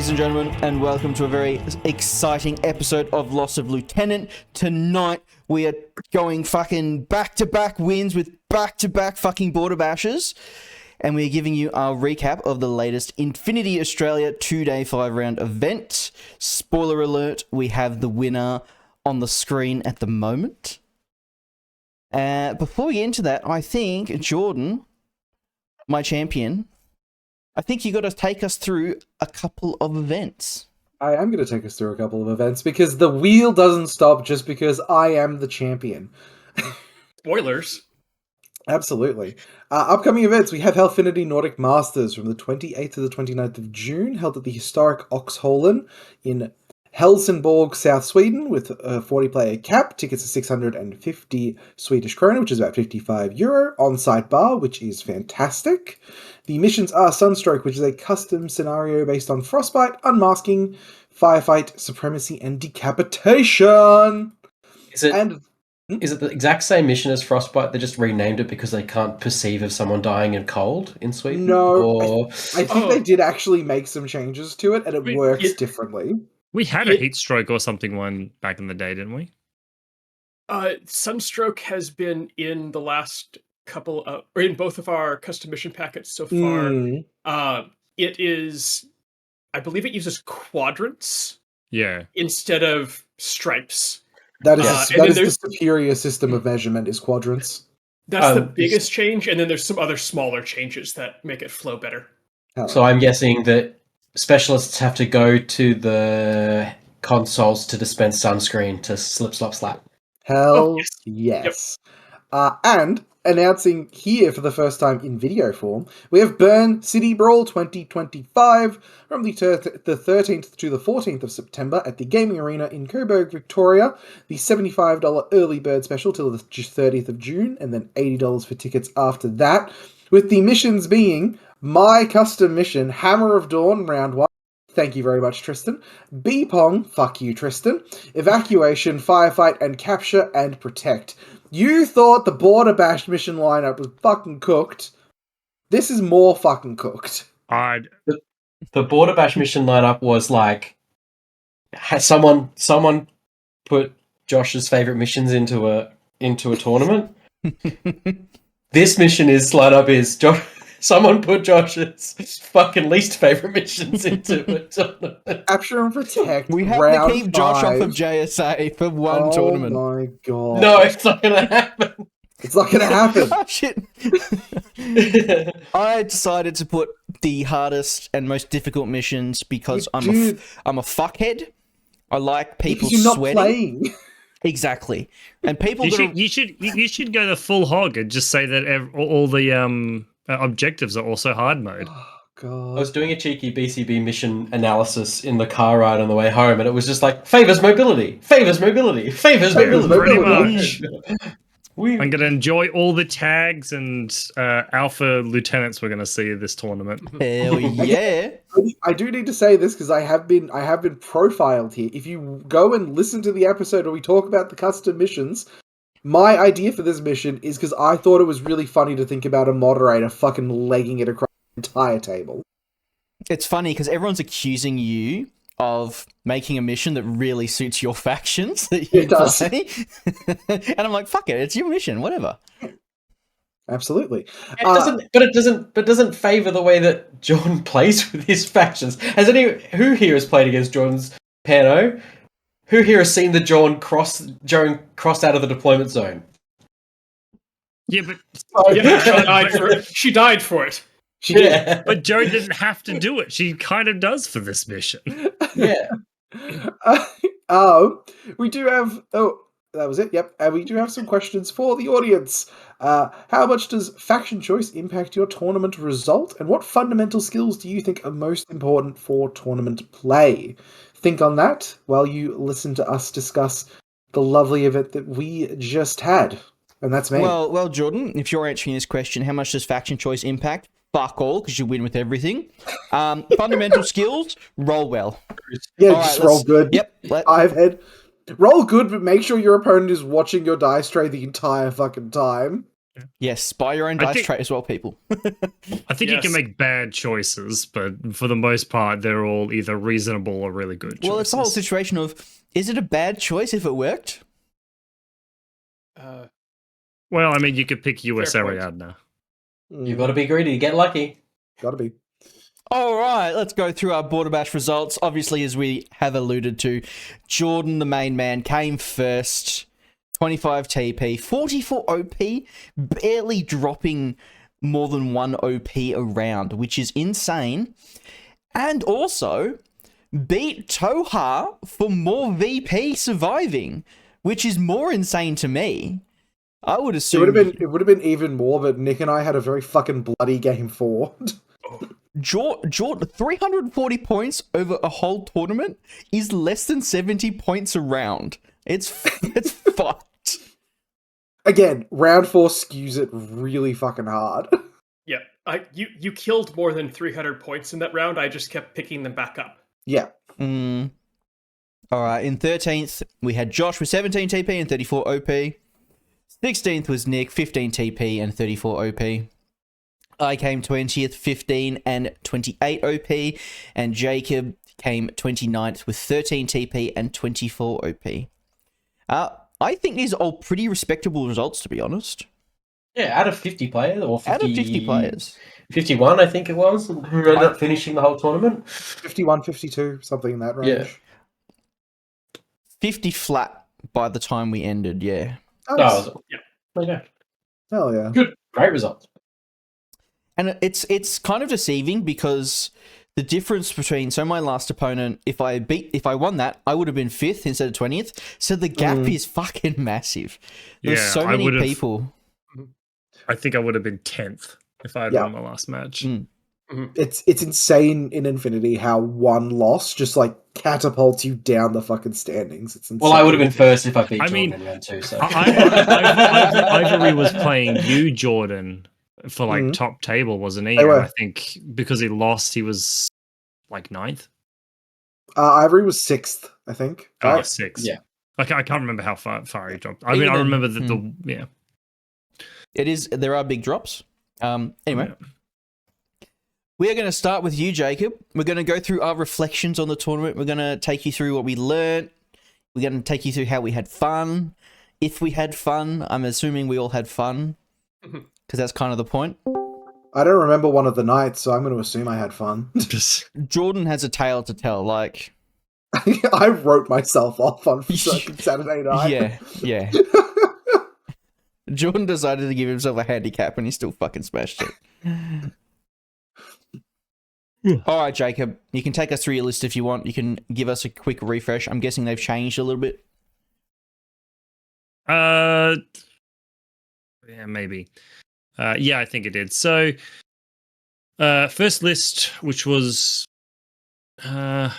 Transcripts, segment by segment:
Ladies and gentlemen, and welcome to a very exciting episode of Loss of Lieutenant. Tonight, we are going fucking back-to-back wins with back-to-back fucking Borderbashers. And we're giving you our recap of the latest Infinity Australia 2-day 5-round event. Spoiler alert, we have the winner on the screen at the moment. Before we get into that, I think, Jordan, my champion, I think you got to take us through a couple of events. I am going to take us through a couple of events because the wheel doesn't stop just because I am the champion. Spoilers. Absolutely. Upcoming events, we have Hellfinity Nordic Masters from the 28th to the 29th of June, held at the historic Oxholmen in Helsingborg, South Sweden, with a 40-player cap. Tickets are 650 Swedish krona, which is about €55. On-site bar, which is fantastic. The missions are Sunstroke, which is a custom scenario based on Frostbite, Unmasking, Firefight, Supremacy, and Decapitation. Is it the exact same mission as Frostbite? They just renamed it because they can't perceive of someone dying in cold in Sweden? No, I think they did actually make some changes to it, and it works differently. We had a heat stroke or something one back in the day, didn't we? Sunstroke has been in the last couple of, or in both of our custom mission packets so far. It is, I believe it uses quadrants. Yeah. Instead of stripes. That is the superior system of measurement, is quadrants. That's the biggest change, and then there's some other smaller changes that make it flow better. So I'm guessing that specialists have to go to the consoles to dispense sunscreen to slip, slop, slap. Hell yes. Yep. And announcing here for the first time in video form, we have Burn City Brawl 2025 from the 13th to the 14th of September at the Gaming Arena in Coburg, Victoria. The $75 early bird special till the 30th of June, and then $80 for tickets after that. With the missions being my custom mission, Hammer of Dawn, round 1. Thank you very much, Tristan. B-Pong, fuck you, Tristan. Evacuation, Firefight, and Capture and Protect. You thought the Borderbash mission lineup was fucking cooked. This is more fucking cooked. The Borderbash mission lineup was like, someone put Josh's favorite missions into a tournament. This lineup is someone put Josh's fucking least favorite missions into a tournament. Capture and Protect. We have to keep Josh off of JSA for one tournament. Oh my god. No, it's not going to happen. It's not going to happen. Oh, shit. I decided to put the hardest and most difficult missions because I'm a fuckhead. I like people because you're sweating. Not playing. Exactly. And people you should go the full hog and just say that all the objectives are also hard mode. Oh, God. I was doing a cheeky BCB mission analysis in the car ride on the way home, and it was just like, favours mobility. Pretty much. I'm going to enjoy all the tags and alpha lieutenants we're going to see this tournament. Hell yeah. I do need to say this because I have been profiled here. If you go and listen to the episode where we talk about the custom missions, my idea for this mission is because I thought it was really funny to think about a moderator fucking legging it across the entire table. It's funny because everyone's accusing you of making a mission that really suits your factions that you play. And I'm like, fuck it, it's your mission, whatever. Absolutely. It doesn't favour the way that Jordan plays with his factions. Who here has played against Jordan's Pano? Who here has seen the Jordan cross out of the deployment zone? Yeah, but she died for it. She did. But Jo didn't have to do it. She kind of does for this mission. Yeah. We do have... Oh, that was it, yep. And we do have some questions for the audience. How much does faction choice impact your tournament result? And what fundamental skills do you think are most important for tournament play? Think on that while you listen to us discuss the lovely event that we just had. And that's me. Well, Jordan, if you're answering this question, how much does faction choice impact? Fuck all, because you win with everything. Fundamental skills, roll well. Yeah, just roll good. Yep. I've had... Roll good, but make sure your opponent is watching your dice tray the entire fucking time. Yes, buy your own I dice think- tray as well, people. I think you can Yes. make bad choices, but for the most part, they're all either reasonable or really good choices. Well, it's the whole situation of, is it a bad choice if it worked? Well, I mean, you could pick US Fair point. Ariadna. You've got to be greedy. Get lucky. Gotta be. All right, let's go through our Borderbash results. Obviously, as we have alluded to, Jordan, the main man, came first. 25 TP, 44 OP, barely dropping more than 1 OP a round, which is insane. And also beat Toha for more VP surviving, which is more insane to me. I would assume It would have been even more, but Nick and I had a very fucking bloody game 4. Jordan 340 points over a whole tournament is less than 70 points a round. It's fucked. Again, round 4 skews it really fucking hard. Yeah, you killed more than 300 points in that round. I just kept picking them back up. Yeah. All right, in 13th, we had Josh with 17 TP and 34 OP. 16th was Nick, 15 TP and 34 OP. I came 20th, 15 and 28 OP. And Jacob came 29th with 13 TP and 24 OP. I think these are all pretty respectable results, to be honest. Yeah, out of 50 players or 50, Out of 50 players. 51, I think it was, who ended up finishing the whole tournament. 51, 52, something in that range. 50 flat by the time we ended, yeah. Nice. Okay. Hell yeah. Good. Great results. And it's kind of deceiving because the difference between my last opponent, if I won that, I would have been 5th instead of 20th. So the gap is fucking massive. There's Yeah, so I many would've- people. I think I would have been 10th if I had won my last match. It's insane in Infinity how one loss just like catapults you down the fucking standings. It's insane. Well, I would have been first if I beat I Jordan mean, in round 2. So Ivory was playing you, Jordan, for like top table, wasn't he? They were. And I think because he lost, he was like 9th. Ivory was 6th, I think. Oh, Right? 6th. Yeah. I can't remember how far he dropped. I mean, I remember that There are big drops. Anyway. Yeah. We are going to start with you, Jacob. We're going to go through our reflections on the tournament. We're going to take you through what we learnt. We're going to take you through how we had fun. If we had fun, I'm assuming we all had fun. Because that's kind of the point. I don't remember one of the nights, so I'm going to assume I had fun. Jordan has a tale to tell. Like, I wrote myself off on Saturday night. yeah. Jordan decided to give himself a handicap and he still fucking smashed it. All right, Jacob, you can take us through your list if you want. You can give us a quick refresh. I'm guessing they've changed a little bit. Yeah, maybe. Yeah, I think it did. So, first list, which was,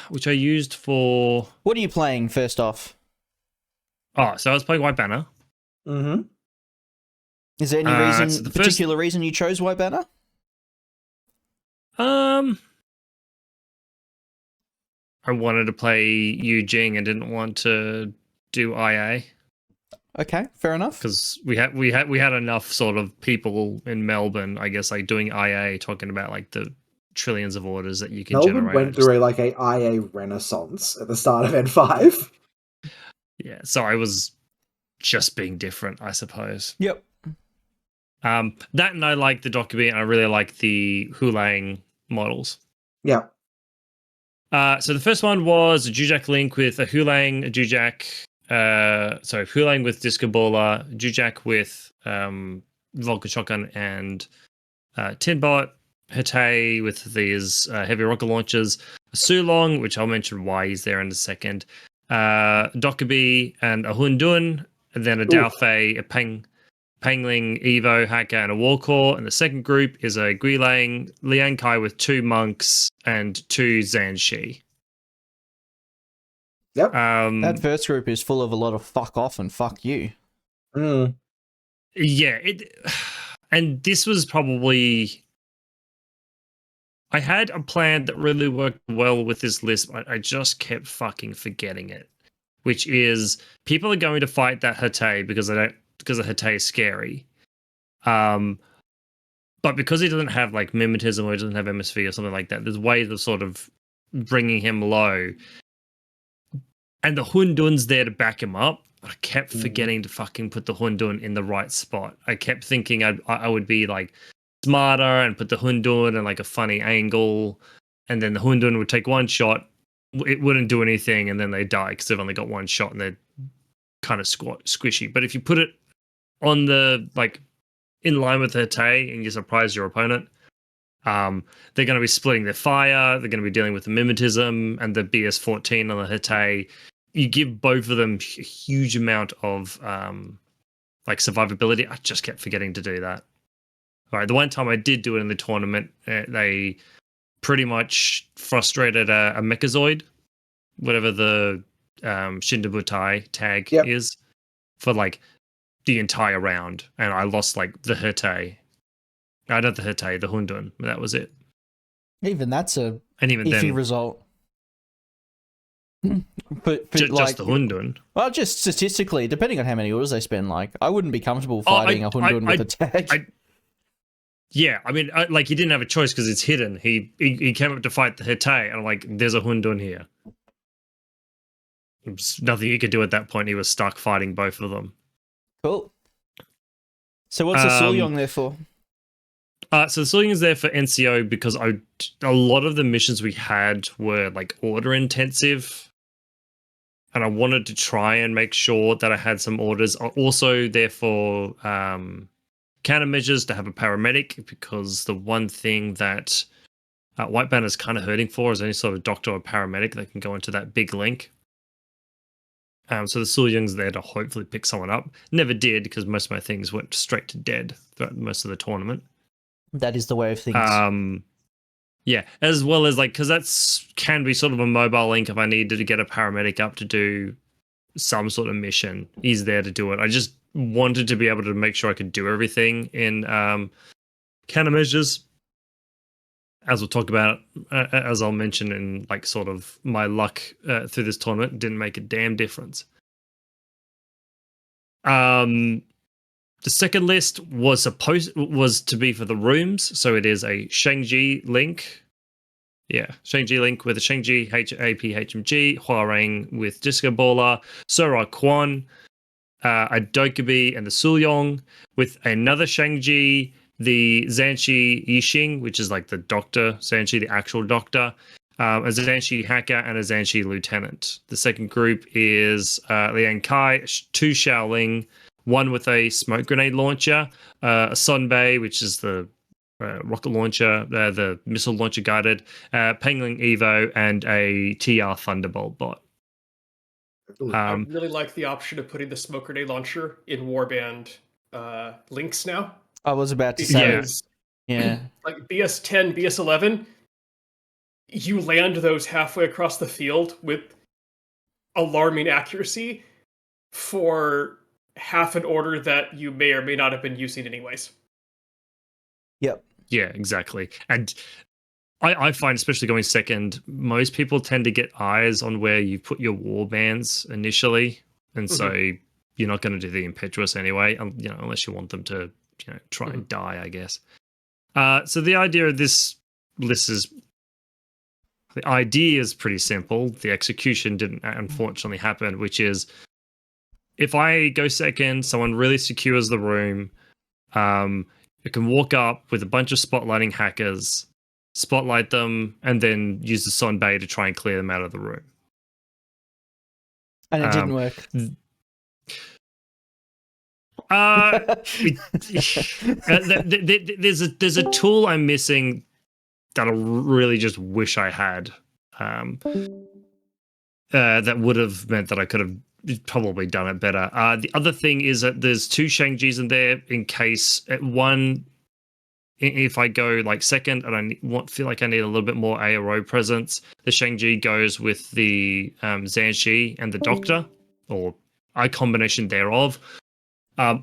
which I used for. What are you playing first off? Oh, so I was playing White Banner. Mm-hmm. Is there any so the particular reason you chose White Banner? I wanted to play Yu Jing and didn't want to do IA. Okay, fair enough. Because we had enough sort of people in Melbourne, I guess, like doing IA, talking about like the trillions of orders that you can Melbourne generate. went through a IA renaissance at the start of N5. Yeah, so I was just being different, I suppose. Yep. That and I like the Dokkaebi and I really like the Hulang models. Yeah. So the first one was a Jujak Link with a Hulang, a Jujak, Hulang with Disco Baller, Jujak with Vulcan Shotgun and Tinbot, Hetay with these heavy rocket launchers, a Sulong, which I'll mention why he's there in a second, Dokkaebi and a Hundun, and then a Daofei, a Pangling, Evo, Hacker, and a Warcore. And the second group is a Guilang, Liang Kai with 2 monks and 2 Zanshi. Yep. That first group is full of a lot of fuck off and fuck you. Mm. Yeah, and this was probably. I had a plan that really worked well with this list, but I just kept fucking forgetting it. Which is people are going to fight that Hetay because the Hetay is scary. But because he doesn't have like mimetism or he doesn't have MSV or something like that, there's ways of sort of bringing him low. And the Hundun's there to back him up. I kept forgetting to fucking put the Hundun in the right spot. I kept thinking I would be like smarter and put the Hundun in like a funny angle, and then the Hundun would take one shot. It wouldn't do anything, and then they die because they've only got one shot and they're kind of squishy. But if you put it on the like in line with the Hetay and you surprise your opponent, they're going to be splitting their fire. They're going to be dealing with the mimetism and the BS14 on the Hetay. You give both of them a huge amount of like survivability. I just kept forgetting to do that. All right, the one time I did do it in the tournament, they pretty much frustrated a Mechazoid, whatever the Shindabutai tag is, for like the entire round, and I lost like the Hetay. Not the Hetay, the Hundun. That was it. Even that's a even iffy then, result. But just like, the Hundun. Well, just statistically, depending on how many orders they spend, like I wouldn't be comfortable fighting a Hundun with a tag. Yeah, I mean, like he didn't have a choice because it's hidden. He came up to fight the Hetay, and I'm like, there's a Hundun here. There's nothing he could do at that point. He was stuck fighting both of them. Cool. So what's the Sulyong there for? So the Sulyong is there for NCO because a lot of the missions we had were like order intensive, and I wanted to try and make sure that I had some orders. Also there for countermeasures to have a paramedic, because the one thing that White Banner's kind of hurting for is any sort of doctor or paramedic that can go into that big link. So the Sulyong's there to hopefully pick someone up. Never did, because most of my things went straight to dead throughout most of the tournament. That is the way of things. Yeah, as well as like, because that's can be sort of a mobile link if I needed to get a paramedic up to do some sort of mission. He's there to do it. I just wanted to be able to make sure I could do everything in countermeasures. As we'll talk about, as I'll mention in like sort of my luck through this tournament, didn't make a damn difference. The second list was to be for the rooms, so it is a Shang-Chi link. Yeah, Shang-Chi link with a Shang-Chi HMG, Hwoarang with Disco Baller, Sora Quan, a Dokubi and the Sulyong, with another Shang-Chi, the Zhanshi Yixing, which is like the doctor, Zhanshi, the actual doctor, a Zhanshi hacker, and a Zhanshi lieutenant. The second group is Liang Kai, 2 Shaoling, 1 with a smoke grenade launcher, a Sonbei, which is the rocket launcher, the missile launcher guided, Pengling Evo, and a TR Thunderbolt bot. I really like the option of putting the smoke grenade launcher in warband links now. I was about to say, yeah. Like BS10, BS11, you land those halfway across the field with alarming accuracy for half an order that you may or may not have been using anyways. Yep. Yeah, exactly. And I find, especially going second, most people tend to get eyes on where you put your war bands initially, and so you're not going to do the impetuous anyway, unless you want them to try and die, I guess. So the idea of this list is, the idea is pretty simple. The execution didn't unfortunately happen, which is, if I go second, someone really secures the room, you can walk up with a bunch of spotlighting hackers, spotlight them, and then use the Sonbei to try and clear them out of the room. And it didn't work. There's a tool I'm missing that I really just wish I had. That would have meant that I could have probably done it better. The other thing is that there's 2 Shang-Chis in there in case if I go like second and I feel like I need a little bit more ARO presence, the Shang-Chi goes with the Zhanshi and the Doctor, or a combination thereof.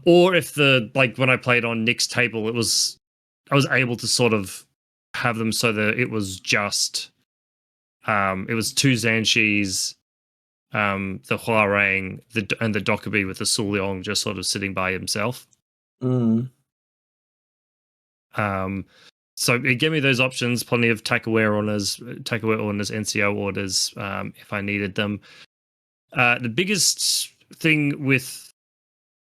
Or if when I played on Nick's table, I was able to sort of have them so that it was just it was 2 Zhanshis, the Hwoarang, and the Dokubi with the Sulyong just sort of sitting by himself. So it gave me those options, plenty of takeaway orders, NCO orders, if I needed them. The biggest thing with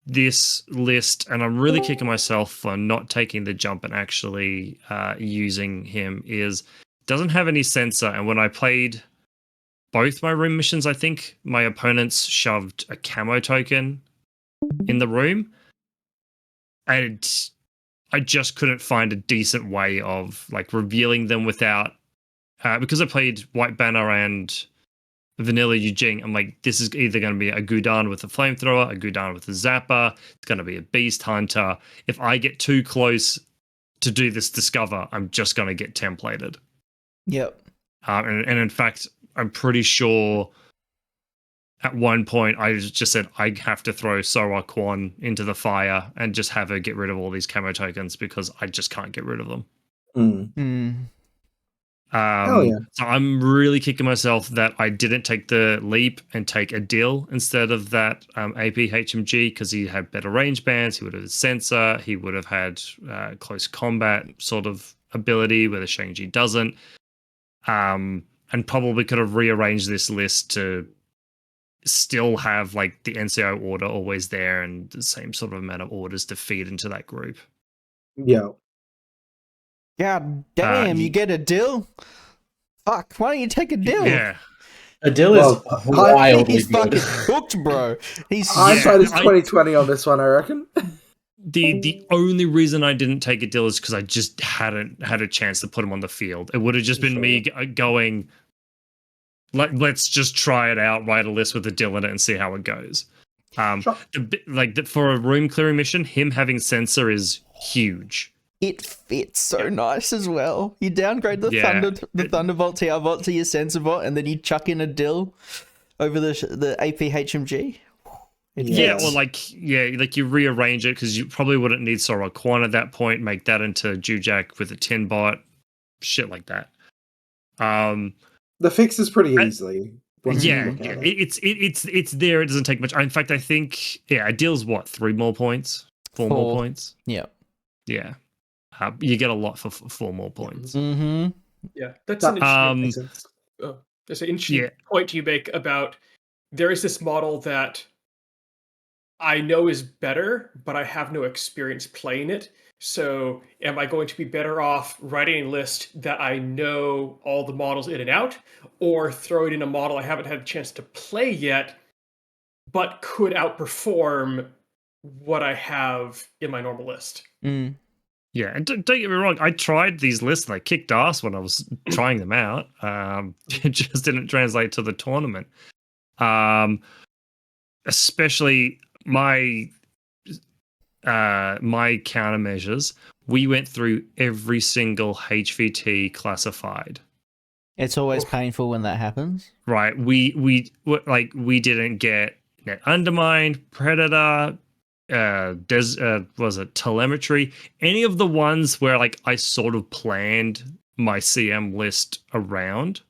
this list, and I'm really kicking myself for not taking the jump and actually using him, is doesn't have any sensor. And when I played both my room missions, I think my opponents shoved a camo token in the room, and I just couldn't find a decent way of like revealing them without because I played White Banner and Vanilla Eugene. I'm like, this is either going to be a Gudon with a flamethrower, a Gudon with a zapper. It's going to be a Beast Hunter. If I get too close to do this discover, I'm just going to get templated. Yep. And in fact, I'm pretty sure at one point I just said I have to throw Sora Kwon into the fire and just have her get rid of all these camo tokens because I just can't get rid of them. Hell yeah. So I'm really kicking myself that I didn't take the leap and take a deal instead of that AP HMG, because he had better range bands, he would have had sensor, he would have had close combat sort of ability where the Shang-Chi doesn't, and probably could have rearranged this list to still have like the NCO order always there and the same sort of amount of orders to feed into that group. Yeah. God damn, you get a deal? Fuck, why don't you take a deal? Yeah. Adil is wildly He's good. fucking hooked, bro. He's Hindsight is 2020 on this one, I reckon. The only reason I didn't take a deal is because I just hadn't had a chance to put him on the field. It would have just been me going, let's just try it out, write a list with a deal in it and see how it goes. For a room clearing mission, him having sensor is huge. It fits so nice as well. You downgrade the Thunderbolt TR-Bot to your Sensor Bot, and then you chuck in a Dill over the AP HMG. Like you rearrange it because you probably wouldn't need Sora Quan at that point. Make that into Jujak with a 10 bot, shit like that. The fix is pretty easily. It's there. It doesn't take much. In fact, I think a deal's what 4 more points. Yeah. You get a lot for 4 more points. Mm-hmm. Yeah, that's an interesting. There's an interesting point you make about there is this model that I know is better, but I have no experience playing it. So, am I going to be better off writing a list that I know all the models in and out, or throwing in a model I haven't had a chance to play yet, but could outperform what I have in my normal list? Mm. Yeah, and don't get me wrong, I tried these lists and I kicked ass when I was trying them out. It just didn't translate to the tournament. Especially my countermeasures, we went through every single HVT classified. It's always painful when that happens. Right. We didn't get Net Undermine, Predator, was it Telemetry? Any of the ones where like I sort of planned my CM list around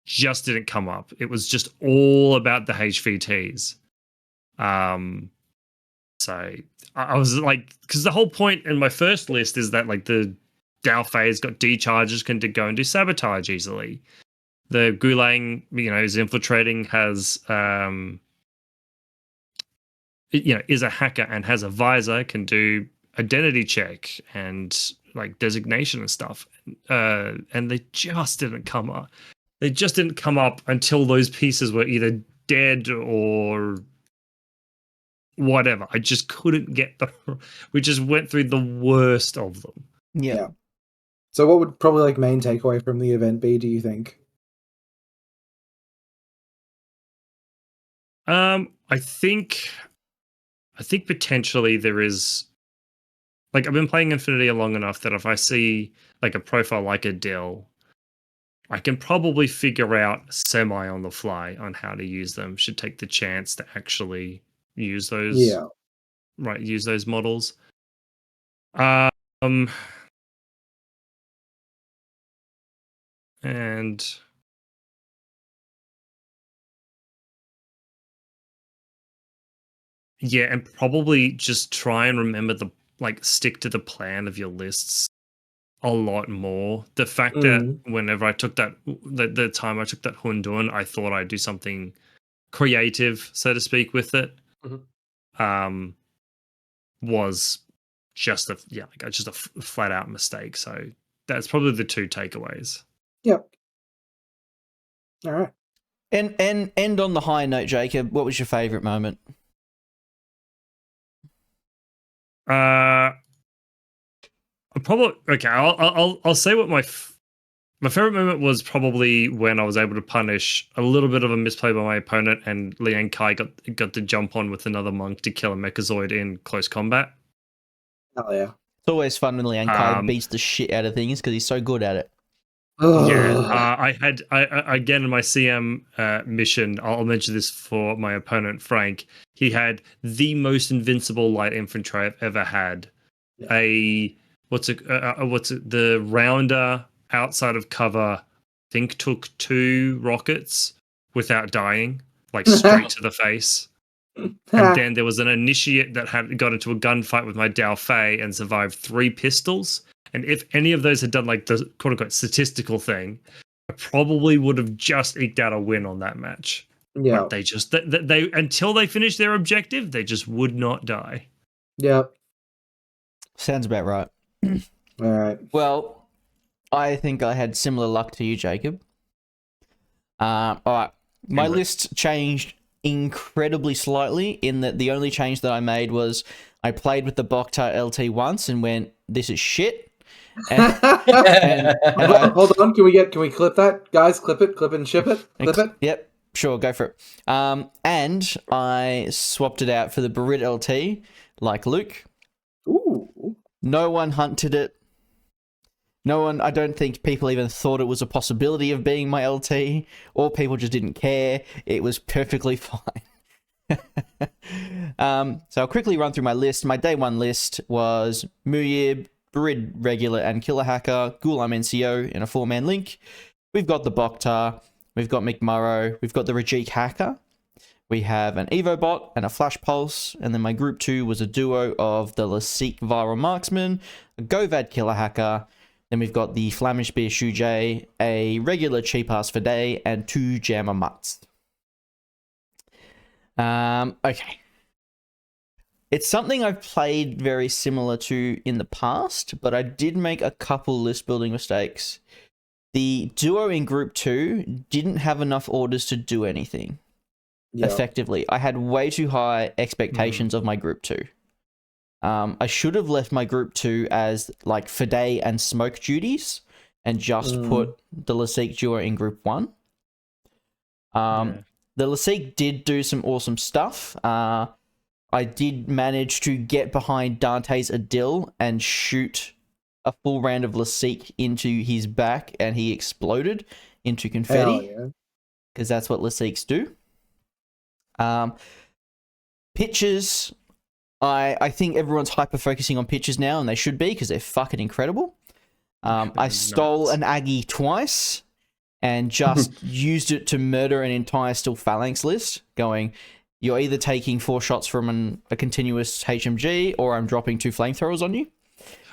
just didn't come up. It was just all about the HVTs. So I was like, because the whole point in my first list is that like the Dalfei's got decharges, can go and do sabotage easily. The Gulang, is infiltrating, has is a hacker and has a visor, can do identity check and like designation and stuff. And they just didn't come up. They just didn't come up until those pieces were either dead or whatever. I just couldn't get them. We just went through the worst of them. Yeah. So what would probably like main takeaway from the event be, do you think? I think potentially there is, like, I've been playing Infinity long enough that if I see like a profile like a Dill, I can probably figure out semi on the fly on how to use them. Should take the chance to actually use those. Yeah. Right, use those models. And yeah, and probably just try and remember like stick to the plan of your lists a lot more. The fact that whenever I took the time I took that Hundun, I thought I'd do something creative, so to speak, with it. Was just a flat out mistake. So that's probably the two takeaways. Yep. All right. And end on the high note, Jacob. What was your favorite moment? Probably okay. I'll say what my favorite moment was probably when I was able to punish a little bit of a misplay by my opponent, and Liang Kai got to jump on with another monk to kill a Mechazoid in close combat. Oh yeah. It's always fun when Liang Kai beats the shit out of things because he's so good at it. Yeah, I had again in my CM mission. I'll mention this for my opponent Frank. He had the most invincible light infantry I've ever had. Yeah. The rounder outside of cover, I think took 2 rockets without dying, like straight to the face. And then there was an initiate that had got into a gunfight with my Dao Fei and survived 3 pistols. And if any of those had done like the quote unquote statistical thing, I probably would have just eked out a win on that match. Yeah. But they just they until they finished their objective, they just would not die. Yep. Sounds about right. All right. Well, I think I had similar luck to you, Jacob. All right. My list changed incredibly slightly in that the only change that I made was I played with the Boktar LT once and went, this is shit. And Hold on, can we clip that? Guys, clip it and ship it. Clip it. Yep, sure, go for it. And I swapped it out for the Barit LT, like Luke. Ooh. No one hunted it. No one, I don't think people even thought it was a possibility of being my LT, or people just didn't care. It was perfectly fine. So I'll quickly run through my list. My day 1 list was Muyib, Barid regular and Killer Hacker, Ghulam NCO in a 4-man link. We've got the Boktar, we've got McMurrow, we've got the Rajik Hacker. We have an Evo bot and a Flash Pulse, and then my group 2 was a duo of the Lasik Viral Marksman, a Govad Killer Hacker. Then we've got the Flamish Beer Shujay, a regular cheap ass for day, and 2 Jammer Mutts. Okay. It's something I've played very similar to in the past, but I did make a couple list building mistakes. The duo in group 2 didn't have enough orders to do anything effectively. I had way too high expectations of my group 2. I should have left my group 2 as like for day and smoke duties and just put the Lasik duo in group 1. The Lasik did do some awesome stuff. I did manage to get behind Dante's Adil and shoot a full round of Lasik into his back, and he exploded into confetti. Because that's what Lasiks do. Pitches, I think everyone's hyper-focusing on pitches now, and they should be, because they're fucking incredible. I stole an Aggie twice, and just used it to murder an entire Steel Phalanx list, going... You're either taking 4 shots from a continuous HMG, or I'm dropping 2 flamethrowers on you.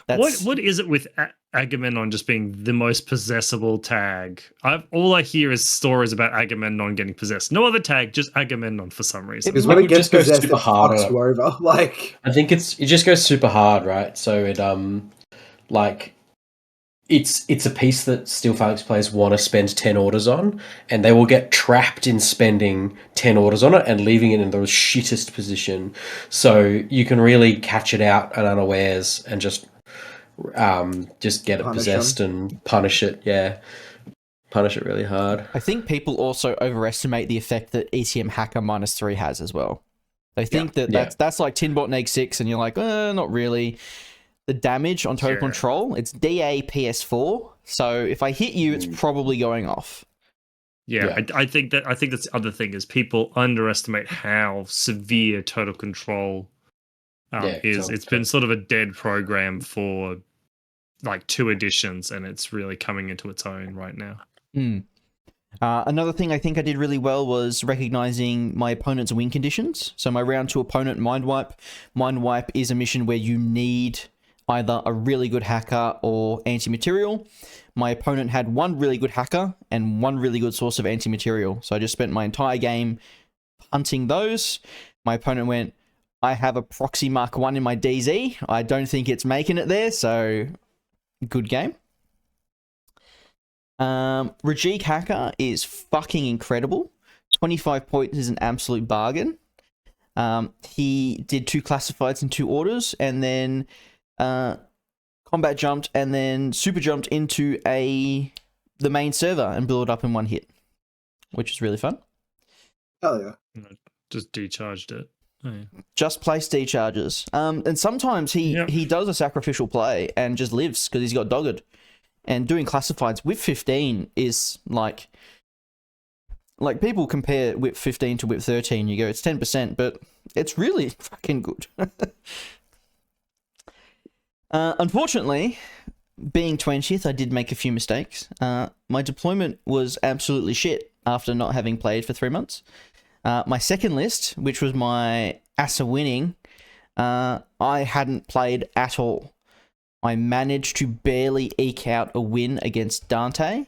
What is it with Agamemnon just being the most possessable tag? All I hear is stories about Agamemnon getting possessed. No other tag, just Agamemnon for some reason. Because when it gets possessed, super hard. It fucks you over. Like, I think it just goes super hard, right? So it It's a piece that Steel Phalanx players want to spend 10 orders on, and they will get trapped in spending 10 orders on it and leaving it in the shittest position. So you can really catch it out at unawares and just get it possessed and punish it. Yeah, punish it really hard. I think people also overestimate the effect that ECM Hacker -3 has as well. They think that's like Tinbot Neg 6, and you're like, not really. The damage on total control, it's DA PS4, so if I hit you, it's probably going off. I think that's the other thing is people underestimate how severe total control is. It's been sort of a dead program for like 2 editions, and it's really coming into its own right now. Another thing I think I did really well was recognizing my opponent's win conditions. So my round 2 opponent, Mind Wipe. Mind Wipe is a mission where you need either a really good hacker or anti-material. My opponent had one really good hacker and one really good source of anti-material. So I just spent my entire game hunting those. My opponent went, I have a Proxy Mark 1 in my DZ. I don't think it's making it there, so good game. Rajik Hacker is fucking incredible. 25 points is an absolute bargain. He did 2 classifieds and 2 orders, and then combat jumped and then super jumped into the main server and blew it up in one hit, which is really fun. Hell yeah. Just decharged it. Oh, yeah. Just place decharges. And sometimes he does a sacrificial play and just lives because he's got dogged. And doing classifieds with 15 is like people compare whip 15 to whip 13. You go, it's 10%, but it's really fucking good. Unfortunately, being 20th, I did make a few mistakes. My deployment was absolutely shit after not having played for 3 months. My second list, which was my Asa winning, I hadn't played at all. I managed to barely eke out a win against Dante,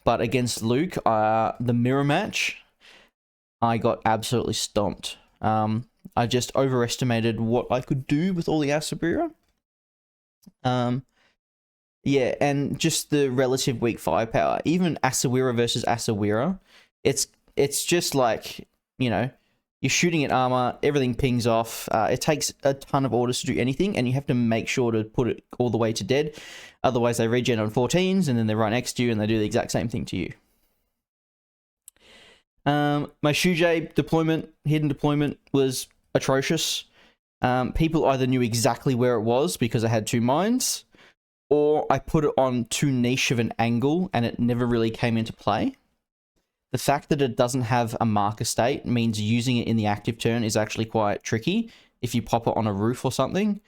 but against Luke, the mirror match, I got absolutely stomped. I just overestimated what I could do with all the Asabira. Yeah, and just the relative weak firepower. Even Asawira versus Asawira, it's just like, you know, you're shooting at armor, everything pings off. It takes a ton of orders to do anything, and you have to make sure to put it all the way to dead. Otherwise, they regen on 14s, and then they're right next to you, and they do the exact same thing to you. My Shujay deployment, hidden deployment, was atrocious. People either knew exactly where it was because I had 2 mines, or I put it on too niche of an angle, and it never really came into play. The fact that it doesn't have a marker state means using it in the active turn is actually quite tricky. If you pop it on a roof or something,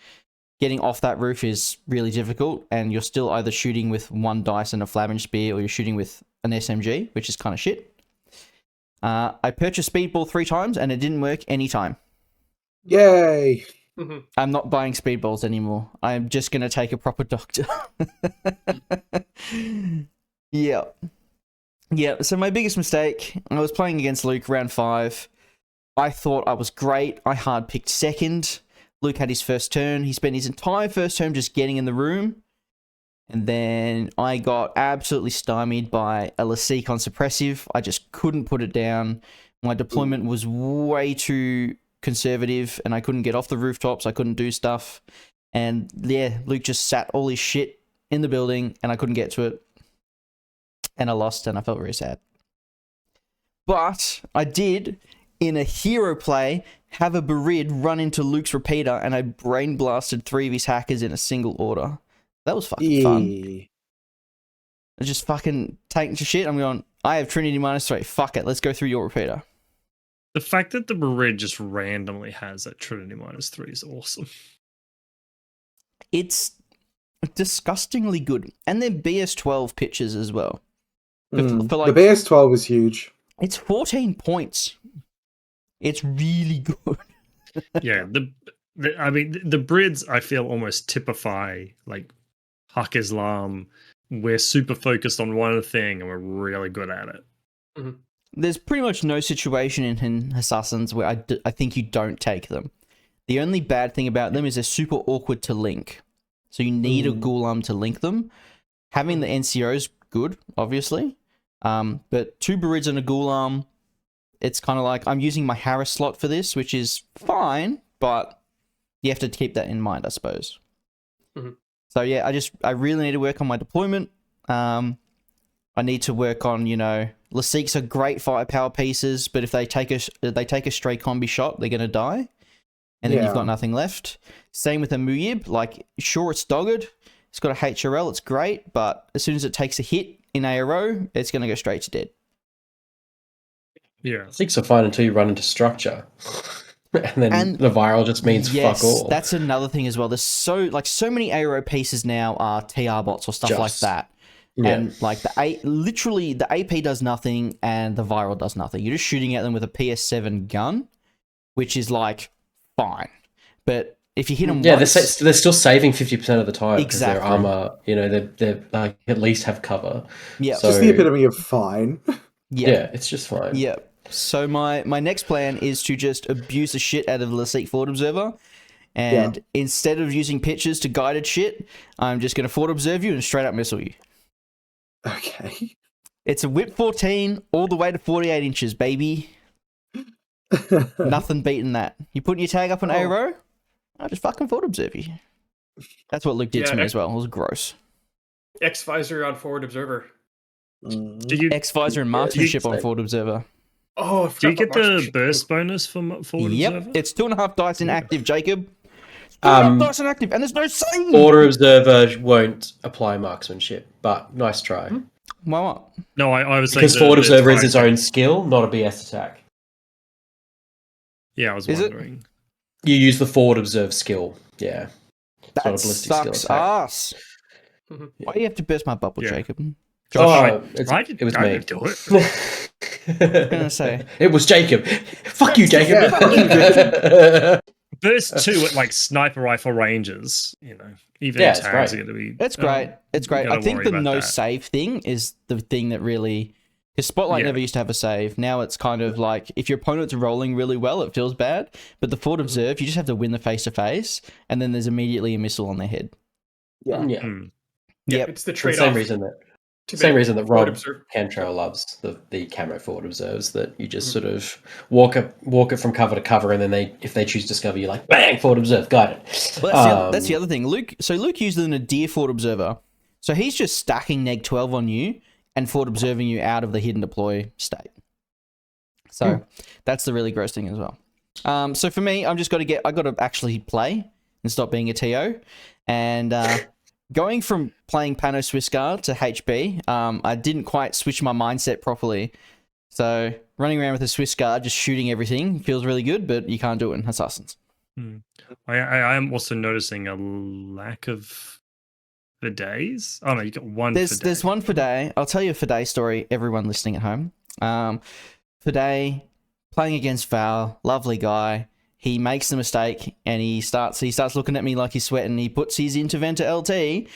getting off that roof is really difficult, and you're still either shooting with 1 dice and a flaming spear, or you're shooting with an SMG, which is kind of shit. I purchased Speedball 3 times, and it didn't work any time. Yay! I'm not buying Speedballs anymore. I'm just going to take a proper doctor. Yeah. Yeah, so my biggest mistake, I was playing against Luke round 5. I thought I was great. I hard picked second. Luke had his first turn. He spent his entire first turn just getting in the room. And then I got absolutely stymied by a Lasik on suppressive. I just couldn't put it down. My deployment was way too conservative, and I couldn't get off the rooftops. I couldn't do stuff. And yeah, Luke just sat all his shit in the building, and I couldn't get to it. And I lost, and I felt very sad. But I did, in a hero play, have a Berid run into Luke's repeater, and I brain blasted 3 of his hackers in a single order. That was fucking fun. I just fucking taking to shit. I'm going, I have Trinity -3. Fuck it, let's go through your repeater. The fact that the Berid just randomly has that Trinity -3 is awesome. It's disgustingly good. And they're BS12 pitches as well. The BS12 is huge. It's 14 points. It's really good. Yeah, I mean, the Brids, I feel, almost typify like Haq Islam. We're super focused on one thing, and we're really good at it. Mm-hmm. There's pretty much no situation in Assassins where I think you don't take them. The only bad thing about them is they're super awkward to link. So you need a Ghulam to link them. Having the NCO is good, obviously. But 2 Berids and a Ghulam, it's kind of like I'm using my Harris slot for this, which is fine, but you have to keep that in mind, I suppose. Mm-hmm. So yeah, I really need to work on my deployment. I need to work on, Lasiks are great firepower pieces, but if they take a stray combi shot, they're gonna die, and then you've got nothing left. Same with a Muyib. Like, sure, it's dogged, it's got a HRL, it's great, but as soon as it takes a hit in ARO, it's gonna go straight to dead. Yeah, 6 are fine until you run into structure. And then the viral just means fuck all. That's another thing as well. There's so many ARO pieces now are TR bots or stuff like that. And like literally the AP does nothing and the viral does nothing. You're just shooting at them with a PS7 gun, which is like fine. But if you hit them once, they're still saving 50% of the time because their Exactly. armor, they're like at least have cover. Yeah. So, Just the epitome of fine. yeah, it's just fine. Yeah. So my next plan is to just abuse the shit out of the Lasik Forward Observer. And instead of using pitches to guided shit, I'm just going to forward observe you and straight up missile you. Okay. It's a whip 14 all the way to 48 inches, baby. Nothing beating that. You put your tag up on A row, I'll just fucking forward observe you. That's what Luke did to me as well. It was gross. X visor on forward observer. Do you X visor and marksmanship on forward observer. Oh, do you get the burst bonus from forward observer? It's 2.5 dice inactive, Jacob. 2.5 dice inactive, and there's no save. Border observer won't apply marksmanship, but nice try. Why not? No, I was saying Because forward observer is its own skill, not a BS attack. Yeah, I was Is it? wondering. You use the forward observe skill. Yeah. That not a ballistic skill sucks attack. ass. Why do you have to burst my bubble, Yeah. Jacob? It was me. Didn't do it. I was gonna say. It was Jacob. Fuck you, Jacob. Burst 2 at like sniper rifle ranges, even Yeah, it's tags great. are going to be. It's great. It's great. gotta I think worry the about no that. save thing is the thing that really. Because Spotlight Yeah. never used to have a save. Now it's kind of like if your opponent's rolling really well, it feels bad. But the forward observe, you just have to win the face to face, and then there's immediately a missile on their head. Yeah. Mm. Yep. It's the The trade-off. same reason that Rob observe. Cantrell loves the camo forward observes, that you just sort of walk it from cover to cover, and then if they choose to discover, you're like, bang, forward observe, got it. Well, that's the other thing. Luke used an Adir forward observer. So he's just stacking neg 12 on you and forward observing you out of the hidden deploy state. So that's the really gross thing as well. So for me, I got to actually play and stop being a TO. And going from playing Pano Swissguard to HB, I didn't quite switch my mindset properly. So running around with a Swissguard, just shooting everything feels really good, but you can't do it in Assassins. I am also noticing a lack of Fidays. Oh no, you got one. There's one Fiday. I'll tell you a Fiday story, everyone listening at home. Fiday playing against Val, lovely guy. He makes the mistake and he starts looking at me like he's sweating. He puts his Interventor LT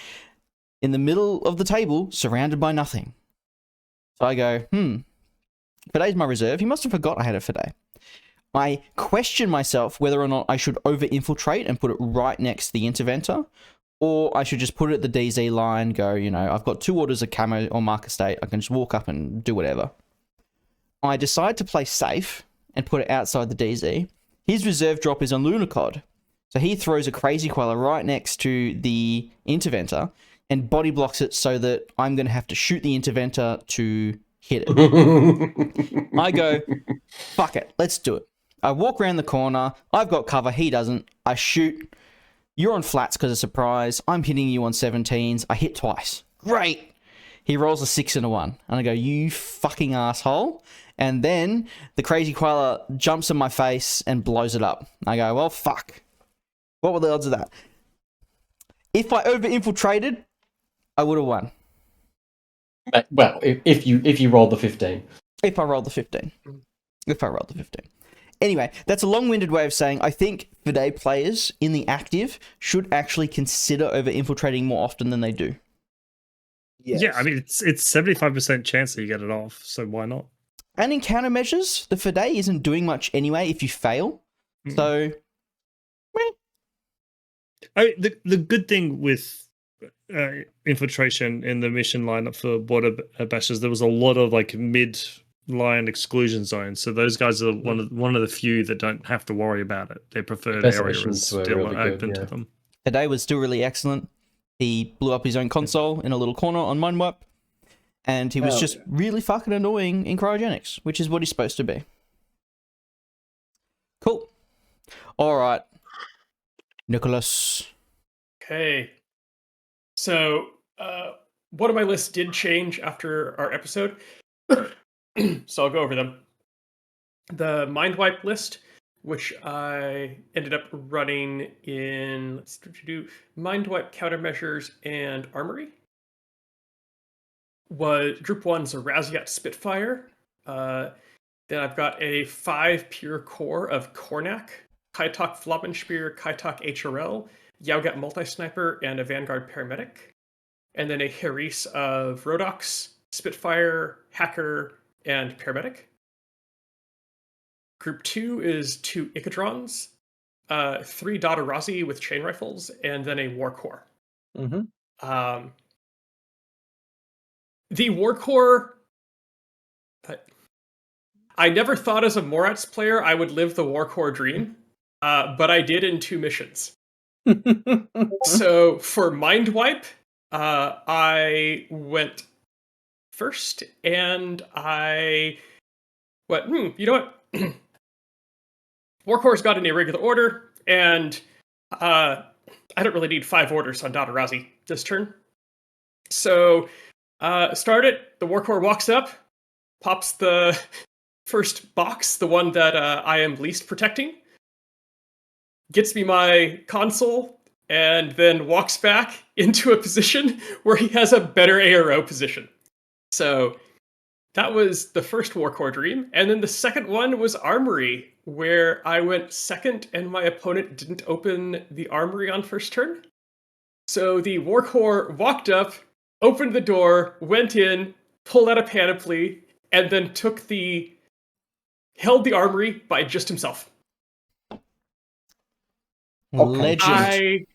in the middle of the table, surrounded by nothing. So I go, Fiday's my reserve. He must have forgot I had a Fiday. I question myself whether or not I should over-infiltrate and put it right next to the Interventor, or I should just put it at the DZ line, go, I've got 2 orders of camo or marker state. I can just walk up and do whatever. I decide to play safe and put it outside the DZ. His reserve drop is on Lunacod. So he throws a Crazy Queller right next to the Interventor and body blocks it so that I'm going to have to shoot the Interventor to hit it. I go, fuck it, let's do it. I walk around the corner. I've got cover. He doesn't. I shoot. You're on flats because of surprise. I'm hitting you on 17s. I hit twice. Great. He rolls a 6 and a 1. And I go, you fucking asshole. And then the Crazy Queller jumps in my face and blows it up. I go, well, fuck. What were the odds of that? If I over-infiltrated, I would have won. Well, if you rolled the 15. If I rolled the 15. Anyway, that's a long-winded way of saying I think Fiday players in the active should actually consider over-infiltrating more often than they do. Yes. Yeah, I mean it's 75% chance that you get it off, so why not? And in countermeasures, the Fiday isn't doing much anyway if you fail. So, the good thing with infiltration in the mission lineup for Borderbash is there was a lot of like mid-line exclusion zones, so those guys are one of the few that don't have to worry about it. Their preferred area is still really open good, to them. Fiday was still really excellent. He blew up his own console in a little corner on Mindwipe. And he was just really fucking annoying in cryogenics, which is what he's supposed to be. Cool. All right. Nicholas. Okay. So, one of my lists did change after our episode. So I'll go over them. The Mindwipe list, which I ended up running in Mindwipe, Countermeasures, and Armory. Group 1's a Raziat Spitfire. Then I've got a 5 pure core of Kornak, Kaitok Flopenspear, Kaitok HRL, Yaugat Multi-Sniper, and a Vanguard Paramedic. And then a Haris of Rodox, Spitfire, Hacker, and Paramedic. Group 2 is 2 Icadrons, 3 Dotarazi with chain rifles, and then a War Core. Mm-hmm. The War Core... I never thought as a Morats player I would live the War Core dream, but I did in 2 missions. So for Mind Wipe, I went first, and I went, you know what? War Core's got an irregular order, and I don't really need 5 orders on Dotarazi this turn. So start it, the War Core walks up, pops the first box, the one that I am least protecting, gets me my console, and then walks back into a position where he has a better ARO position. So that was the first War Core dream. And then the second one was Armory, where I went second and my opponent didn't open the Armory on first turn. So the War Core walked up, opened the door, went in, pulled out a panoply, and then held the Armory by just himself. Legend.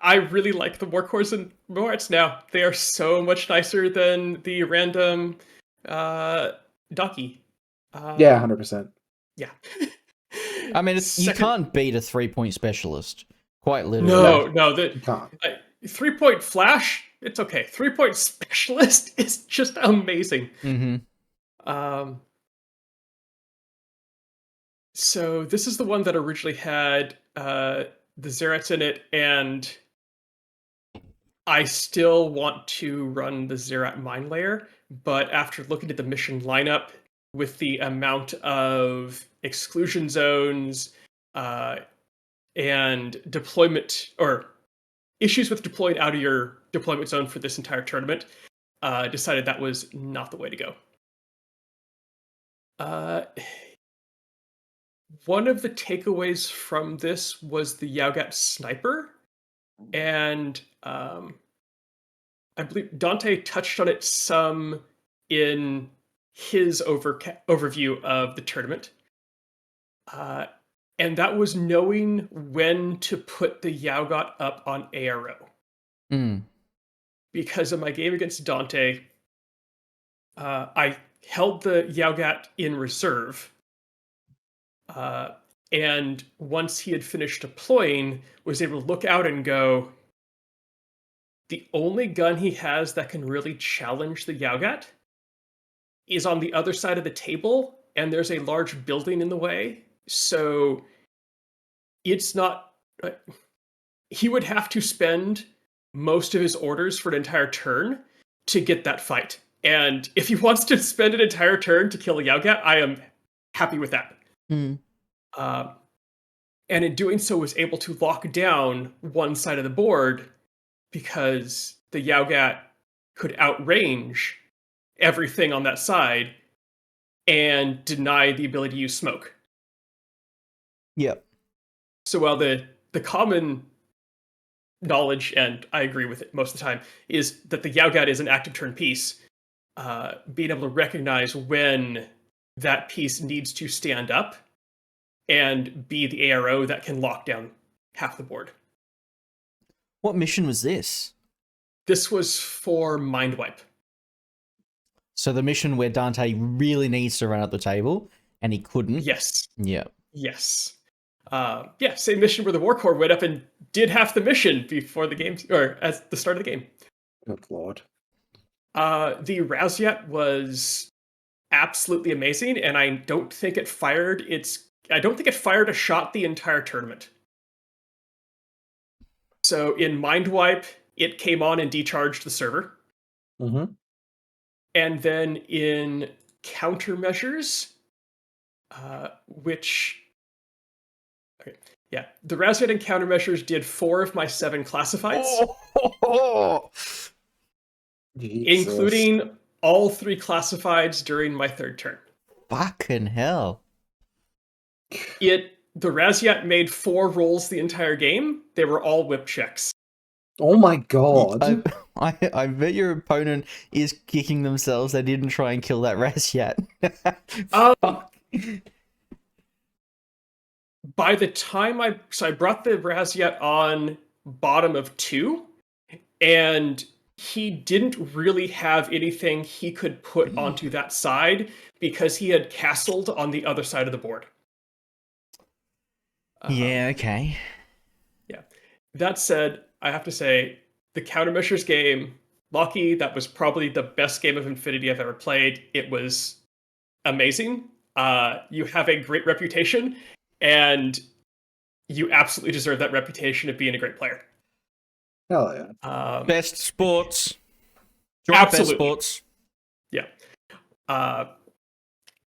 I really like the War Cores and Morats now. They are so much nicer than the random Ducky. Yeah, 100%. Yeah. I mean, you can't beat a 3-point specialist. Quite literally. No, You can't. 3-point flash, it's okay. 3-point specialist is just amazing. Mm-hmm. So this is the one that originally had the Zerats in it, and I still want to run the Zerat Mine Layer, but after looking at the mission lineup with the amount of exclusion zones and deployment, or issues with deploying out of your deployment zone for this entire tournament, decided that was not the way to go. One of the takeaways from this was the Yaugat Sniper, and I believe Dante touched on it some in his overview of the tournament. And that was knowing when to put the Yaugat up on ARO. Because of my game against Dante, I held the Yaugat in reserve. And once he had finished deploying, was able to look out and go, the only gun he has that can really challenge the Yaugat is on the other side of the table, and there's a large building in the way. So it's not... he would have to spend most of his orders for an entire turn to get that fight. And if he wants to spend an entire turn to kill a Yaugat, I am happy with that. And in doing so was able to lock down one side of the board because the Yaugat could outrange everything on that side and deny the ability to use smoke. Yep. So while the common knowledge, and I agree with it most of the time, is that the Yaugat is an active turn piece, being able to recognize when that piece needs to stand up and be the ARO that can lock down half the board. What mission was this? This was for Mind Wipe. So the mission where Dante really needs to run up the table, and he couldn't? Yes. Yeah. Yes. Yeah, same mission where the War Core went up and did half the mission before the game, or at the start of the game. Good lord. The Raziat was absolutely amazing, and I don't think it fired a shot the entire tournament. So in Mind Wipe, it came on and decharged the server. Mm-hmm. And then in countermeasures, the Raziat and countermeasures did 4 of my 7 classifieds. Jesus. including all 3 classifieds during my 3rd turn. Fucking hell. The Raziat made 4 rolls the entire game. They were all whip checks. Oh my god. I bet your opponent is kicking themselves they didn't try and kill that ras yet. Fuck. By the time I brought the Raziat on bottom of 2, and he didn't really have anything he could put onto that side because he had castled on the other side of the board. Yeah, okay. Yeah. That said, I have to say, the countermeasures game, Lucky, that was probably the best game of Infinity I've ever played. It was amazing. You have a great reputation, and you absolutely deserve that reputation of being a great player. Hell yeah. Best sports. Join Absolutely. Best sports. Yeah.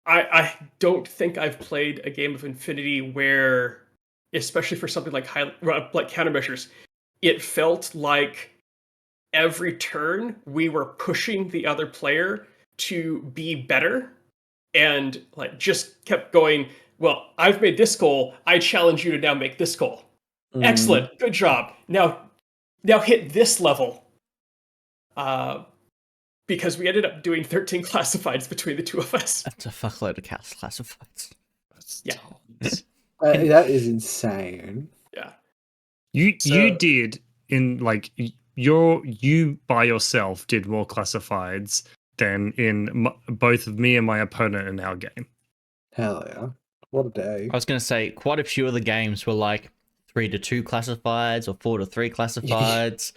I don't think I've played a game of Infinity where, especially for something like countermeasures, it felt like every turn we were pushing the other player to be better, and like just kept going, well, I've made this goal, I challenge you to now make this goal. Excellent, good job. Now hit this level. Because we ended up doing 13 classifieds between the two of us. That's a fuckload of classifieds. Yeah. That is insane. Yeah. You did in like you by yourself did more classifieds than in both of me and my opponent in our game. Hell yeah. What a day. I was going to say quite a few of the games were like 3-2 classifieds or 4-3 classifieds.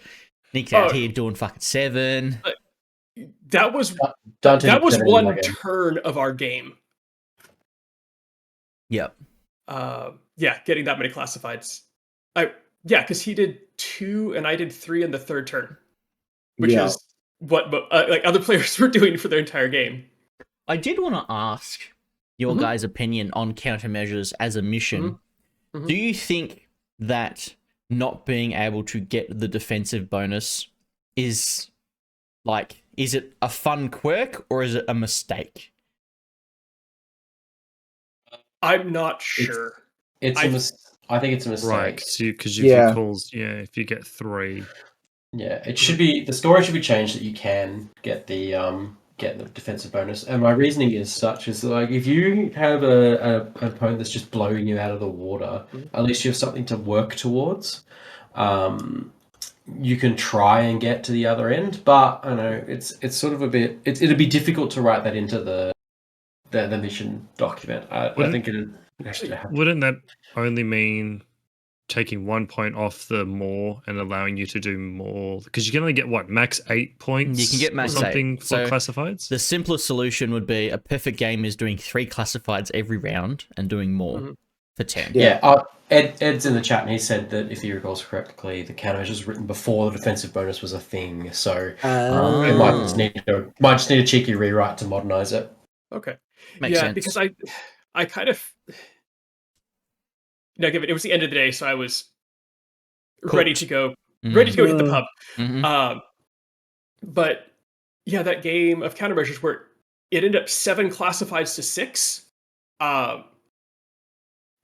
Nick's out here doing fucking 7. That was one turn of our game. Yep. Getting that many classifieds. Because he did 2 and I did 3 in the 3rd turn, which is what like other players were doing for their entire game. I did want to ask your guys' opinion on countermeasures as a mission. Do you think that not being able to get the defensive bonus is it a fun quirk or is it a mistake? I'm not sure. I think it's a mistake. Right, because if you get 3. Yeah, it should be, the story should be changed that you can get the defensive bonus. And my reasoning is such is like if you have an opponent that's just blowing you out of the water, at least you have something to work towards. You can try and get to the other end, but I know it's sort of a bit. It'd be difficult to write that into the mission document. I think it actually happen. Wouldn't that only mean taking 1 point off the more and allowing you to do more? Because you can only get max 8 points. You can get max 8 for classifieds. The simplest solution would be a perfect game is doing 3 classifieds every round and doing more for 10. Yeah. Ed's in the chat and he said that if he recalls correctly, the countermeasure was written before the defensive bonus was a thing. So it might just need a cheeky rewrite to modernize it. Okay. Makes sense. Because I kind of it was the end of the day, so I was ready to go hit the pub. But yeah, that game of countermeasures where it ended up 7 classifieds to 6.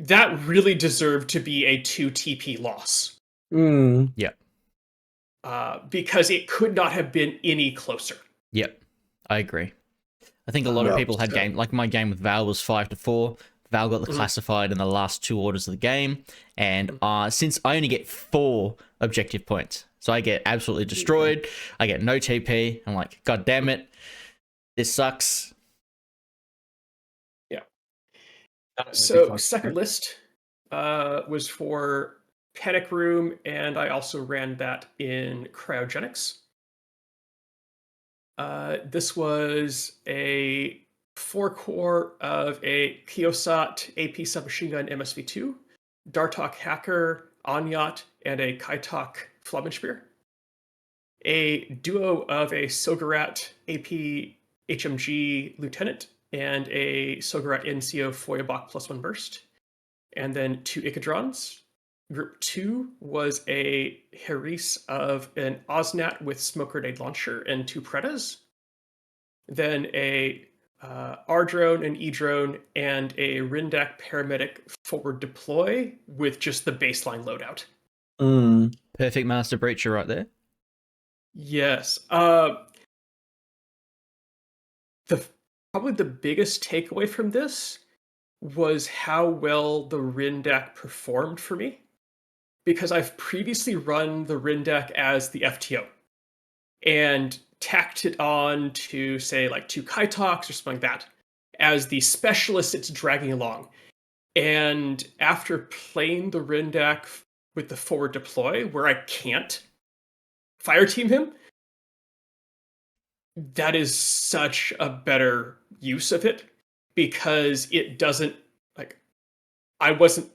That really deserved to be a 2 TP loss. Yeah. Because it could not have been any closer. Yep. I agree. I think a lot of people had game, like my game with Val was 5-4. Val got the classified in the last 2 orders of the game. And since I only get 4 objective points, so I get absolutely destroyed. I get no TP. I'm like, God damn it. This sucks. So second list was for Panic Room, and I also ran that in Cryogenics. This was a 4-core of a Kyosat AP submachine gun MSV2, Dartok Hacker, Anyat, and a Kaitok Flammenspeer. A duo of a Sogarat AP HMG Lieutenant, and a Sogarat NCO Feuerbach +1 burst, and then 2 Icadrons, Group 2 was a Haris of an Osnat with smoke grenade launcher and 2 Pretas. Then a R drone, an E drone, and a Rindak paramedic forward deploy with just the baseline loadout. Perfect Master Breacher right there. Yes. Probably the biggest takeaway from this was how well the Rindak performed for me. Because I've previously run the Rindak as the FTO and tacked it on to, say, like 2 Kaitoks or something like that. As the specialist, it's dragging along. And after playing the Rindak with the forward deploy, where I can't fireteam him, that is such a better use of it, because it doesn't, like, I wasn't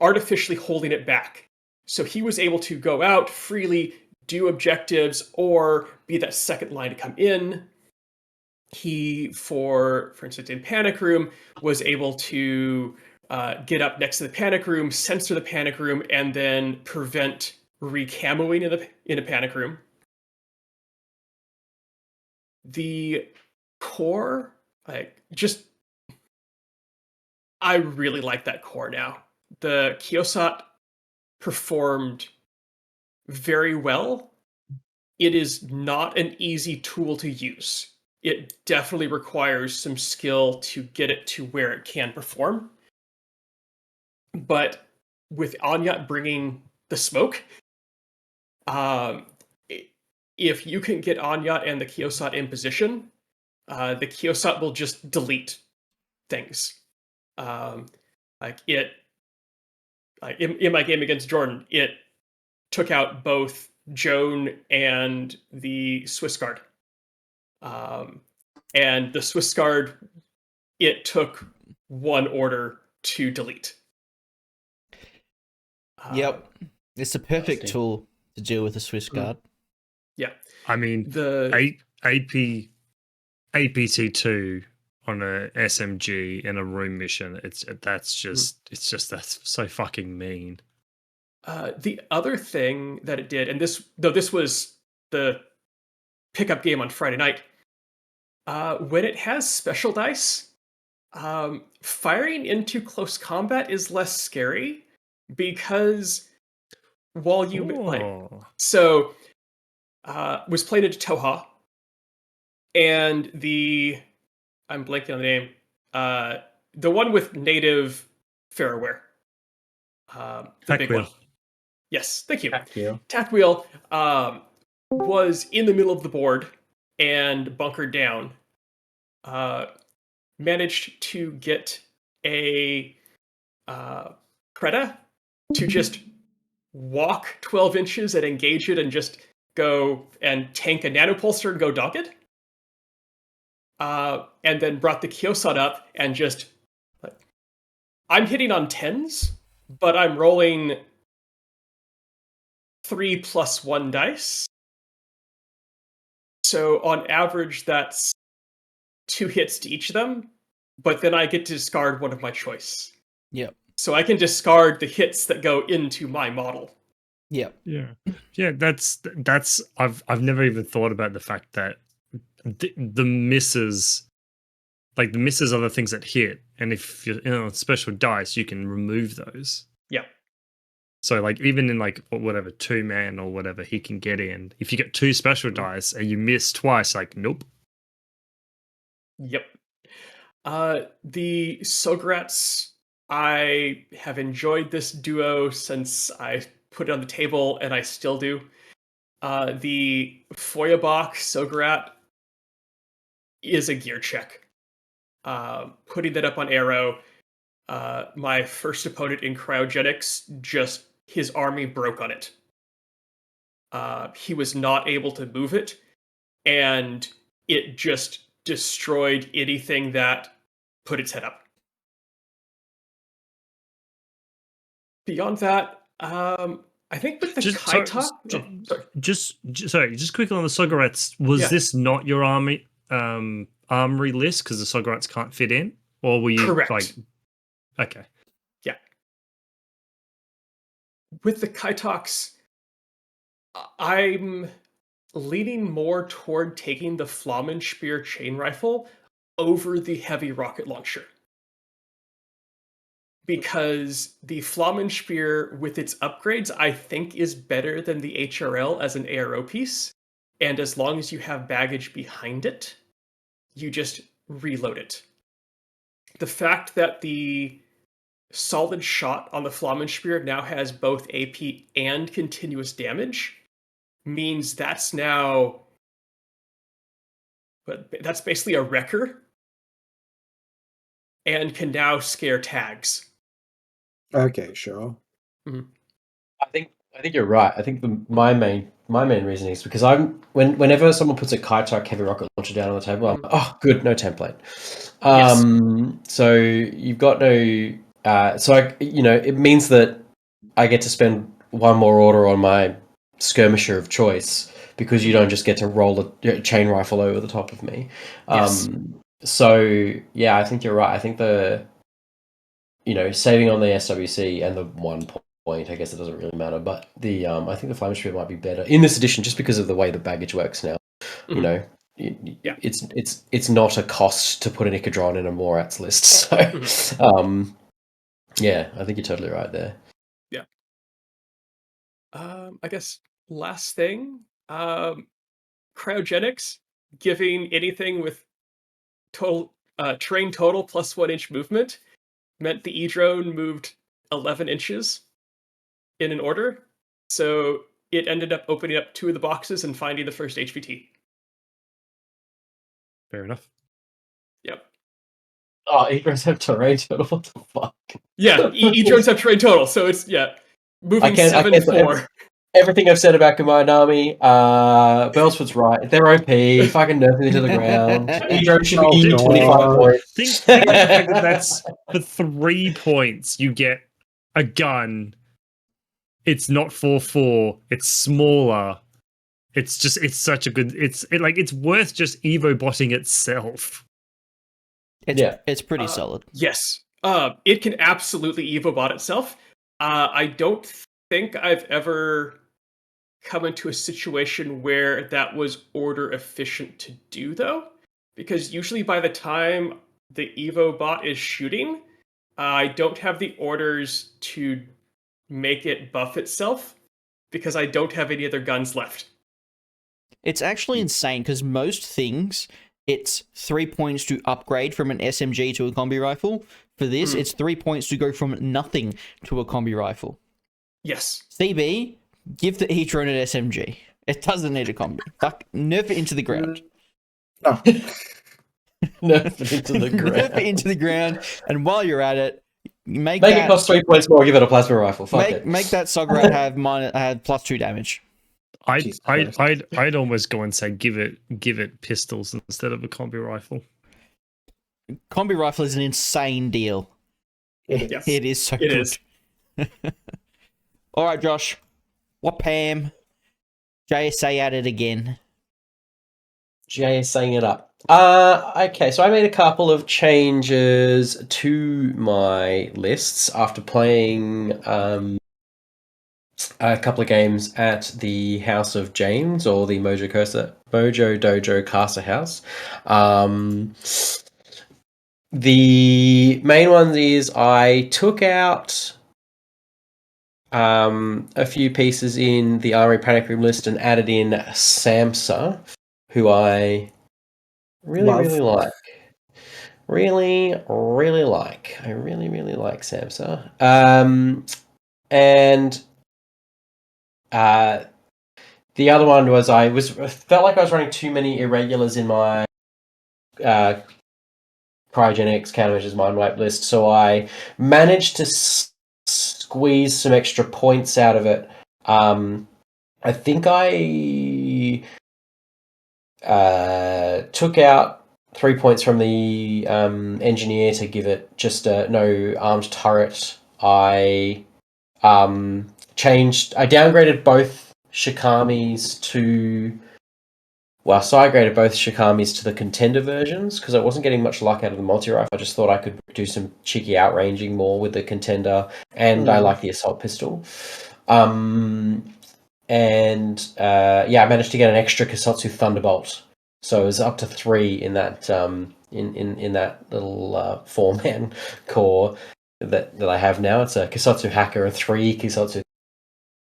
artificially holding it back. So he was able to go out freely, do objectives, or be that second line to come in. He, for instance, in Panic Room, was able to get up next to the Panic Room, censor the Panic Room, and then prevent recamoing in a Panic Room. The core, I really like that core now. The Kiosat performed very well. It is not an easy tool to use. It definitely requires some skill to get it to where it can perform. But with Anyat bringing the smoke, if you can get Anyat and the Kiosat in position, the Kiosat will just delete things. In my game against Jordan, it took out both Joan and the Swiss Guard. And the Swiss Guard, it took 1 order to delete. Yep. It's a perfect tool to deal with a Swiss Guard. Yeah. I mean, the APT2 on a SMG in a room mission, that's so fucking mean. The other thing that it did, and this was the pickup game on Friday night, when it has special dice, firing into close combat is less scary, because while you was played into Toha, and I'm blanking on the name, the one with native Fairware, the big one. Yes, thank you. Tack Wheel was in the middle of the board and bunkered down. Managed to get a Preda to just walk 12 inches and engage it and just go and tank a nanopulsar and go dogged. And then brought the Kiosat up and just, I'm hitting on 10s, but I'm rolling 3 + 1 dice. So on average, that's 2 hits to each of them, but then I get to discard one of my choice. Yep. So I can discard the hits that go into my model. Yep. Yeah. That's I've never even thought about the fact that the misses, like the misses are the things that hit, and if you're on special dice, you can remove those. Yeah. So like even in like whatever 2-man or whatever he can get in, if you get 2 special dice and you miss twice, like nope. Yep. The Sograts, I have enjoyed this duo since I put it on the table, and I still do. The Feuerbach Sograt is a gear check. Putting that up on Arrow, my first opponent in cryogenics, just his army broke on it. He was not able to move it, and it just destroyed anything that put its head up. Beyond that, I think with the Kaita... Just quickly on the Sogorats, was this not your armory list because the Sogorats can't fit in? Or were you correct? Like, okay. Yeah. with the Kaitox, I'm leaning more toward taking the Flammenspier chain rifle over the heavy rocket launcher. Because the Flammenspier, with its upgrades, I think is better than the HRL as an ARO piece. And as long as you have baggage behind it, you just reload it. The fact that the solid shot on the Flammenspier now has both AP and continuous damage means that's now, but that's basically a wrecker and can now scare tags. Okay, sure. I think you're right. I think my main reason is because whenever someone puts a Kaitox heavy rocket launcher down on the table, I'm like, oh, good, no template. So you've got no. It means that I get to spend one more order on my skirmisher of choice because you don't just get to roll a chain rifle over the top of me. Yes. So yeah, I think you're right. I think saving on the SWC and the 1 point, I guess it doesn't really matter. But I think the Flammenspier might be better in this edition just because of the way the baggage works now. It's not a cost to put an Icadron in a Morats list. So yeah, I think you're totally right there. Yeah. I guess last thing, cryogenics, giving anything with total terrain total plus 1 inch movement meant the E-drone moved 11 inches in an order. So it ended up opening up 2 of the boxes and finding the first HVT. Fair enough. Yep. Oh, E-drones have terrain total. What the fuck? Yeah, E-drones have terrain total, so it's moving 7-4. Everything I've said about Combined Army, Belsford's right. They're OP. Fucking nerfing them to the ground. E-drone should be 25 points. Think about the fact that that's for 3 points. You get a gun. It's not 4/4. It's smaller. It's such a good. It's worth just Evo botting itself. It's pretty solid. Yes. It can absolutely Evo bot itself. I don't think I've ever come into a situation where that was order efficient to do, though, because usually by the time the Evo bot is shooting, I don't have the orders to make it buff itself because I don't have any other guns left. It's actually insane because most things, it's 3 points to upgrade from an SMG to a combi rifle. For this, it's 3 points to go from nothing to a combi rifle. Yes. CB, give the E-drone an SMG. It doesn't need a combi. Fuck, nerf it into the ground. No. Nerf it into the ground. Nerf it into the ground, and while you're at it, make it cost 3 points more. Give it a plasma rifle. Make that Sograt have +2 damage. I'd almost go and say give it pistols instead of a combi rifle. Combi rifle is an insane deal. Yes. It is so good. It is. All right, Josh. What Pam? JSA at it again. JSAing it up. Okay, so I made a couple of changes to my lists after playing a couple of games at the House of James, or the Mojo Dojo Caster House. The main one is I took out a few pieces in the Army Panic Room list and added in Samsa, who I really like. Really like. I really like Samsa. And the other one was I felt like I was running too many irregulars in my cryogenics countermeasures mind wipe list, so I managed to squeeze some extra points out of it. I think I took out 3 points from the engineer to give it just no armed turret. I downgraded both Shikamis to... Well, so I graded both Shikamis to the contender versions because I wasn't getting much luck out of the multi-rifle. I just thought I could do some cheeky outranging more with the contender, and I like the assault pistol. I managed to get an extra Kasatsu Thunderbolt, so it was up to 3 in that in that little 4-man core that I have now. It's a Kasatsu Hacker, a 3 Kasatsu.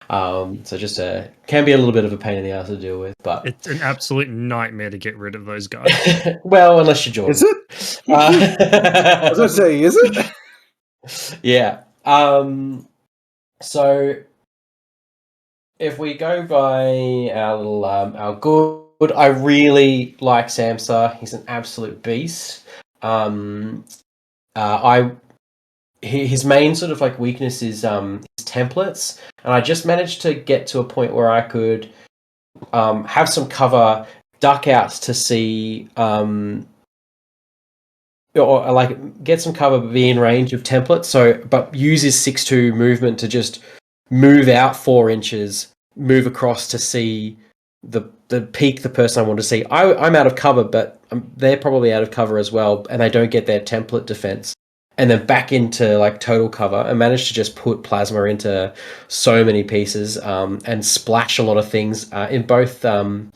So just can be a little bit of a pain in the ass to deal with, but It's an absolute nightmare to get rid of those guys. well, unless you're Jordan. Is it? I was going to say, is it? Yeah. So if we go by our little our good, I really like Samsa. He's an absolute beast. His main sort of like weakness is his templates, and I just managed to get to a point where I could have some cover, duck out to see or like get some cover, but be in range of templates. So, but use his 6-2 movement to just move out 4 inches, move across to see the peak the person I want to see. I'm out of cover, but they're probably out of cover as well, and they don't get their template defense. And then back into like total cover, and managed to just put plasma into so many pieces and splash a lot of things in both the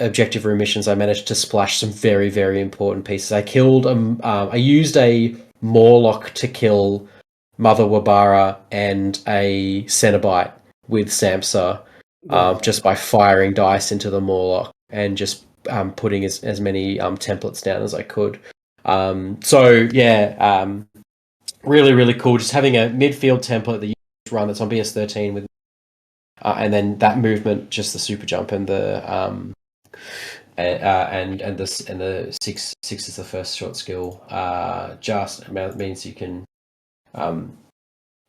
objective room missions. I managed to splash some very, very important pieces. I killed I used a Morlock to kill Mother Wabara and a Cenobite with Samsa, just by firing dice into the Morlock and just putting as many templates down as I could. Really, really cool. Just having a midfield template that you run that's on BS13 with, and then that movement, just the super jump and the and the six is the first short skill. Just means you can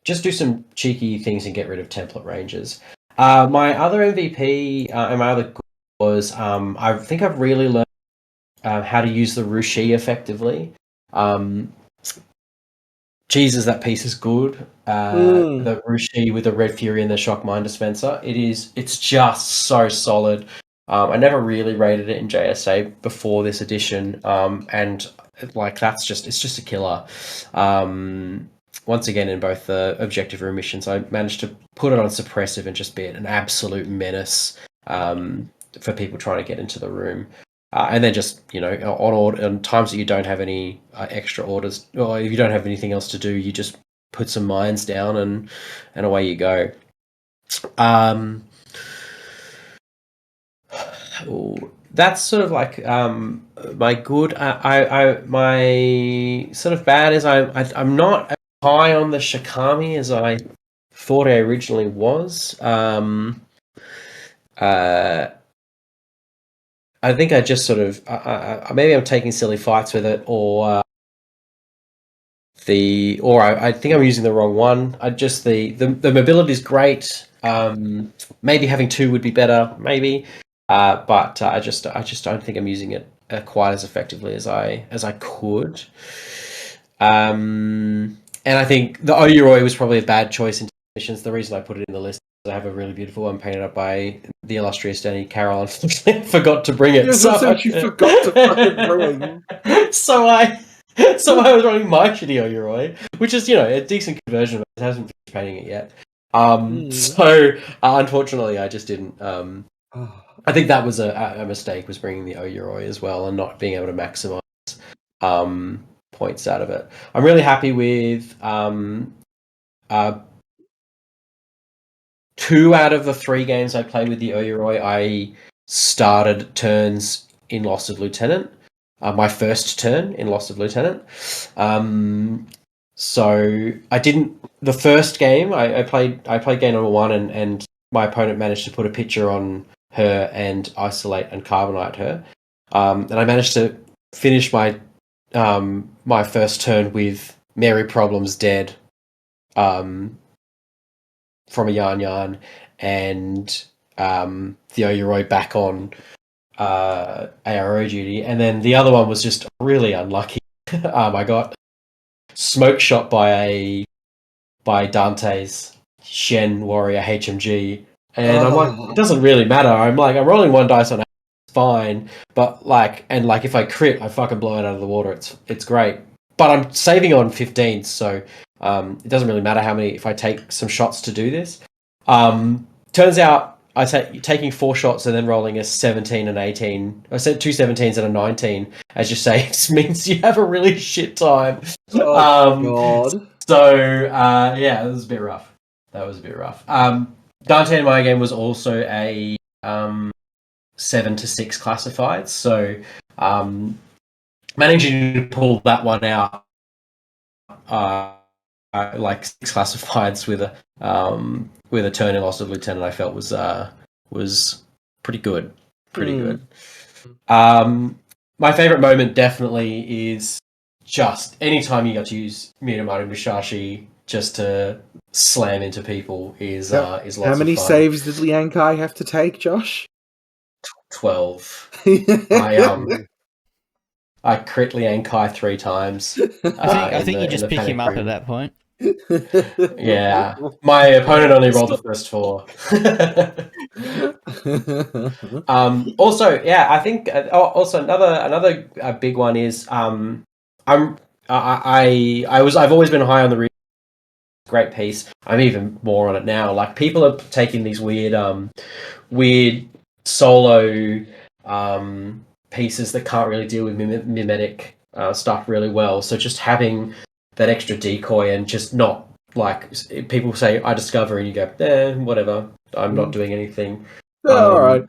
just do some cheeky things and get rid of template ranges. My other MVP and my other was I think I've really learned how to use the Rushi effectively. Jesus, that piece is good. The Rushi with the Red Fury and the Shock Mine Dispenser. It's just so solid. I never really rated it in JSA before this edition, and like it's just a killer. Once again, in both the objective room missions, I managed to put it on suppressive and just be an absolute menace for people trying to get into the room. And then just, on times that you don't have any extra orders, or if you don't have anything else to do, you just put some mines down and away you go. That's sort of like my good. My sort of bad is I'm not as high on the Shikami as I thought I originally was. I think I just sort of maybe I'm taking silly fights with it, or I think I'm using the wrong one. The mobility is great. Maybe having 2 would be better, maybe, but I just don't think I'm using it quite as effectively as I could. And I think the Oyuroi was probably a bad choice in missions. The reason I put it in the list. I have a really beautiful one painted up by the illustrious Danny Carroll. Unfortunately, I forgot to bring it. You forgot to fucking bring. So I was running my shitty Oyuroi, which is a decent conversion, but it hasn't finished painting it yet. So unfortunately, I just didn't. I think that was a mistake, was bringing the Oyuroi as well and not being able to maximize points out of it. I'm really happy with 2 out of the 3 games I played with the Oyuroi, I started turns in Lost of Lieutenant. My first turn in Lost of Lieutenant. So I didn't. The first game I played game number 1, and my opponent managed to put a picture on her and isolate and carbonite her, and I managed to finish my my first turn with Mary Problems dead. From a Yarn and the Oyuroi back on ARO duty, and then the other one was just really unlucky. I got smoke shot by Dante's Shen Warrior HMG, and I'm like, it doesn't really matter. I'm rolling 1 dice on it, it's fine, but if I crit, I fucking blow it out of the water. It's great, but I'm saving on 15s, so It doesn't really matter if I take some shots to do this. Turns out taking 4 shots and then rolling a 17 and 18. I said 2 17s and a 19 as you say, means you have a really shit time. God. So yeah, it was a bit rough. That was a bit rough. Dante in my game was also a 7 to 6 classified, so managing to pull that one out, like 6 classifieds with a turn in loss of lieutenant, I felt was pretty good. Pretty good. My favorite moment definitely is just anytime you got to use Minamoto Musashi just to slam into people is lots of fun. How many saves did Liang Kai have to take, Josh? 12. I crit Liang Kai 3 times. I think you just pick him up at that point. Yeah, my opponent only rolled the first 4. Also, yeah, I think also another big one is I've always been high on the great piece. I'm even more on it now. Like people are taking these weird solo pieces that can't really deal with mimetic stuff really well. So just having that extra decoy and just not like people say I discover and you go whatever, I'm not doing anything. All right,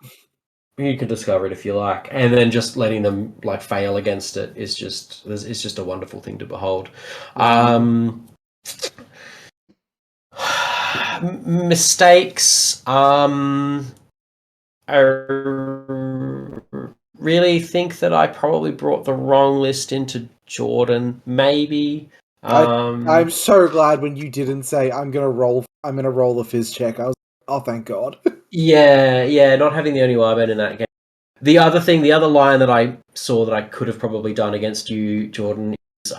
you can discover it if you like, and then just letting them like fail against it is just a wonderful thing to behold. Mistakes. I really think that I probably brought the wrong list into Jordan. Maybe. I'm so glad when you didn't say I'm gonna roll the fizz check. I was oh thank God. Yeah, not having the only warband in that game. The other line that I saw that I could have probably done against you, Jordan, is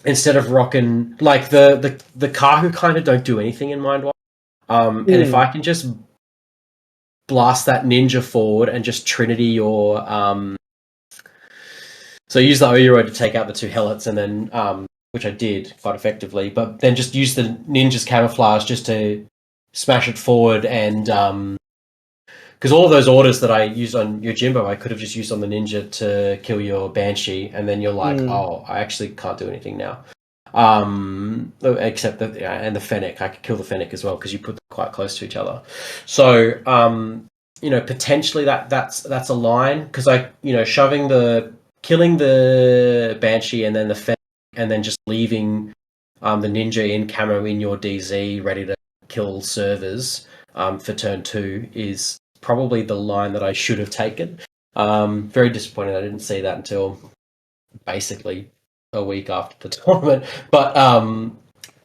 instead of rocking like the Kahu kind of don't do anything in Mind Wipe. And if I can just blast that ninja forward and just Trinity your so use the Oyuro to take out the 2 helots and then which I did quite effectively, but then just use the ninja's camouflage just to smash it forward and because all of those orders that I used on your Jimbo, I could have just used on the ninja to kill your Banshee, and then you're like, oh, I actually can't do anything now. Except that, and the Fennec, I could kill the Fennec as well because you put them quite close to each other. So, potentially that's a line because killing the Banshee and then the Fennec, and then just leaving the ninja in camo in your DZ ready to kill servers for turn 2 is probably the line that I should have taken. Very disappointed I didn't see that until basically a week after the tournament. But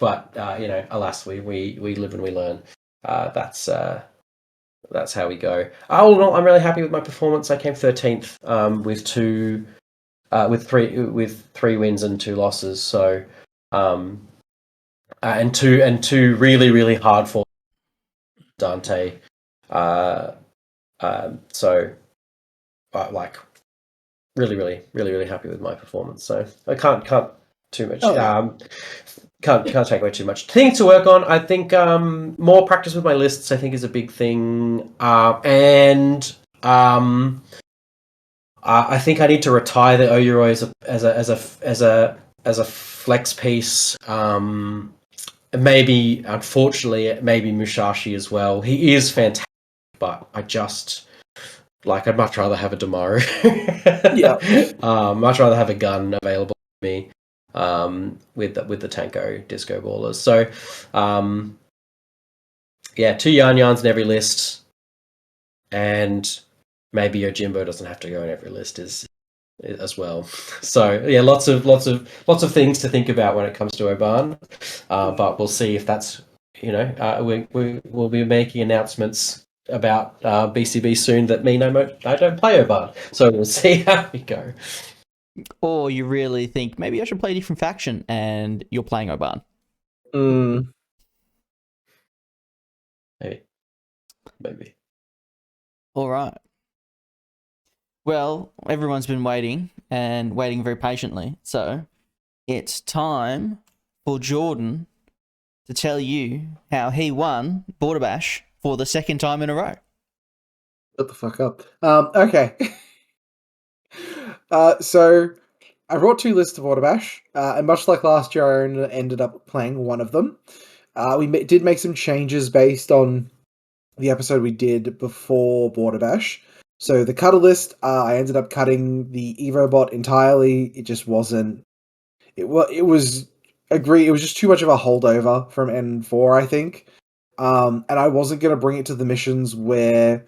alas, we live and we learn. That's how we go. All in all, I'm really happy with my performance. I came 13th with 3 wins and 2 losses. So and two really really hard for Dante. So like really really really really happy with my performance. So I can't too much. Can't take away too much. Things to work on. I think more practice with my lists. I think is a big thing. And I think I need to retire the Oyuro as a flex piece. Maybe unfortunately, maybe Musashi as well. He is fantastic, but I just I'd much rather have a Damaru. Much rather have a gun available to me. With the Tanko Disco Ballers. So, 2 Yarn-Yarns in every list, and maybe your Jimbo doesn't have to go in every list as well. So, lots of things to think about when it comes to Oban. But we'll see if that's we'll be making announcements about BCB soon that mean I don't play Oban. So we'll see how we go. Or you really think maybe I should play a different faction and you're playing Oban. Maybe. All right. Well, everyone's been waiting and waiting very patiently. So it's time for Jordan to tell you how he won Borderbash for the second time in a row. Shut the fuck up. Okay. So I brought 2 lists of Borderbash, and much like last year, I ended up playing one of them. We did make some changes based on the episode we did before Borderbash. So the cutter list, I ended up cutting the EvoBot entirely. It just wasn't. It was agree. It was just too much of a holdover from N4, I think. And I wasn't gonna bring it to the missions where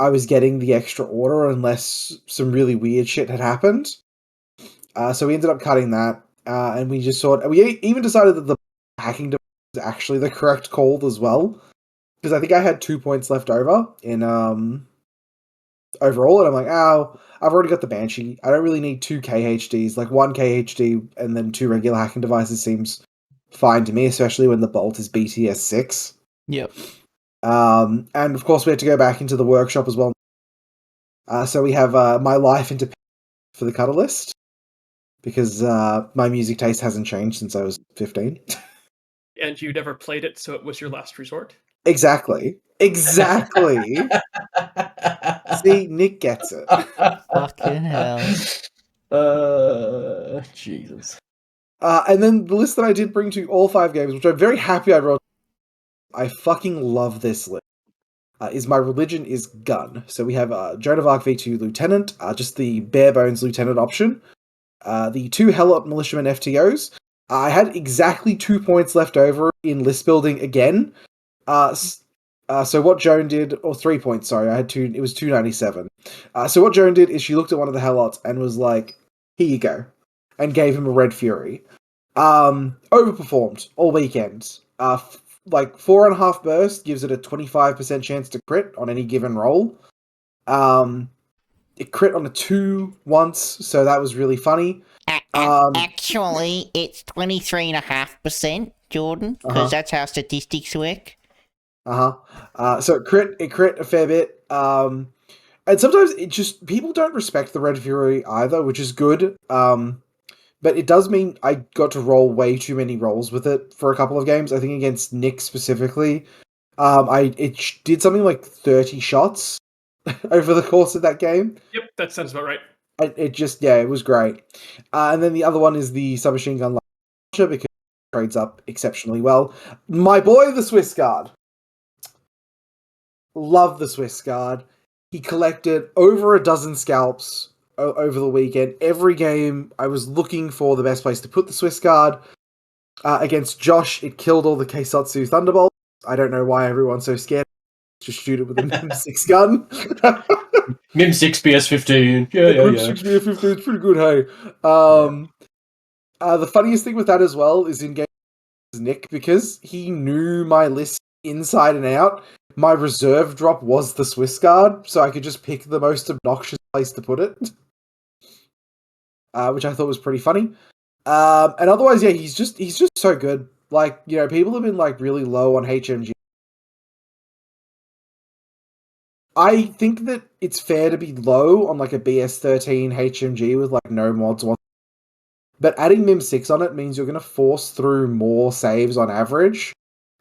I was getting the extra order unless some really weird shit had happened. So we ended up cutting that, and we just we even decided that the hacking device was actually the correct call as well, because I think I had 2 points left over in overall, and I'm like, oh, I've already got the Banshee. I don't really need 2 KHDs. Like 1 KHD and then 2 regular hacking devices seems fine to me, especially when the Bolt is BTS 6. Yep. And of course, we had to go back into the workshop as well. So we have my life into for the cutter list, because my music taste hasn't changed since I was 15. And you never played it, so it was your last resort. Exactly. See, Nick gets it. Fucking hell. Jesus. And then the list that I did bring to all 5 games, which I'm very happy I wrote. I fucking love this list. Is my religion is gun. So we have Joan of Arc V2 Lieutenant, just the bare bones Lieutenant option. The 2 Helot Militiamen FTOs. I had exactly 2 points left over in list building again. So what Joan did, or 3 points, sorry, I had 2, it was 297. So what Joan did is she looked at one of the Helots and was like, here you go. And gave him a Red Fury. Overperformed all weekend. Like 4.5 burst gives it a 25% chance to crit on any given roll. It crit on a 2 once, so that was really funny. Actually, it's 23.5%, Jordan, because that's how statistics work. So it crit a fair bit. And sometimes it just, people don't respect the Red Fury either, which is good. But it does mean I got to roll way too many rolls with it for a couple of games. I think against Nick specifically, it did something like 30 shots over the course of that game. Yep, that sounds about right. It was great. And then the other one is the submachine gun launcher, because it trades up exceptionally well. My boy, the Swiss Guard. Love the Swiss Guard. He collected over a dozen scalps over the weekend. Every game, I was looking for the best place to put the Swiss Guard. Against Josh, it killed all the Keisatsu Thunderbolts. I don't know why everyone's so scared. Just shoot it with a MIM6 gun. MIM6 BS15. Yeah. MIM6 BS15 is pretty good, hey. The funniest thing with that as well is in game Nick, because he knew my list inside and out. My reserve drop was the Swiss Guard, so I could just pick the most obnoxious place to put it. Which I thought was pretty funny. And otherwise, yeah, he's just so good. Like, you know, people have been like really low on HMG. I think that it's fair to be low on like a BS13 HMG with like no mods on. But adding MIM6 on it means you're going to force through more saves on average.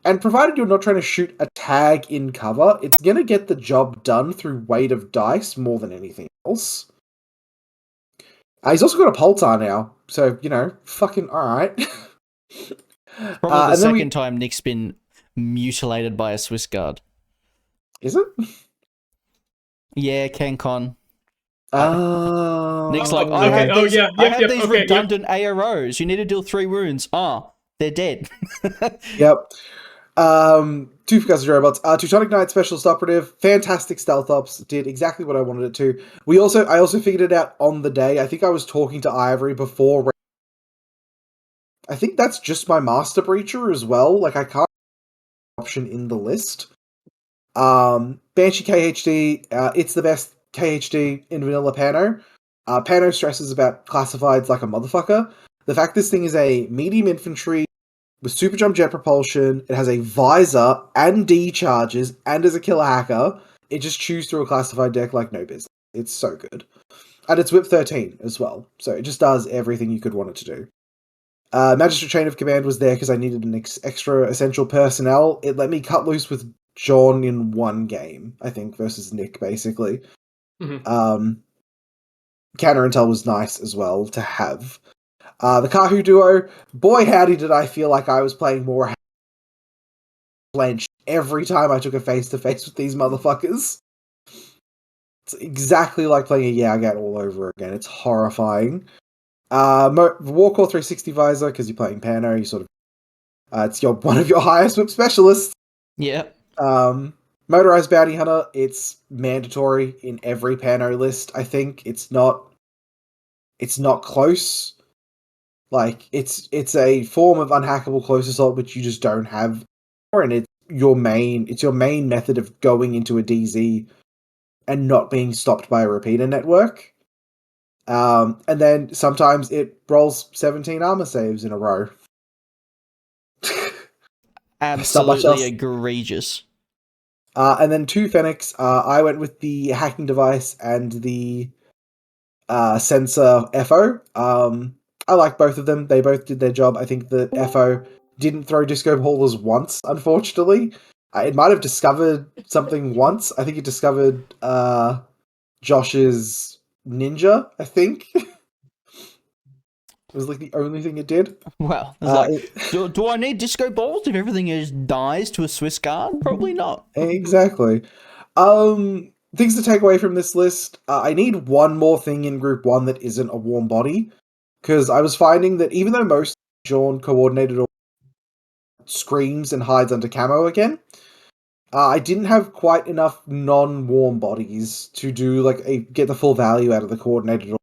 And provided you're not trying to shoot a tag in cover, it's going to get the job done through weight of dice more than anything else. He's also got a Pulsar now, so, you know, fucking alright. Probably the second time Nick's been mutilated by a Swiss Guard. Is it? Yeah, CanCon. Oh. Nick's like, I have these redundant AROs. You need to deal 3 wounds. They're dead. Yep. 2 Forgotten Robots. Teutonic Knight Specialist Operative. Fantastic stealth ops. Did exactly what I wanted it to. I also figured it out on the day. I think I was talking to Ivory before. I think that's just my Master Breacher as well. Like, I can't option in the list. Banshee KHD. It's the best KHD in vanilla Pano. Pano stresses about classifieds like a motherfucker. The fact this thing is a medium infantry with super jump jet propulsion, it has a visor and D charges, and is a killer hacker, it just chews through a classified deck like no business. It's so good. And it's whip 13 as well, so it just does everything you could want it to do. Magistrate Chain of Command was there because I needed an extra essential personnel. It let me cut loose with John in one game, I think, versus Nick, basically. Mhm. Counter Intel was nice as well to have. The Kahu duo, boy howdy did I feel like I was playing more blenched every time I took a face-to-face with these motherfuckers. It's exactly like playing a Yawgat all over again. It's horrifying. Warcore 360 Visor, because you're playing Pano, you sort of it's one of your highest whip specialists. Yeah. Motorized Bounty Hunter, it's mandatory in every Pano list, I think. It's not close. Like, it's a form of unhackable close assault which you just don't have, and it's your main method of going into a DZ and not being stopped by a repeater network. And then sometimes it rolls 17 armor saves in a row. Absolutely egregious. And then 2 Fenix. I went with the hacking device and the sensor FO. I like both of them. They both did their job. I think the FO didn't throw disco ballers once, unfortunately. It might have discovered something once. I think it discovered Josh's ninja, I think. It was like the only thing it did. Well, it's do I need disco balls if everything dies to a Swiss guard? Probably not. Exactly. Things to take away from this list. I need one more thing in Group 1 that isn't a warm body. Because I was finding that even though most Jawn coordinated screams and hides under camo again, I didn't have quite enough non-warm bodies to do get the full value out of the coordinated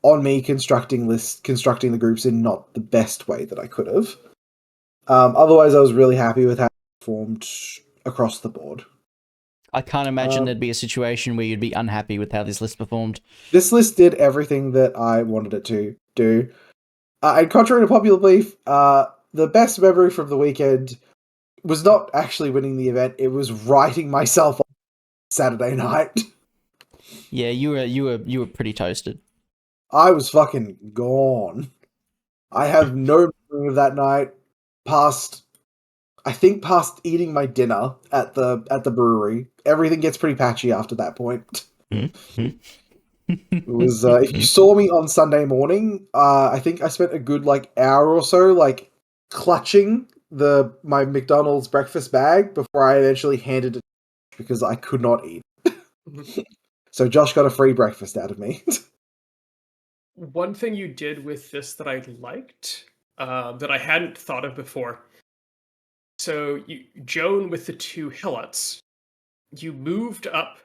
on me constructing the groups in not the best way that I could have. Otherwise, I was really happy with how it performed across the board. I can't imagine there'd be a situation where you'd be unhappy with how this list performed. This list did everything that I wanted it to do. And contrary to popular belief, the best memory from the weekend was not actually winning the event, it was writing myself on Saturday night. Yeah, you were pretty toasted. I was fucking gone. I have no memory of that night past eating my dinner at the brewery. Everything gets pretty patchy after that point. It was if you saw me on Sunday morning, I think I spent a good hour or so clutching my McDonald's breakfast bag before I eventually handed it because I could not eat. So Josh got a free breakfast out of me. One thing you did with this that I liked, that I hadn't thought of before. So Joan with the 2 Helots, you moved up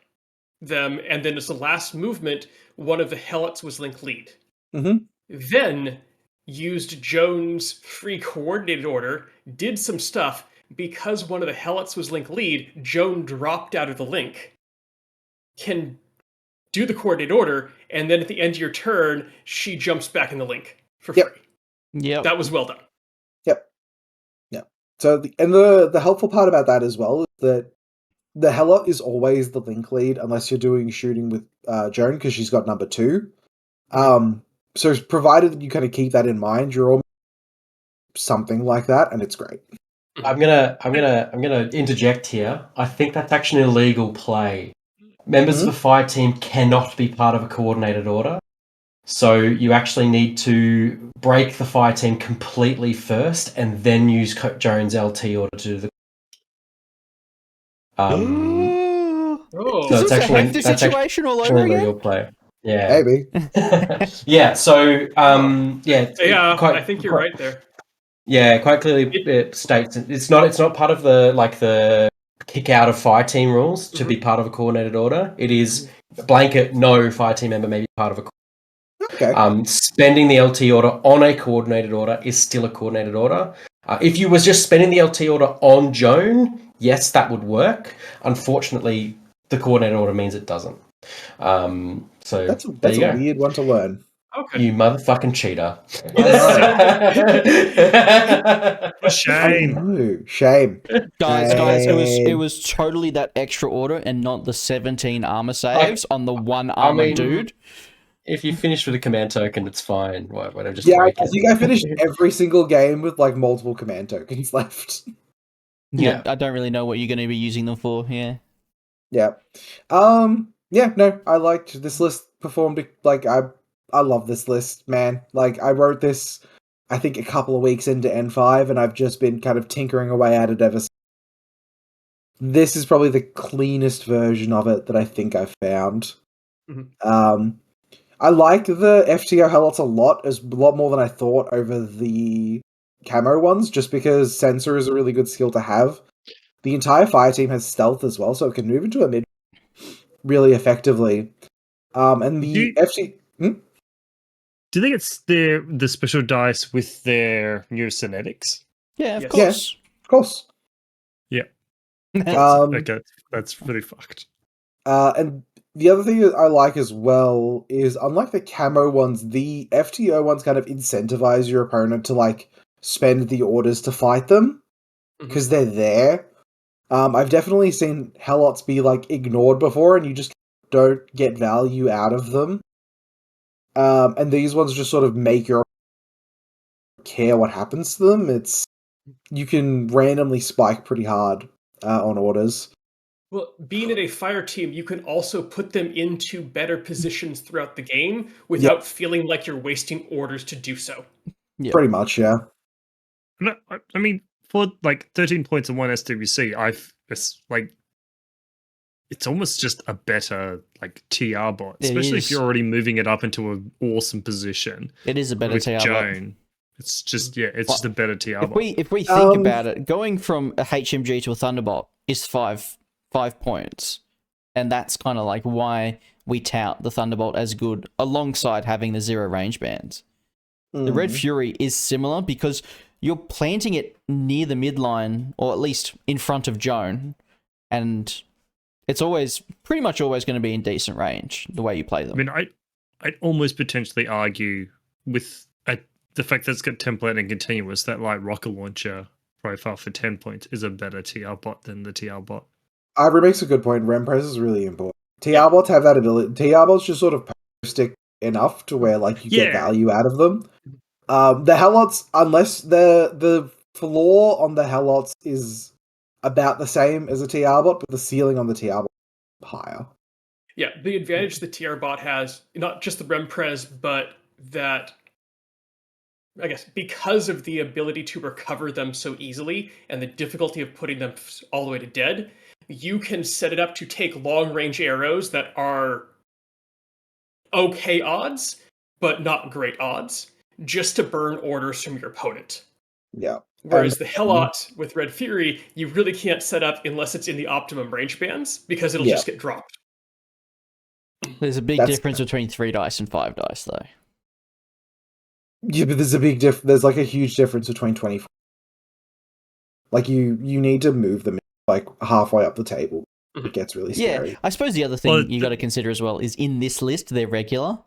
them, and then as the last movement, one of the Helots was link lead. Mm-hmm. Then used Joan's free coordinated order, did some stuff. Because one of the Helots was link lead, Joan dropped out of the link. Can do the coordinated order, and then at the end of your turn, she jumps back in the link for free. Yep. That was well done. Yep. So the helpful part about that as well is that the Helot is always the link lead unless you're doing shooting with Joan because she's got number 2. So provided that you kind of keep that in mind, you're almost something like that, and it's great. I'm gonna interject here. I think that's actually an illegal play. Members of the fire team cannot be part of a coordinated order. So you actually need to break the fire team completely first and then use Joan's LT order to do the... So Is this a hefty situation all over again? Real play. Yeah. Maybe. Yeah, so... I think you're right there. Yeah, quite clearly it states it's not part of the kick out of fire team rules to be part of a coordinated order. It is blanket no fire team member may be part of a spending the LT order on a coordinated order is still a coordinated order. If you was just spending the LT order on Joan, yes, that would work. Unfortunately, the coordinated order means it doesn't. So that's a weird one to learn. Okay. You motherfucking cheater. Shame. Shame. Guys, it was totally that extra order and not the 17 armor saves on the one armor dude. If you finish with a command token, it's fine. Whatever, just Yeah, break I it. think I finished every single game with like multiple command tokens left. Yeah, I don't really know what you're going to be using them for. Yeah. Yeah. Yeah, no, I liked this list performed like I love this list, man. Like I wrote this I think a couple of weeks into N5 and I've just been kind of tinkering away at it ever since. This is probably the cleanest version of it that I think I've found. Mhm. I like the FTO Helots a lot more than I thought over the camo ones, just because sensor is a really good skill to have. The entire fire team has stealth as well, so it can move into a mid really effectively. And the FT... Do they get the special dice with their new synetics? Yeah, of Yes. course. Of course. Yeah. Um, Okay, that's pretty fucked. And the other thing that I like as well is, unlike the camo ones, the FTO ones kind of incentivize your opponent to like spend the orders to fight them because they're there. I've definitely seen Helots be like ignored before, and you just don't get value out of them. And these ones just sort of make your care what happens to them. You can randomly spike pretty hard on orders. Well, being in a fire team, you can also put them into better positions throughout the game without feeling like you're wasting orders to do so. Yeah. Pretty much, yeah. No, I mean, for like 13 points and one SWC, it's almost just a better like TR bot, It especially if is. you're already moving it up into an awesome position. It is a better With TR bot. Joan, it's just just a better TR bot. If we think about it, going from a HMG to a Thunderbolt is five points, and that's kind of like why we tout the Thunderbolt as good, alongside having the 0 range bands. The Red Fury is similar because you're planting it near the midline, or at least in front of Joan, and it's pretty much always going to be in decent range the way you play them. I mean, I'd almost potentially argue with the fact that it's got template and continuous that like rocket launcher profile for 10 points is a better TR bot than the TR bot. Ivory makes a good point. Rem press is really important. TR bots have that ability. TR bots just sort of stick enough to where like you get value out of them. The Helots, unless the floor on the Helots is about the same as a TR bot, but the ceiling on the TR bot is higher. Yeah, the advantage the TR bot has, not just the Remprez, but that, I guess, because of the ability to recover them so easily and the difficulty of putting them all the way to dead, you can set it up to take long-range arrows that are okay odds, but not great odds, just to burn orders from your opponent. Yeah. Whereas the Helot with Red Fury, you really can't set up unless it's in the optimum range bands, because it'll just get dropped. There's a big difference between 3 dice and 5 dice, though. Yeah, but there's a big there's like a huge difference between 24. Like you need to move them like halfway up the table. It gets really scary. Yeah, I suppose the other thing you got to consider as well is in this list they're regular.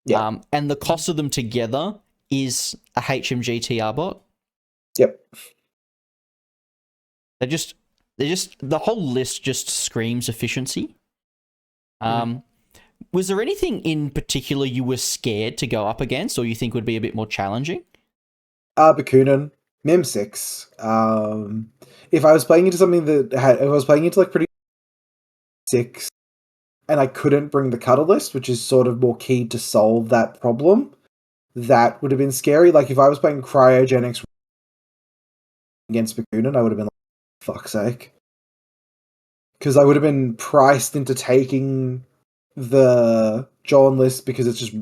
Yeah. And the cost of them together is a HMG TR bot. Yep. They're just the whole list just screams efficiency. Was there anything in particular you were scared to go up against, or you think would be a bit more challenging? Bakunin, Mim 6. If I was playing into something if I was playing into like pretty 6, and I couldn't bring the Catalyst, which is sort of more key to solve that problem, that would have been scary. Like if I was playing Cryogenics against Bakunin, I would have been like, fuck's sake. Because I would have been priced into taking the John list because it's just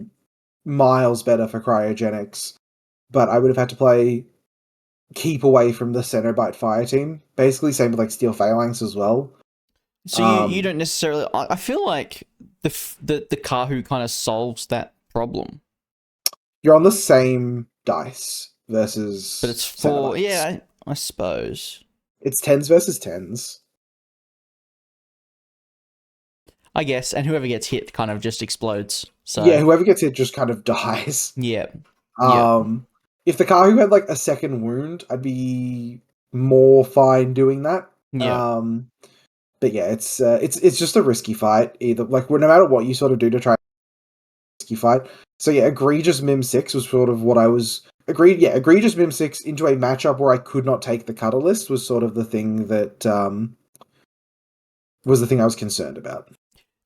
miles better for Cryogenics. But I would have had to keep away from the Cenobite fire team. Basically, same with like Steel Phalanx as well. So you don't necessarily. I feel like the Kahu kind of solves that problem. You're on the same dice versus. But it's 4. Yeah, I suppose. It's 10s versus 10s. I guess, and whoever gets hit kind of just explodes. So yeah, whoever gets hit just kind of dies. Yeah. If the Kahu had like a second wound, I'd be more fine doing that. Yeah. But yeah, it's just a risky fight. Either like no matter what you sort of do to try, risky fight. So yeah, egregious Mim 6 was sort of what I was agreed. Yeah, egregious Mim 6 into a matchup where I could not take the Catalyst was sort of the thing that was the thing I was concerned about.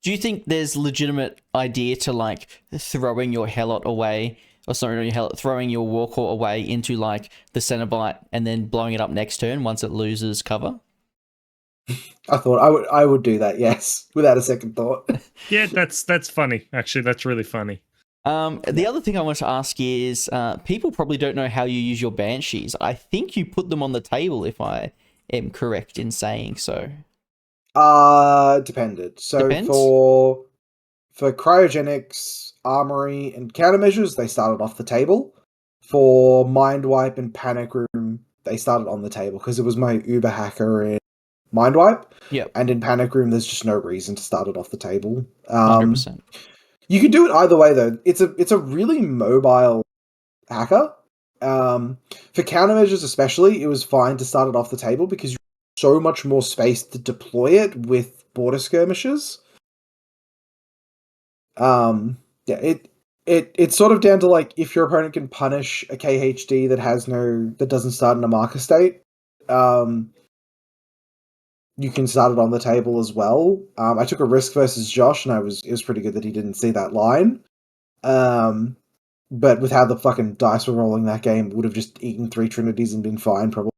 Do you think there's legitimate idea to like throwing your Helot away, or sorry, not your Helot, throwing your Warcore away into like the Cenobite and then blowing it up next turn once it loses cover? I thought I would do that, yes, without a second thought. Yeah, that's funny. Actually, that's really funny. The other thing I want to ask is, people probably don't know how you use your Banshees. I think you put them on the table, if I am correct in saying so. Depended. So Depends? for cryogenics, armory, and countermeasures, they started off the table. For mind wipe and panic room, they started on the table because it was my Uber hacker in mind wipe. Yep. And in panic room, there's just no reason to start it off the table. 100%. You can do it either way though. It's a really mobile hacker. For countermeasures especially, it was fine to start it off the table because you have so much more space to deploy it with border skirmishes. Yeah, it's sort of down to like if your opponent can punish a KHD that doesn't start in a marker state, you can start it on the table as well. I took a risk versus Josh, and it was pretty good that he didn't see that line. But with how the fucking dice were rolling that game, would have just eaten 3 Trinities and been fine, probably.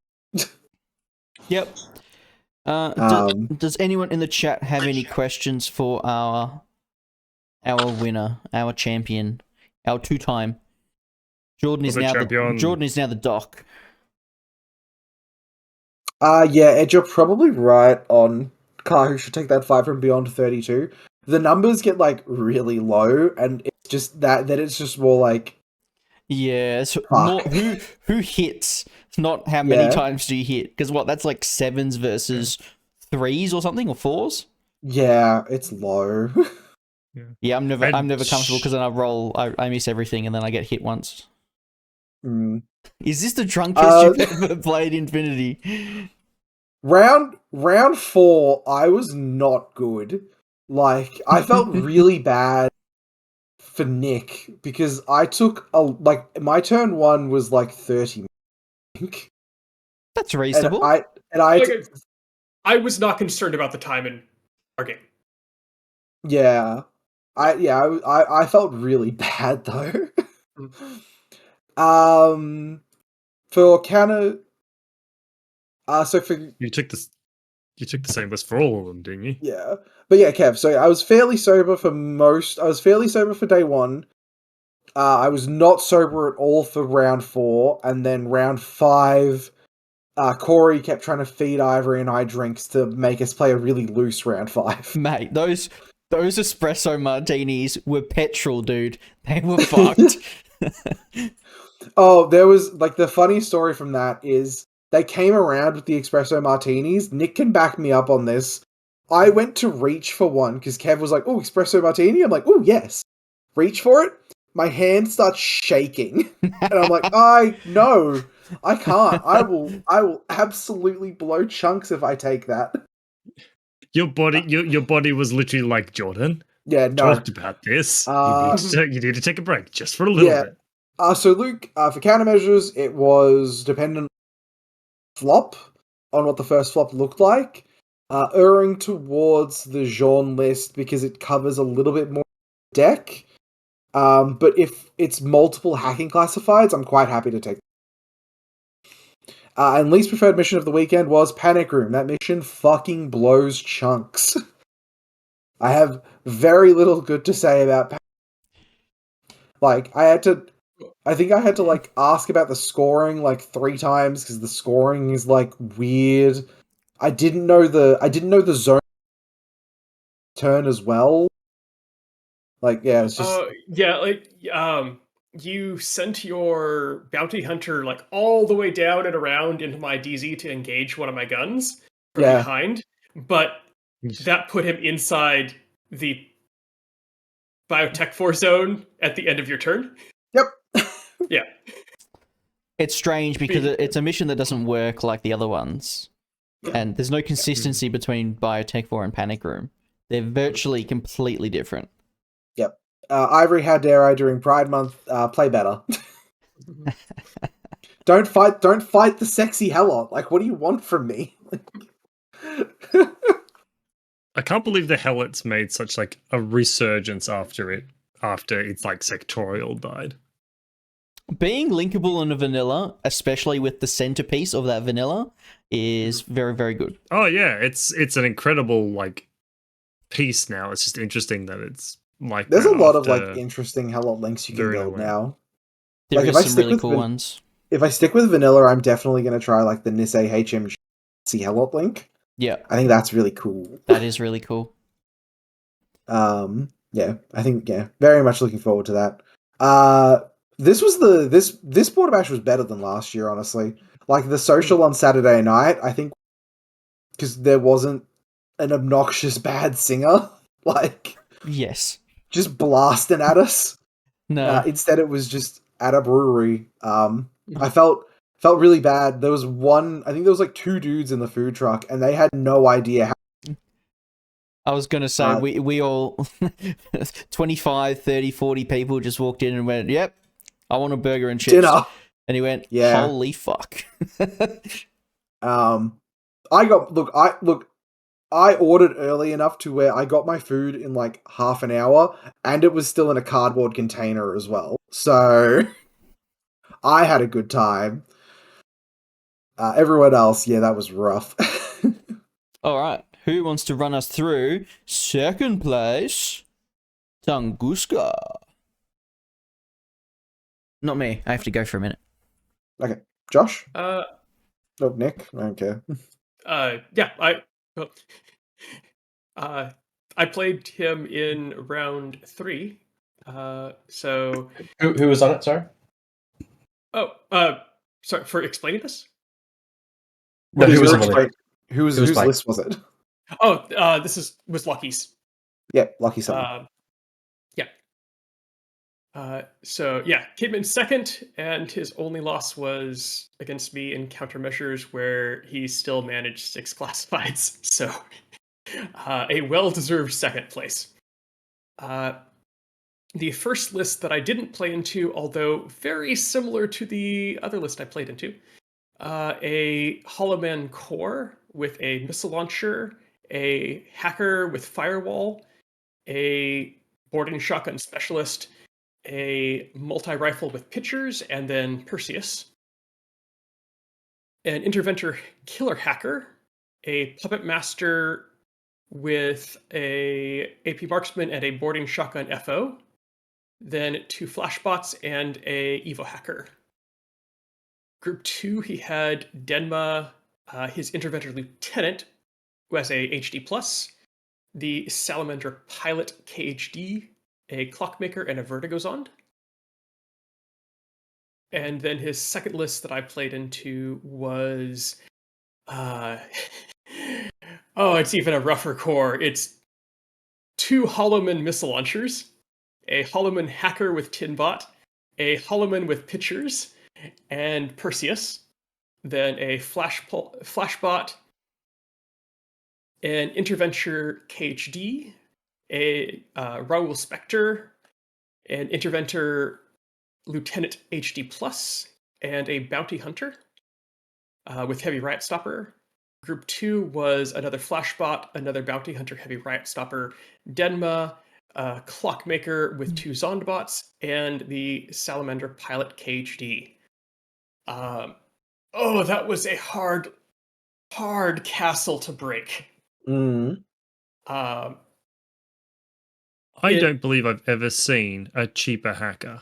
Yep. Does anyone in the chat have any questions for our winner, our champion, our 2-time? Jordan is now the doc. Yeah, Ed, you're probably right on Car who should take that fight from beyond 32. The numbers get like really low, and it's just that it's just more like, yeah, so more who hits, not how many times do you hit? Because that's like 7s versus 3s or something, or 4s. Yeah, it's low. Yeah, I'm never comfortable because then I miss everything and then I get hit once. Mm. Is this the drunkest you've ever played Infinity? Round 4, I was not good. Like, I felt really bad for Nick because I took my turn 1 was like 30. I think. That's reasonable. I was not concerned about the time in our game. Yeah. I felt really bad though. For counter, You took the same list for all of them, didn't you? Yeah, but yeah, Kev. So I was fairly sober for most. I was fairly sober for day 1. I was not sober at all for round 4, and then round 5, Corey kept trying to feed Ivory and I drinks to make us play a really loose round 5. Mate, those espresso martinis were petrol, dude. They were fucked. Oh, there was like the funny story from that is they came around with the espresso martinis. Nick can back me up on this. I went to reach for one because Kev was like, "Oh, espresso martini." I'm like, "Oh, yes." Reach for it. My hand starts shaking, and I'm like, no, I can't. I will absolutely blow chunks if I take that. Your body was literally like, Jordan. Yeah, no. Talked about this. You need to take a break just for a little bit. So Luke, for countermeasures, it was dependent flop on what the first flop looked like. Erring towards the Jean list because it covers a little bit more deck. But if it's multiple hacking classifieds, I'm quite happy to take. And least preferred mission of the weekend was Panic Room. That mission fucking blows chunks. I have very little good to say about I think I had to like ask about the scoring like 3 times because the scoring is like weird. I didn't know the zone turn as well. Like, yeah, it's just you sent your bounty hunter like all the way down and around into my DZ to engage one of my guns from behind, but that put him inside the biotech 4 zone at the end of your turn. Yep. Yeah. It's strange because it's a mission that doesn't work like the other ones. And there's no consistency between Biotech 4 and Panic Room. They're virtually completely different. Yep. Ivory, how dare I during Pride Month? Play better. Don't fight the sexy Helot. Like, what do you want from me? I can't believe the Helots made such like a resurgence after its like sectorial died. Being linkable in a vanilla, especially with the centerpiece of that vanilla, is very, very good. Oh yeah, it's an incredible like piece now. It's just interesting that it's like There's a that lot of after like interesting Helot links you can very build low end. now. There Like, is if I some stick really with cool ones. If I stick with vanilla, I'm definitely going to try like the Nisei HM Helot link. Yeah, I think that's really cool. that is really cool. Yeah, I think very much looking forward to that. This Borderbash was better than last year, honestly. Like the social on Saturday night, I think, because there wasn't an obnoxious bad singer, like Yes. just blasting at us. No. Instead, it was just at a brewery. I felt really bad. There was I think there was like 2 dudes in the food truck, and they had no idea how. I was going to say, we all 25, 30, 40 people just walked in and went, yep, I want a burger and chips. Dinner. And he went, Yeah. holy fuck. I ordered early enough to where I got my food in like half an hour, and it was still in a cardboard container as well. So I had a good time. Everyone else, yeah, that was rough. All right. Who wants to run us through second place? Tunguska. Not me. I have to go for a minute. Okay, Josh? Uh, No, Nick? I don't care. yeah, I played him in round 3. So Who was on it? Sorry. sorry for explaining this. No, who was on it? Whose playing? list was it? Oh, this was Lucky's. Yeah, Lucky Summer. So yeah, came in second, and his only loss was against me in countermeasures, where he still managed 6 classifieds. So a well-deserved second place. The first list that I didn't play into, although very similar to the other list I played into, a Hollowman core with a missile launcher, a hacker with firewall, a boarding shotgun specialist, a multi-rifle with pitchers, and then Perseus. An interventor killer hacker, a puppet master with a AP marksman and a boarding shotgun FO, then 2 flashbots and a Evo hacker. Group 2, he had Denma, his interventor lieutenant, who has a HD+, the Salamander pilot KHD, a clockmaker, and a vertigozond. And then his second list that I played into was it's even a rougher core. It's 2 Hollowman missile launchers, a Hollowman hacker with Tinbot, a Hollowman with pitchers, and Perseus, then a flashbot, an interventor KHD, a Raoul Spectre, an interventor Lieutenant HD+, and a bounty hunter with heavy riot stopper. Group 2 was another flashbot, another bounty hunter, heavy riot stopper, Denma, clockmaker with 2 Zondbots, and the Salamander pilot KHD. That was a hard castle to break. I don't believe I've ever seen a cheaper hacker.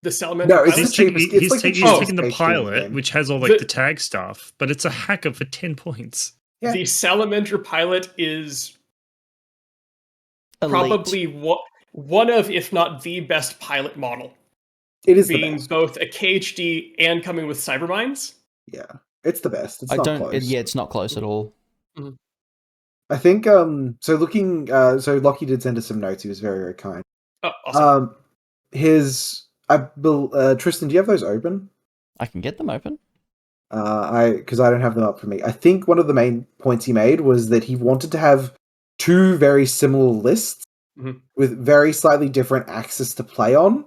The Salamander No, it's pilot? the cheapest. He's Like taking the page pilot, game. which has all like the tag stuff, but it's a hacker for 10 points. Yeah. The Salamander pilot is Elite. probably one of, if not the best pilot model. It is being the best. both a KHD and coming with cybermines. Yeah, it's the best. It's not close. It's not close at all. Mm-hmm. I think so Lockie did send us some notes. He was very, very kind. Oh, awesome. Tristan, do you have those open? I can get them open. Because I don't have them up for me. I think one of the main points he made was that he wanted to have 2 very similar lists with very slightly different axes to play on,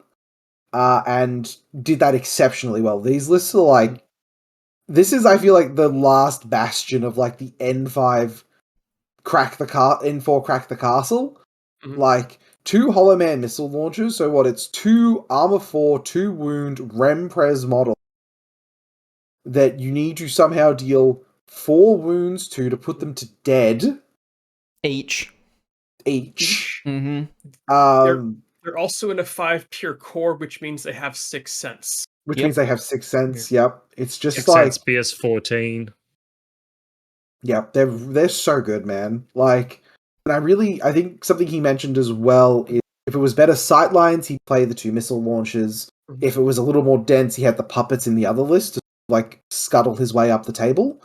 and did that exceptionally well. These lists are like, this is, I feel like, the last bastion of like the N5 N4 crack the castle. Like 2 Hollow Man missile launchers, so what? It's 2 armor 4, 2 wound Rem Pres models that you need to somehow deal 4 wounds to put them to dead Each. Mm-hmm. They're also in a 5 pure core, which means they have 6 sense. Which means they have 6 sense. Yep. It's just 6 like sense BS14. Yep, they're so good, man. Like, and I think something he mentioned as well is if it was better sightlines, he'd play the 2 missile launchers. If it was a little more dense, he had the puppets in the other list to like scuttle his way up the table.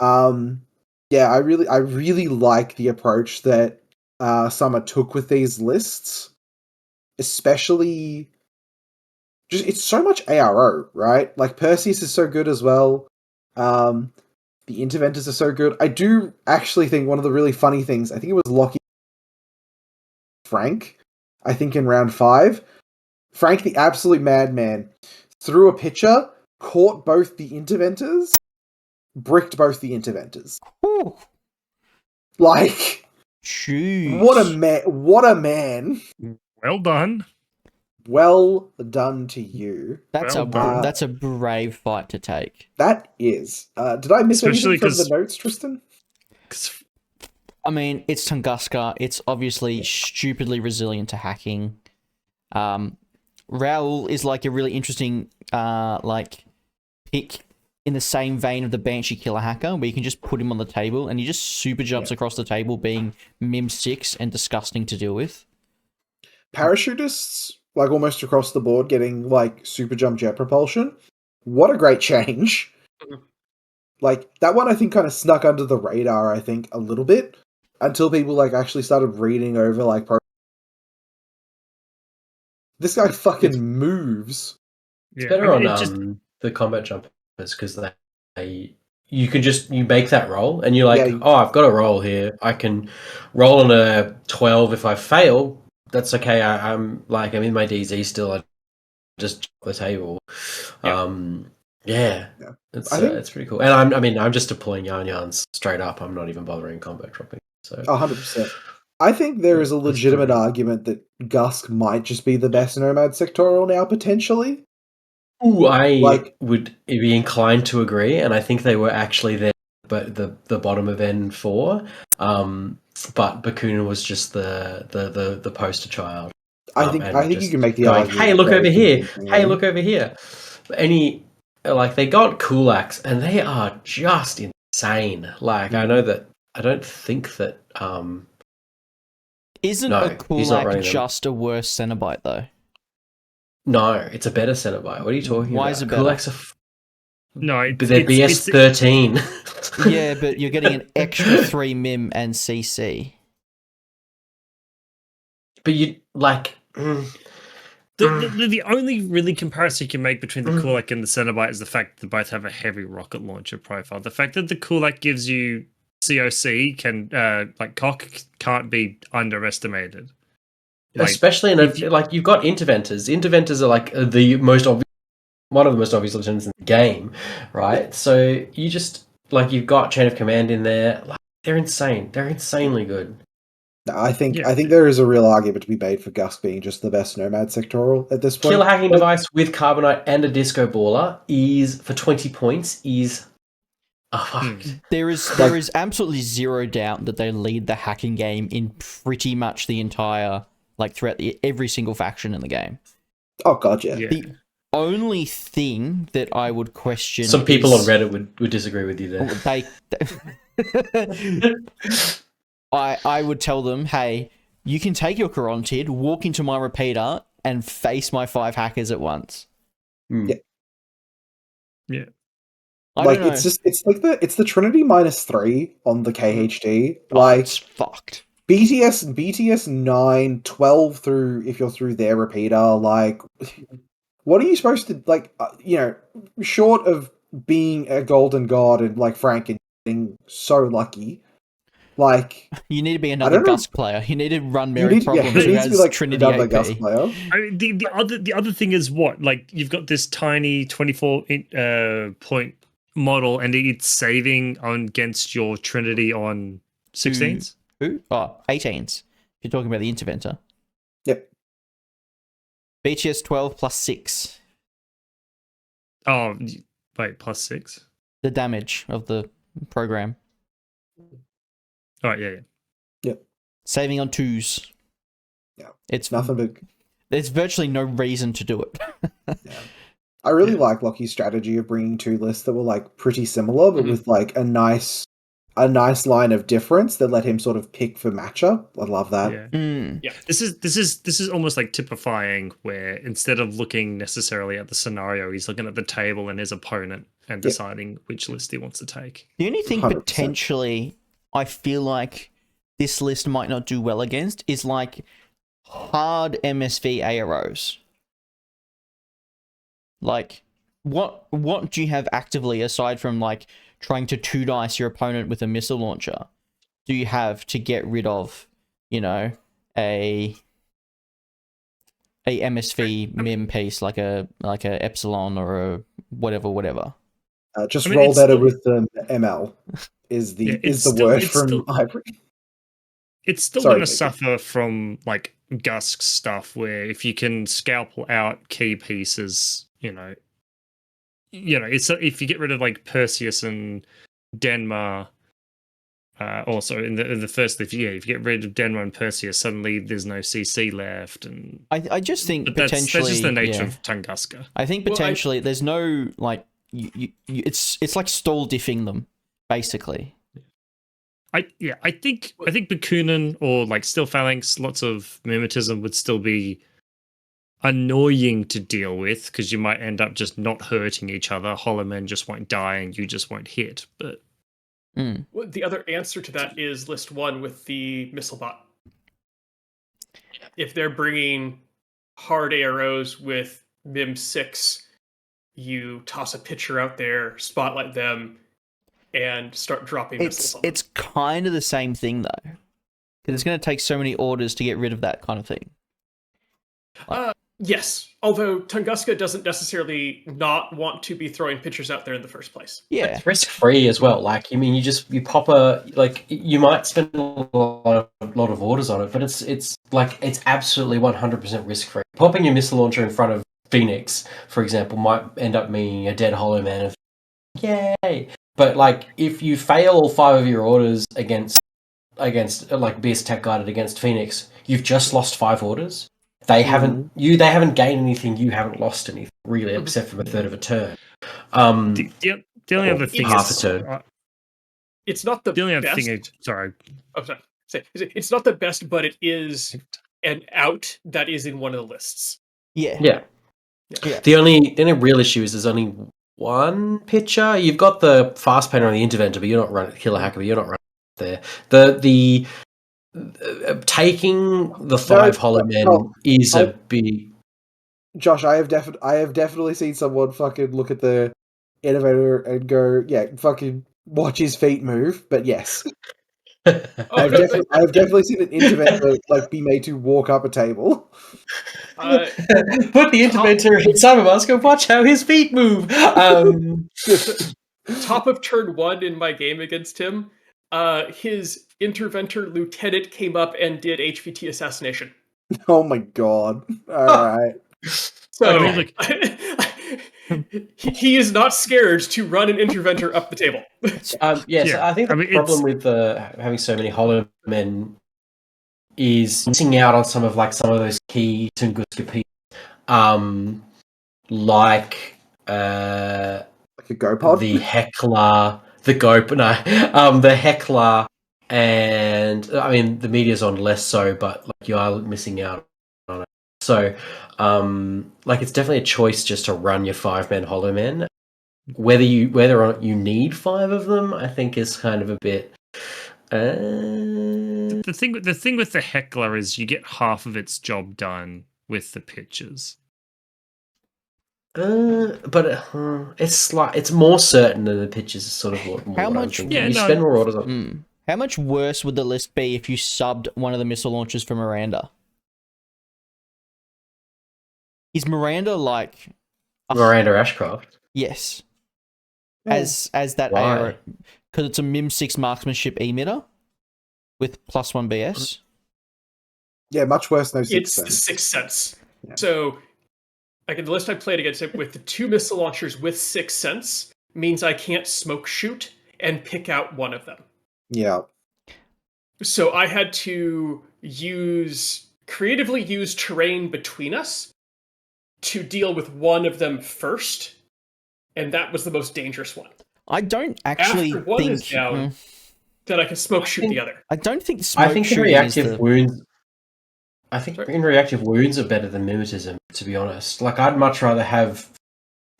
Yeah, I really like the approach that Summer took with these lists, especially just it's so much ARO, right? Like Perseus is so good as well. The Interventors are so good. I do actually think one of the really funny things, I think it was Lockie Frank, I think in round 5. Frank, the absolute madman, threw a pitcher, caught both the Interventors, bricked both the Interventors. Ooh. Like, Jeez. what a man. Well done. Well done to you. That's Well that's a brave fight to take. That is. Did I miss Especially anything from the 'cause- notes, Tristan? I mean, it's Tunguska. It's obviously stupidly resilient to hacking. Raoul is like a really interesting like pick in the same vein of the Banshee Killer Hacker, where you can just put him on the table and he just super jumps across the table, being Mim 6 and disgusting to deal with. Parachutists, like almost across the board, getting like super jump jet propulsion. What a great change. Like, that one I think kind of snuck under the radar, I think, a little bit, until people like actually started reading over like this guy fucking moves. It's better on the combat jumpers because you make that roll and you're like, oh, I've got a roll here. I can roll on a 12. If I fail, that's okay. I'm in my DZ still. I just jump the table. It's pretty cool. And I'm just deploying yarns straight up. I'm not even bothering combat dropping. So 100%. I think there is a legitimate argument that Gusk might just be the best Nomad sectoral now, potentially. Ooh, I would be inclined to agree, and I think they were actually there, but the bottom of N4. But Bakuna was just the poster child. I think you can make the argument. Hey, look over here! Hey, look over here! They got Kulaks, and they are just insane. Like I know that I don't think that Isn't a Kulak just a worse Cenobite though? No, it's a better Cenobite. What are you talking about? Why is it better? Kulaks No, but they're BS13. Yeah, but you're getting an extra 3 Mim and CC. But you like. The only really comparison you can make between the Kulak and the Cenobite is the fact that they both have a heavy rocket launcher profile. The fact that the Kulak gives you COC can't be underestimated. Especially you've got Interventors. Interventors are like one of the most obvious lieutenants in the game, right? So you just you've got Chain of Command in there. Like, they're insane. They're insanely good. I think there is a real argument to be made for Gusk being just the best Nomad sectoral at this point. Killer hacking device with Carbonite and a Disco Baller is for 20 points. There is absolutely zero doubt that they lead the hacking game in pretty much the entire throughout every single faction in the game. Oh god, yeah. The only thing that I would question. Some people on Reddit would disagree with you there. I would tell them, hey, you can take your Carontid, walk into my repeater, and face my 5 hackers at once. Yeah. It's the Trinity -3 on the KHD. It's fucked. BTS 9, 12 through if you're through their repeater, what are you supposed to short of being a golden god and Frank and getting so lucky? Like, You need to be I another don't know. Gust player. You need to run you Mary need, yeah, Problems it who needs to has be like Trinity another AP. Gus player. I mean, the other thing is what, like, you've got this tiny 24 point model, and it's saving on against your Trinity on 16s. Who? Oh, 18s. If you're talking about the Interventor. Yep. BTS 12 plus 6. Oh, wait, plus 6. The damage of the program. All right, yeah. Saving on 2s. Yeah. It's Nothing but. There's virtually no reason to do it. Yeah. I really like Lockie's strategy of bringing two lists that were like pretty similar, but with like a nice line of difference that let him sort of pick for matchup. I love that. Yeah. Mm. Yeah. This is almost like typifying, where instead of looking necessarily at the scenario, he's looking at the table and his opponent and deciding which list he wants to take. The only thing 100%. potentially I feel like this list might not do well against is like hard MSV AROs. Like, what do you have actively aside from like trying to 2-dice your opponent with a missile launcher? Do you have to get rid of, you know, a MSV mim piece like a Epsilon or a whatever? Just I mean, roll it's better still- with the ML is the Yeah, is it's the still- word it's from still- Ivory. It's still Sorry, going to Vicky. suffer from like Gusk stuff, where if you can scalpel out key pieces, you know, it's if you get rid of like Perseus and Denmar. Also, in the first, if you get rid of Denmar and Perseus, suddenly the's no CC left, and I just think but that's potentially just the nature yeah. of Tunguska. I think potentially there's no like it's like stall diffing them basically. I think Bakunin or like Steel Phalanx, lots of mimetism would still be annoying to deal with, because you might end up just not hurting each other. Hollow Men just won't die and you just won't hit. But Well, the other answer to that is list 1 with the missile bot. If they're bringing hard arrows with Mim 6, you toss a pitcher out there, spotlight them, and start dropping missiles on them. It's kind of the same thing though, because it's going to take so many orders to get rid of that kind of thing. Yes, although Tunguska doesn't necessarily not want to be throwing pitchers out there in the first place. Yeah, It's risk free as well. Like, I mean, you pop you might spend a lot of orders on it, but it's absolutely 100% risk free. Popping your missile launcher in front of Phoenix, for example, might end up meaning a dead Hollow Man of yay. But like, if you fail all 5 of your orders against like BS Tech guided against Phoenix, you've just lost 5 orders. They haven't gained anything. You haven't lost anything really, except for a third of a turn. the only other thing half is a turn. It's not the the only other best. thing. Sorry, Oh, sorry. It's not the best, but it is an out that is in one of the lists. yeah. Yeah. The only real issue is there's only one pitcher. You've got the fast painter and the interventor, but you're not running killer hacker. But you're not running there. The taking the 5 Hollow Men is a big. Josh, I have definitely seen someone fucking look at the innovator and go, yeah, fucking watch his feet move. But yes, I've definitely seen an interventor like be made to walk up a table. Put the interventor in Cybermask and watch how his feet move. Top of turn 1 in my game against him, his interventor lieutenant came up and did HVT assassination. Oh my god! All right. So Okay. he is not scared to run an interventor up the table. So I think the problem with having so many Hollow Men is missing out on some of those key Tunguska pieces, like Like a go pod. the Heckler, the Heckler, and I mean the Meteor's on less so, but like you are missing out on it. So, it's definitely a choice just to run your 5-man Hollow Men. Whether or not you need 5 of them, I think is kind of a bit. the thing with the Heckler is you get half of its job done with the pitches. But it's more certain than the pitches is sort of what How I'm much- thinking. Yeah, you no. spend more orders on. How much worse would the list be if you subbed one of the missile launchers for Miranda? Is Miranda like Miranda Ashcroft. yes, Yeah. as that Why? AR because it's a Mim 6 marksmanship emitter with +1 BS. Yeah, much worse than It's Sixth the Sense. Sixth Sense. Yeah. So, like in the list I played against it with the 2 missile launchers with Sixth Sense means I can't smoke shoot and pick out one of them. Yeah. So I had to creatively use terrain between us to deal with one of them first, and that was the most dangerous one. I don't actually After one think is down, then I can smoke shoot the other. I don't think smoke I think in shooting reactive is the wounds. I think in reactive wounds are better than mimetism. To be honest, like I'd much rather have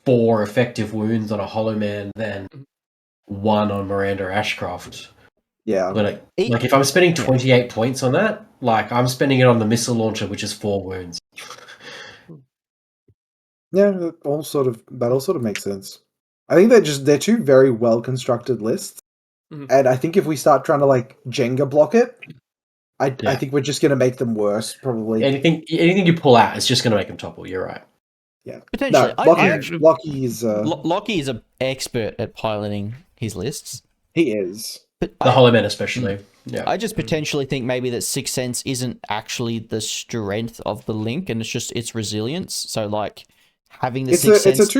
4 effective wounds on a Hollow Man than 1 on Miranda Ashcroft. Yeah. But like if I'm spending 28 points on that, like I'm spending it on the missile launcher, which is 4 wounds. Yeah, that all sort of makes sense. I think they're two very well constructed lists. Mhm. And I think if we start trying to like Jenga block it, I Yeah. think we're just gonna make them worse, probably. Anything you pull out is just going to make them topple. You're right. Yeah. potentially. No, Lockie is Lockie is an expert at piloting his lists. he is. But The Hollow Men especially. Yeah. I just potentially think maybe that Sixth Sense isn't actually the strength of the link, and it's just its resilience. So like having the Sixth Sense It's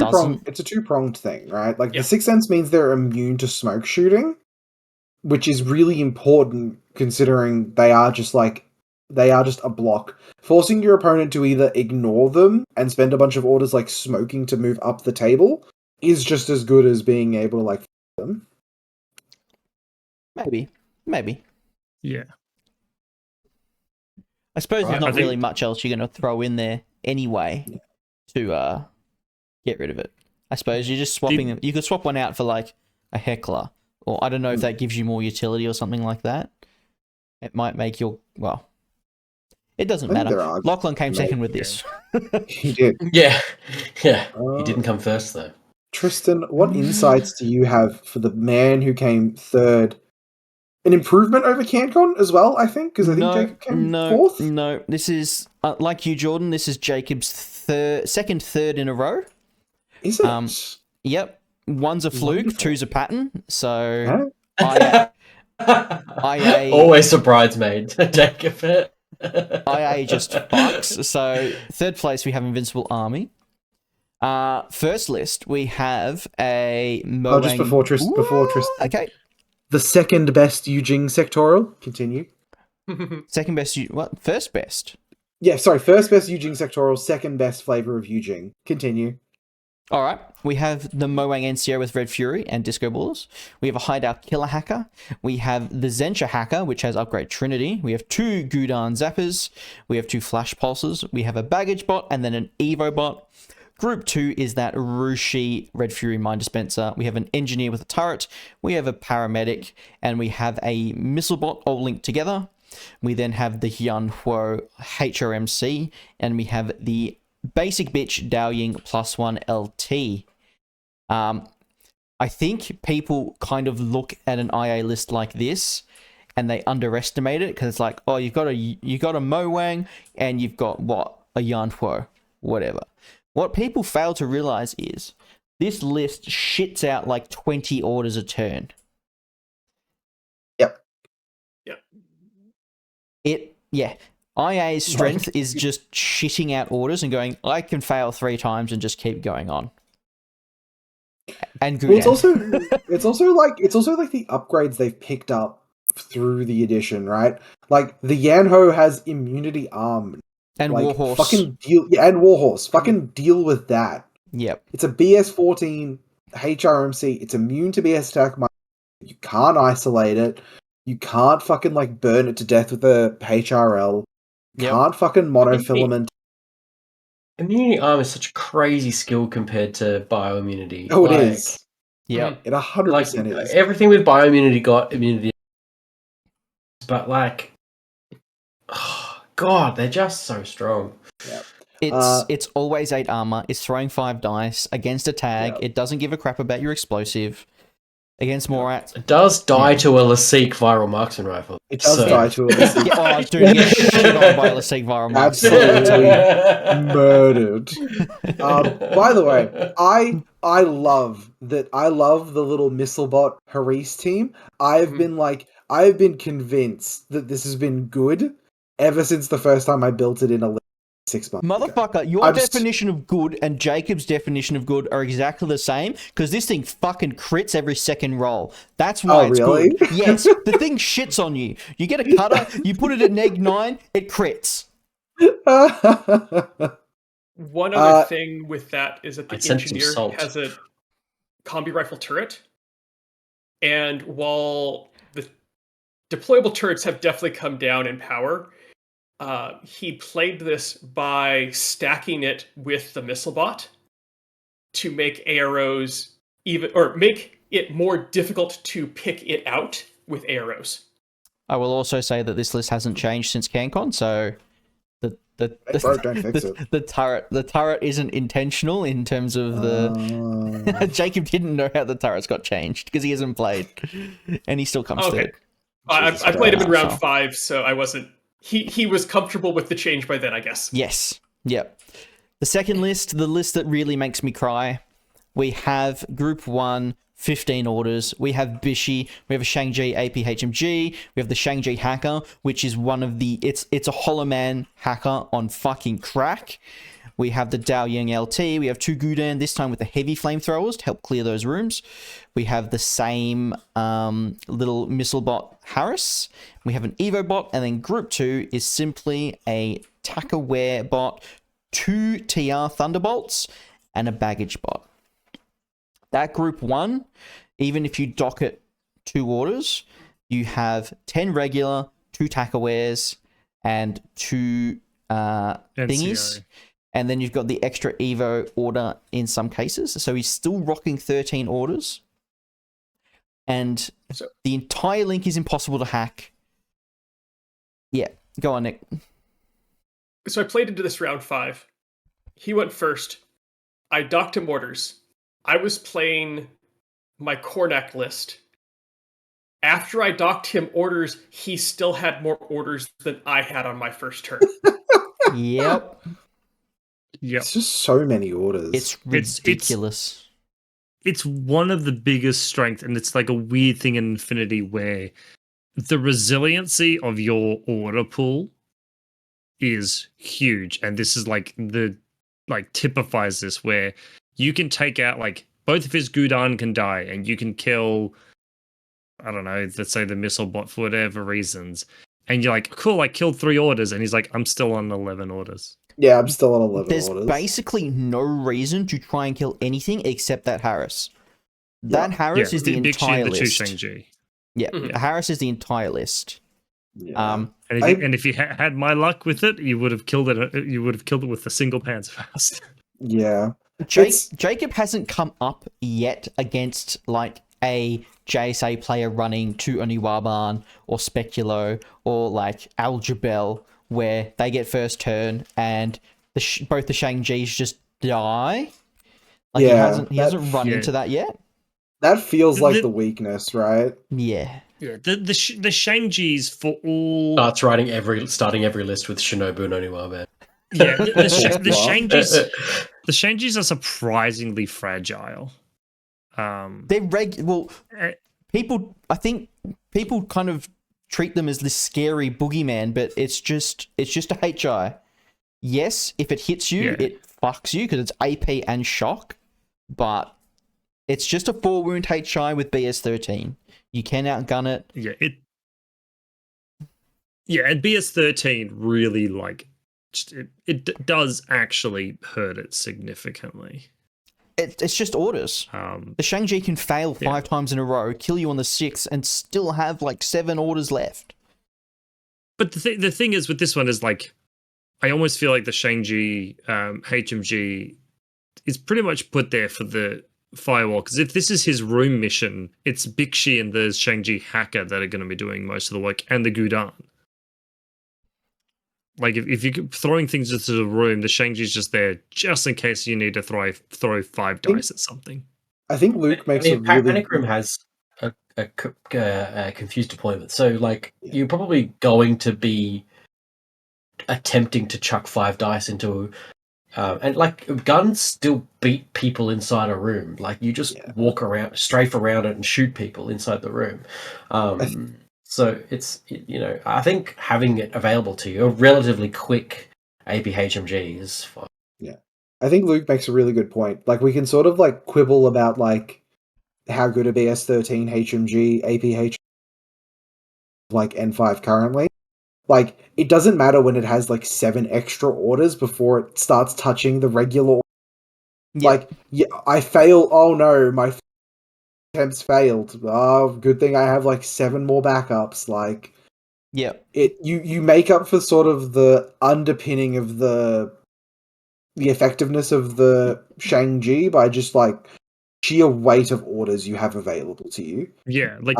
a two-pronged thing, right? Like the Sixth Sense means they're immune to smoke shooting, which is really important considering they are just a block. Forcing your opponent to either ignore them and spend a bunch of orders like smoking to move up the table is just as good as being able to like them. Maybe. Yeah. I suppose Right. there's I not think- really much else you're going to throw in there anyway to get rid of it. I suppose you're just swapping them. You could swap one out for like a heckler, or I don't know if that gives you more utility or something like that. It might make your it doesn't I think matter. there are- Lachlan came second with this. He did. Yeah. He didn't come first though. Tristan, what insights do you have for the man who came third? An improvement over CanCon as well, I think, because I think Jacob came fourth. No, this is like you, Jordan. This is Jacob's second third in a row. Is it? Yep, one's a fluke, Wonderful. two's a pattern. So Huh? IA Always a bridesmaid. Jacob. IA just fucks. So third place we have Invincible Army. First list we have a Oh, just before Tristan. Okay, The second best Eugene sectorial. Continue. second best. What? First best. Yeah, sorry. First best Eugene sectorial. Second best flavor of Eugene. Continue. All right, we have the Moang NCO with Red Fury and Disco Balls. We have a Hideout Killer Hacker. We have the Zencha Hacker, which has Upgrade Trinity. We have 2 Gudan Zappers. We have 2 Flash Pulses. We have a Baggage Bot and then an Evo Bot. Group 2 is that Rushi Red Fury Mine Dispenser. We have an Engineer with a Turret. We have a Paramedic. And we have a Missile Bot all linked together. We then have the Hyunhuo HRMC. And we have the Basic Bitch Daoying +1 LT. I think people kind of look at an IA list like this and they underestimate it because it's like, oh, you got a Moang and you've got what? A Yanhuo, whatever. What people fail to realize is this list shits out like 20 orders a turn. Yep. IA's strength is just shitting out orders and going, I can fail 3 times and just keep going on. And Well, it's also like the upgrades they've picked up through the edition, right? Like the Yanho has immunity arm and like, Warhorse. Fucking deal, yeah, and Warhorse. Fucking deal with that. Yep. It's a BS14 HRMC. It's immune to BS attack. You can't isolate it. You can't fucking like burn it to death with a HRL. Yep. Can't fucking monofilament. Immunity arm is such a crazy skill compared to bioimmunity. Oh, it is. Yep. It 100% is. Everything with bioimmunity got immunity, but like, oh, God, they're just so strong. It's always 8 armor. It's throwing 5 dice against a tag. Yep. It doesn't give a crap about your explosive. against Morat. It does die to a Lasik viral marksman rifle. It does die to a Lasik. Oh, dude, get shit on by a Lasik viral marksman. Absolutely murdered. By the way, I love that. I love the little Missilebot Haris team. I've been convinced that this has been good ever since the first time I built it in 6 months ago. Motherfucker, your definition of good and Jacob's definition of good are exactly the same, because this thing fucking crits every second roll. That's why it's really? good. Yes, the thing shits on you. You get a cutter, you put it at neg9, it crits. One other thing with that is that the I'd send some engineer salt. has a combi rifle turret, and while the deployable turrets have definitely come down in power, he played this by stacking it with the missile bot to make arrows make it more difficult to pick it out with arrows. I will also say that this list hasn't changed since CanCon, so Don't fix it. the turret isn't intentional in terms of the Jacob didn't know how the turrets got changed because he hasn't played, and he still comes third. I played him in round So- 5, so I wasn't. He was comfortable with the change by then, I guess. Yes. Yep. The second list, the list that really makes me cry, we have Group 1, 15 orders. We have Bishi. We have a Shang-Chi APHMG. We have the Shang-Chi Hacker, which is one of the... It's a Hollow Man hacker on fucking crack. We have the Dao Yang LT. We have 2 Gudan, this time with the heavy flamethrowers to help clear those rooms. We have the same little missile bot Harris. We have an Evo bot, and then Group 2 is simply a Taka-Ware bot, 2 TR Thunderbolts, and a baggage bot. That Group 1, even if you dock it 2 orders, you have 10 regular, 2 Taka-Wares, and 2 thingies. And then you've got the extra Evo order in some cases. So he's still rocking 13 orders. And the entire link is impossible to hack. Yeah, go on, Nick. So I played into this round 5. He went first. I docked him orders. I was playing my Kornak list. After I docked him orders, he still had more orders than I had on my first turn. Yep. Yep. It's just so many orders. It's ridiculous. It's one of the biggest strengths, and it's like a weird thing in Infinity where the resiliency of your order pool is huge, and this is like typifies this, where you can take out like both of his Gudan can die, and you can kill, I don't know, let's say the missile bot for whatever reasons, and you're like, cool, I killed 3 orders, and he's like, I'm still on 11 orders. Yeah, I'm still on 11 There's orders. basically no reason to try and kill anything except that Harris. That Harris is the entire the list. 2 Shang-Chi. Yeah, Mhm. Harris is the entire list. Yeah. And if you had my luck with it, you would have killed it. You would have killed it with a single Panzerfaust. Yeah. Jacob hasn't come up yet against like a JSA player running 2 Oniwaban or Speculo or like Aljabel, where they get first turn and both the Shang-Chis just die. Like Yeah, he hasn't run into that yet. That feels like the weakness, right? Yeah. Yeah, the Shang-Chis for all Starting every list with Shinobu and Oniwaban. yeah the Shang-Chis are surprisingly fragile. They're people. I think people kind of treat them as this scary boogeyman, but it's just a HI. Yes, if it hits you, it fucks you because it's AP and shock, but it's just a 4 wound HI with BS13. You can outgun it. And BS13 really like it does actually hurt it significantly. It's just orders. The Shang-Chi can fail 5 times in a row, kill you on the 6th, and still have like 7 orders left. But the thing is with this one is like, I almost feel like the Shang-Chi HMG is pretty much put there for the firewall, because if this is his room mission, it's Bixi and the Shang-Chi hacker that are going to be doing most of the work, and the Gudan. Like if you're throwing things into the room, the Shang-Chi's just there just in case you need to throw 5 dice at something. I think Luke makes a Panic really... Room has a confused deployment. So, like, you're probably going to be attempting to chuck 5 dice into, and like guns still beat people inside a room. Like, you just walk around, strafe around it, and shoot people inside the room. So it's, I think having it available to you, a relatively quick APHMG is fine. Yeah, I think Luke makes a really good point. Like, we can sort of like quibble about like how good a BS13 HMG APH like N5 currently. Like, it doesn't matter when it has like 7 extra orders before it starts touching the regular. Like, I fail. Oh no, my attempts failed. Oh, good thing I have like 7 more backups. Like, you make up for sort of the underpinning of the effectiveness of the Shang-Chi by just like sheer weight of orders you have available to you. Yeah, like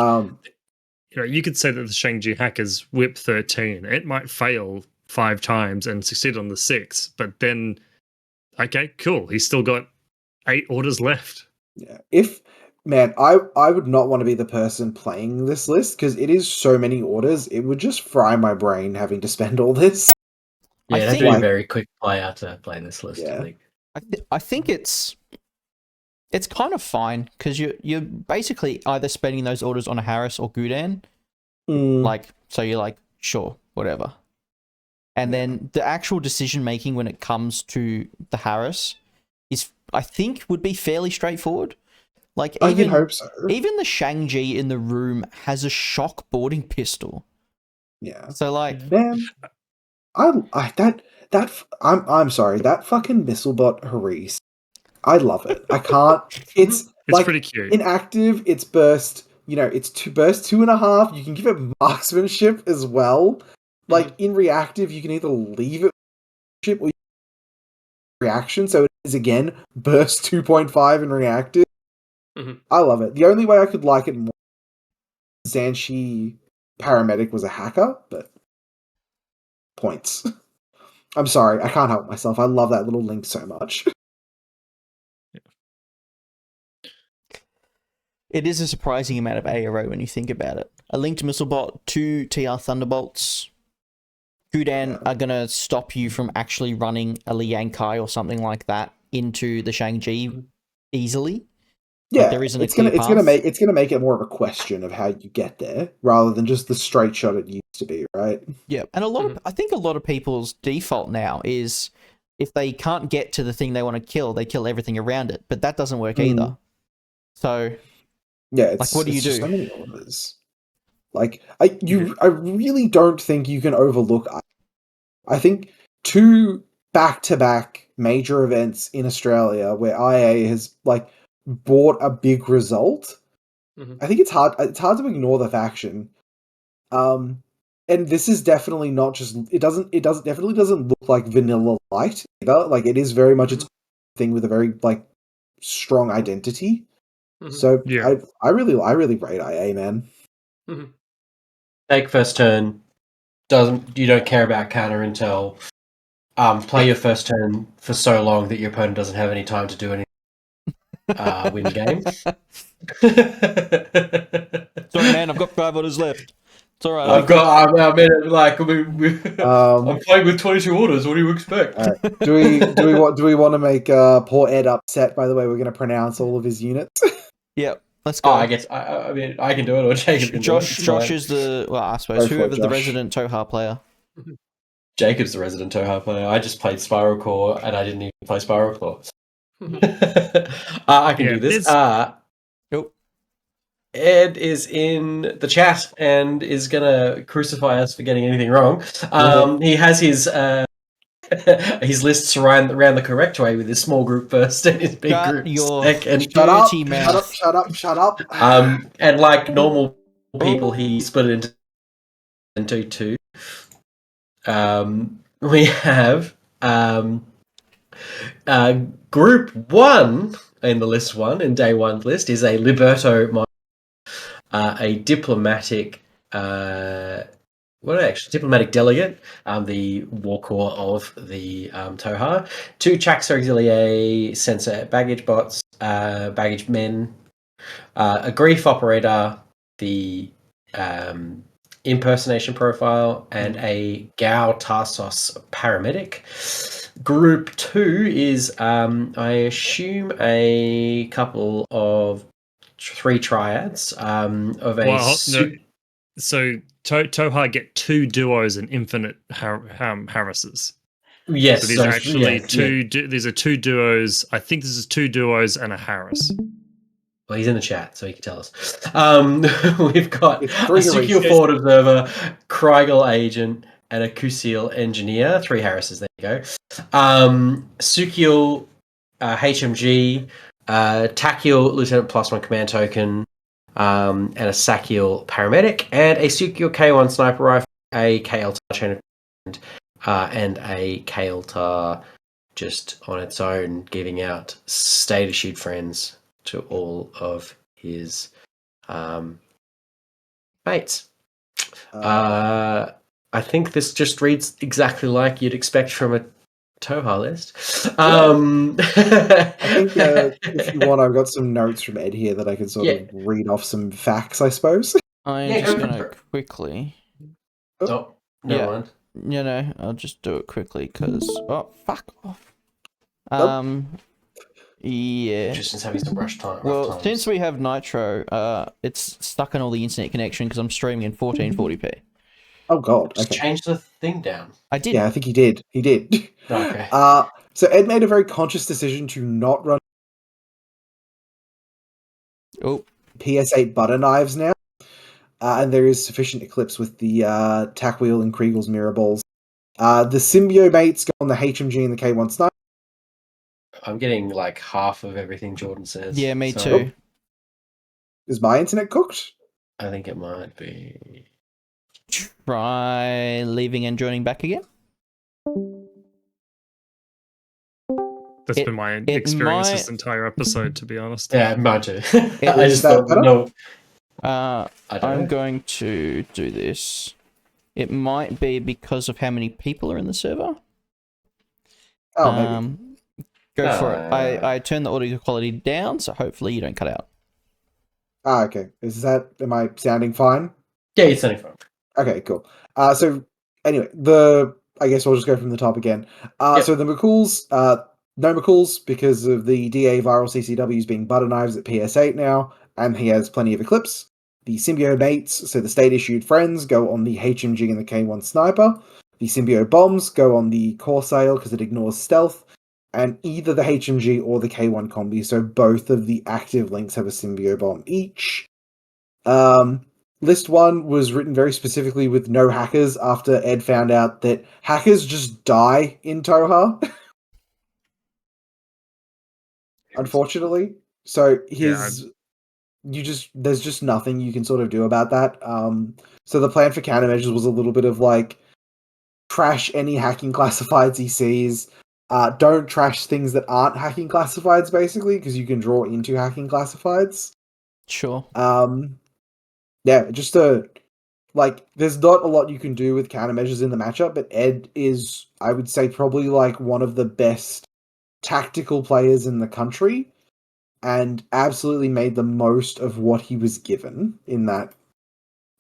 you could say that the Shang-Chi hack is whip 13. It might fail 5 times and succeed on the 6th, but then okay, cool. He's still got 8 orders left. Yeah. I would not want to be the person playing this list because it is so many orders. It would just fry my brain having to spend all this. Yeah, it'd have to be a very quick player to play this list. Yeah. I think it's kind of fine because you're basically either spending those orders on a Harris or Gudan. Like, so you're like, sure, whatever. And then the actual decision making when it comes to the Harris is, I think, would be fairly straightforward. Like, I can hope so. Even the Shang-Chi in the room has a shock boarding pistol. Yeah. So like, man, I'm sorry, that fucking missile bot Haris. I love it. I can't. It's like pretty cute. In active, it's burst. It's burst 2.5. You can give it marksmanship as well. Like in reactive, you can either leave it or reaction. So it is again burst 2.5 in reactive. I love it. The only way I could like it more, Zanshi paramedic was a hacker, but points. I'm sorry, I can't help myself. I love that little link so much. It is a surprising amount of ARO when you think about it. A linked missile bot, 2 TR Thunderbolts. Gudan are going to stop you from actually running a Liang Kai or something like that into the Shang-Chi easily. Yeah, like, there isn't it's gonna make it more of a question of how you get there rather than just the straight shot it used to be, right? Yeah, and I think a lot of people's default now is if they can't get to the thing they want to kill, they kill everything around it. But that doesn't work either. So yeah, it's like, what do you do? So many orders. Like, I really don't think you can overlook. I think 2 back-to-back major events in Australia where IA has like bought a big result. I think it's hard to ignore the faction. And this is definitely not just it definitely doesn't look like vanilla light either. Like, it is very much its thing with a very like strong identity. So yeah. I really rate IA, man. Take first turn. You don't care about counter intel. Play your first turn for so long that your opponent doesn't have any time to do anything. Win the game. Sorry, man, I've got 5 orders left. It's all right. I'm playing with 22 orders. What do you expect? Do we want to make poor Ed upset by the way we're going to pronounce all of his units? Yep. Let's go. I guess I mean I can do it, or Jacob can do it. Josh is I suppose whoever the resident Toha player. Jacob's the resident Toha player. I just played Spiral Core, and I didn't even play Spiral Core. I can do this. Ed is in the chat and is gonna crucify us for getting anything wrong. He has his lists around the correct way with his small group first and his big group second. Shut up. And like normal people, he split it into 2. We have group 1 in the list 1 in day 1 list is a Liberto, a diplomatic. Diplomatic delegate, the war corps of the Toha, 2 Chax Auxiliary sensor baggage bots, baggage men, a grief operator, the impersonation profile, and a Gao Tarsos paramedic. Group 2 is, I assume, a couple of 3 triads of a. Well, no. So Toha get 2 duos and infinite Harrises. Yes, So these are actually these are 2 duos. I think this is 2 duos and a Harris. Well, he's in the chat, so he can tell us. We've got a It's 3 Sukiel races. Ford observer, Kriegel agent, and a Kusil engineer. 3 Harrises, there you go. Sukiel HMG, Takiel Lieutenant +1 command token, and a Sakiel paramedic, and a Sukiel K1 sniper rifle, a KLTAR chain of and a KLTAR just on its own, giving out state-issued friends to all of his mates. I think this just reads exactly like you'd expect from a Toha list. I think if you want, I've got some notes from Ed here that I can sort of read off some facts, I suppose. I'm just going to quickly... Oh, never mind. No, I'll just do it quickly because... Oh, fuck off. Yeah. Tristan's having some rough times. Well, since we have Nitro, it's stuck on all the internet connection because I'm streaming in 1440p. Oh god. Just Okay. change the thing down. I did. Yeah, I think he did. He did. Okay. So Ed made a very conscious decision to not run PS8 butter knives now. And there is sufficient eclipse with the tack wheel and Kriegel's mirror balls. The symbio mates go on the HMG and the K1 sniper. I'm getting like half of everything Jordan says. Yeah, me too. Is my internet cooked? I think it might be. Try leaving and joining back again. That's been my experience this entire episode, to be honest. Yeah, mine too. I just thought, no. I'm going to do this. It might be because of how many people are in the server. Oh, maybe. Go for it. I turned the audio quality down, so hopefully you don't cut out. Okay. Am I sounding fine? Yeah, you're sounding fine. Okay, cool. So anyway, I guess I'll just go from the top again. So the McCools, no McCools because of the DA viral CCWs being butter knives at PS8 now, and he has plenty of Eclipse. The symbio mates, so the state-issued friends, go on the HMG and the K1 sniper. The symbio bombs go on the Corsair because it ignores stealth. And either the HMG or the K1 combi, so both of the active links have a symbio bomb each. List 1 was written very specifically with no hackers after Ed found out that hackers just die in Toha. Unfortunately. So there's just nothing you can sort of do about that. So the plan for countermeasures was a little bit of like trash any hacking classifieds he sees. Don't trash things that aren't hacking classifieds, basically, because you can draw into hacking classifieds. Sure. Yeah, just there's not a lot you can do with countermeasures in the matchup, but Ed is, I would say, probably like one of the best tactical players in the country, and absolutely made the most of what he was given in that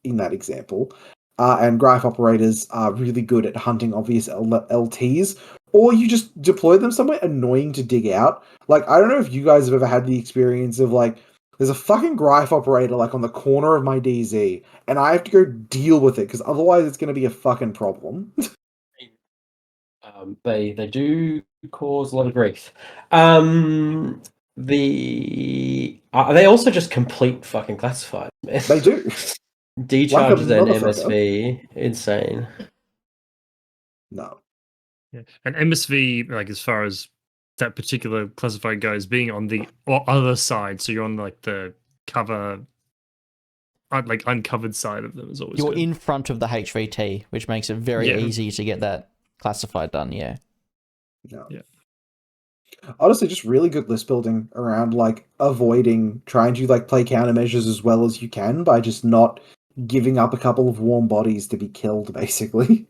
example. And Greif operators are really good at hunting obvious LTs, or you just deploy them somewhere annoying to dig out. Like, I don't know if you guys have ever had the experience of, like, there's a fucking Greif operator, like, on the corner of my DZ, and I have to go deal with it, because otherwise it's going to be a fucking problem. They do cause a lot of grief. They also just complete fucking classified, man. They do. Decharges Like and a motherfucker. MSV, insane. No. Yeah. And MSV, like as far as that particular classified goes, being on the other side, so you're on like the cover, like uncovered side of them is always You're good. in front of the HVT, which makes it very easy to get that classified done. Yeah. No. Yeah. Honestly, just really good list building around like trying to like play countermeasures as well as you can by just not giving up a couple of warm bodies to be killed, basically.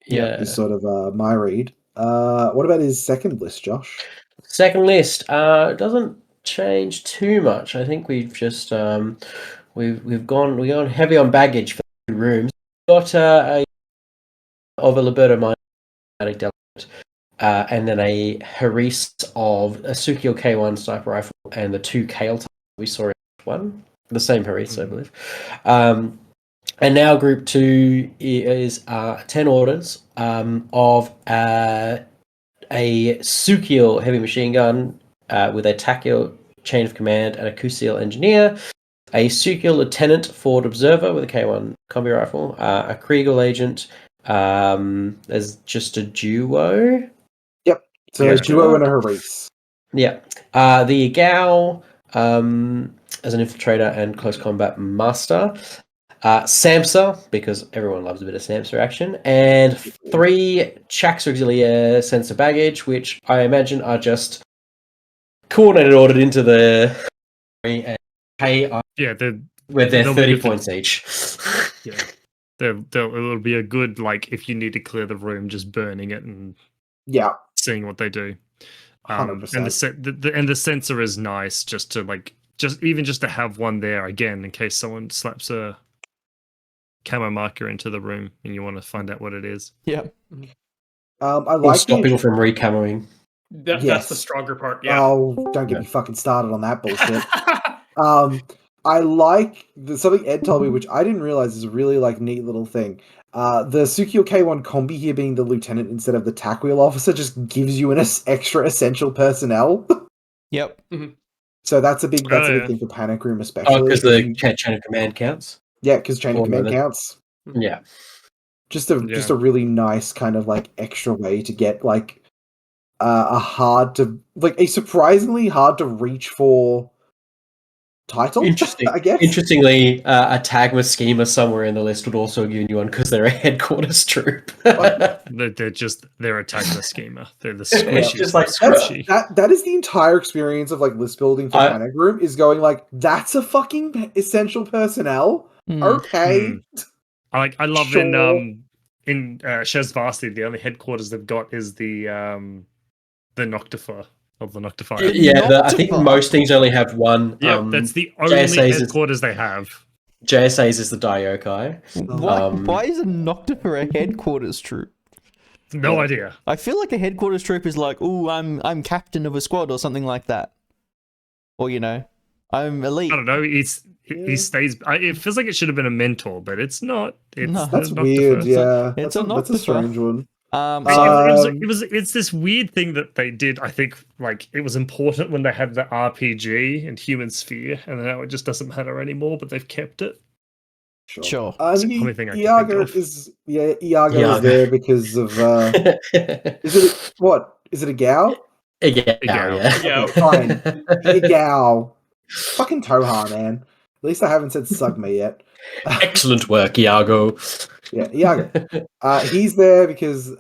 Yeah. Is sort of my read. What about his second list, Josh? Second list doesn't changed too much. I think we've just we've gone heavy on baggage for the rooms. Got a of a Liberto Magnetic Delegate, and then a Haris of a Sukiel K1 sniper rifle and the 2 Kale we saw in one. The same Haris, I believe. And now Group 2 is 10 orders of a Sukiel heavy machine gun with a Takiel chain of command and a Kusil engineer, a Sukiel lieutenant forward observer with a K1 combi rifle, a Kriegel agent. There's just a duo. Yep. So a duo and a Haris. Yeah. The Gao as an infiltrator and close combat master. Samsa, because everyone loves a bit of Samsa action, and 3 Chax Auxiliaire sensor baggage, which I imagine are just coordinated ordered into the and pay with their 30 points each. Yeah. It'll be a good, like, if you need to clear the room, just burning it and seeing what they do. 100%. And the sensor is nice just to just to have one there again in case someone slaps a camo marker into the room and you want to find out what it is. Yeah. I Or like stop people from recamoing. That's the stronger part. Yeah. Oh, don't get me fucking started on that bullshit. I like something Ed told me, which I didn't realize is a really neat little thing. The Sukiel K1 combi here being the lieutenant instead of the tack wheel officer just gives you an extra essential personnel. Yep. So that's a big thing for Panic Room, especially. Oh, because the chain of command counts. Yeah, because chain of command counts. Yeah. Just a really nice kind of extra way to get a surprisingly hard to reach for title. Interesting. I guess. Interestingly, a Tagma schema somewhere in the list would also give you one because they're a headquarters troop. They're a Tagma schema. They're the squishy. Just squishy. That is the entire experience of list building for Panic Room is going that's a fucking essential personnel. Okay. I love Sure. in Shez Vasti, the only headquarters they've got is the Noctifer of the Noctifier. Yeah, I think most things only have one. Yeah, that's the only headquarters they have. JSA's is the Daiokai. Why is a Noctifer a headquarters troop? No idea. I feel like a headquarters troop is I'm captain of a squad or something like that. Or I'm elite. I don't know. He stays. It feels like it should have been a mentor, but it's not. That's weird. Yeah, that's a strange one. It's this weird thing that they did. I think it was important when they had the RPG and Human Sphere, and now it just doesn't matter anymore. But they've kept it. Sure. It's the only thing I can Iago think of. is there because of. Is it a Gao? A Gao. Fine. A Gao. Fucking Toha, man. At least I haven't said Sugma yet. Excellent work, Iago. Yeah, Iago. He's there because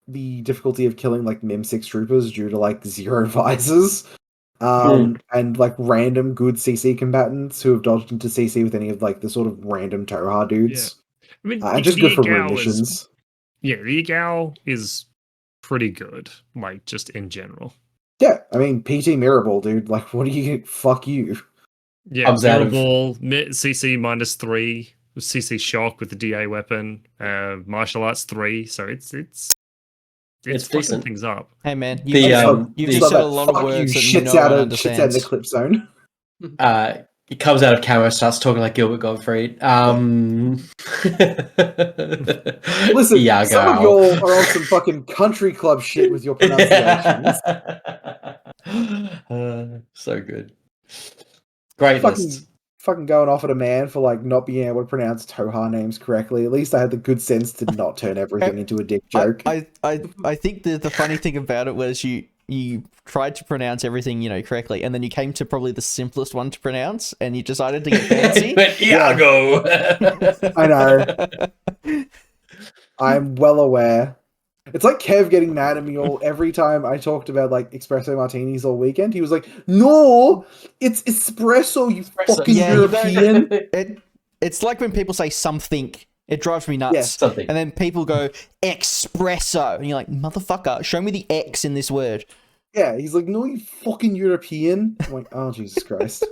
the difficulty of killing Mem 6 troopers due to 0 visors. And random good CC combatants who have dodged into CC with any of the sort of random Toha dudes. Yeah. I mean, and just good for room missions. The Igao is pretty good, just in general. Yeah, I mean, PT Mirrorball, dude. What do you... Fuck you. Yeah, Mirrorball, CC -3, CC Shock with the DA weapon, Martial Arts 3, so it's fucking things up. Hey man, you've said a lot of words that no one understands. Shits out of the clip zone. He comes out of camo, starts talking like Gilbert Gottfried. Listen, some of y'all are on some fucking country club shit with your pronunciations. So good. Great fucking going off at a man for not being able to pronounce Toha names correctly. At least I had the good sense to not turn everything into a dick joke. I think the funny thing about it was you tried to pronounce everything correctly, and then you came to probably the simplest one to pronounce, and you decided to get fancy. But Iago. I know. I'm well aware. It's like Kev getting mad at me every time I talked about espresso martinis all weekend. He was like, "No, it's espresso, you fucking European." It's like when people say something. It drives me nuts. Yeah, something. And then people go espresso, and you're like, "Motherfucker, show me the X in this word." Yeah, he's like, no, you fucking European. I'm like, oh, Jesus Christ.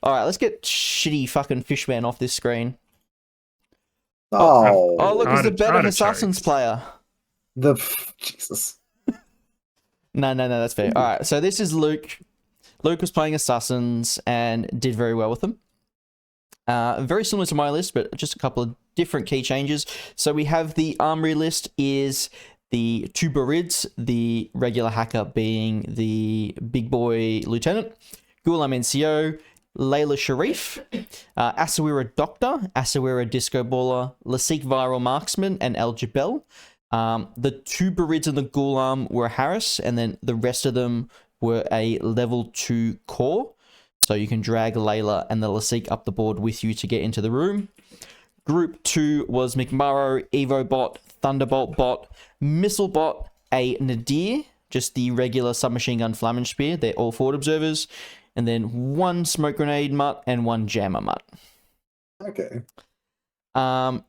All right, let's get shitty fucking Fishman off this screen. Oh, Oh, look, it's the better Artichokes. Assassins player. Jesus. No, that's fair. All right, so this is Luke. Luke was playing Assassins and did very well with them. Very similar to my list, but just a couple of different key changes. So we have the armory list is the two Barids, the regular hacker being the big boy lieutenant, Ghulam NCO, Layla Sharif, Asawira Doctor, Asawira Disco Baller, Lasik Viral Marksman, and El Jabel. The two Barids and the Ghulam were Harris, and then the rest of them were a level 2 core. So you can drag Layla and the Lasik up the board with you to get into the room. Group 2 was McMurrow, Evo Bot, Thunderbolt Bot, Missile Bot, a Nadir, just the regular submachine gun Flamen Spear. They're all forward observers. And then one Smoke Grenade Mutt and one Jammer Mutt. Okay. I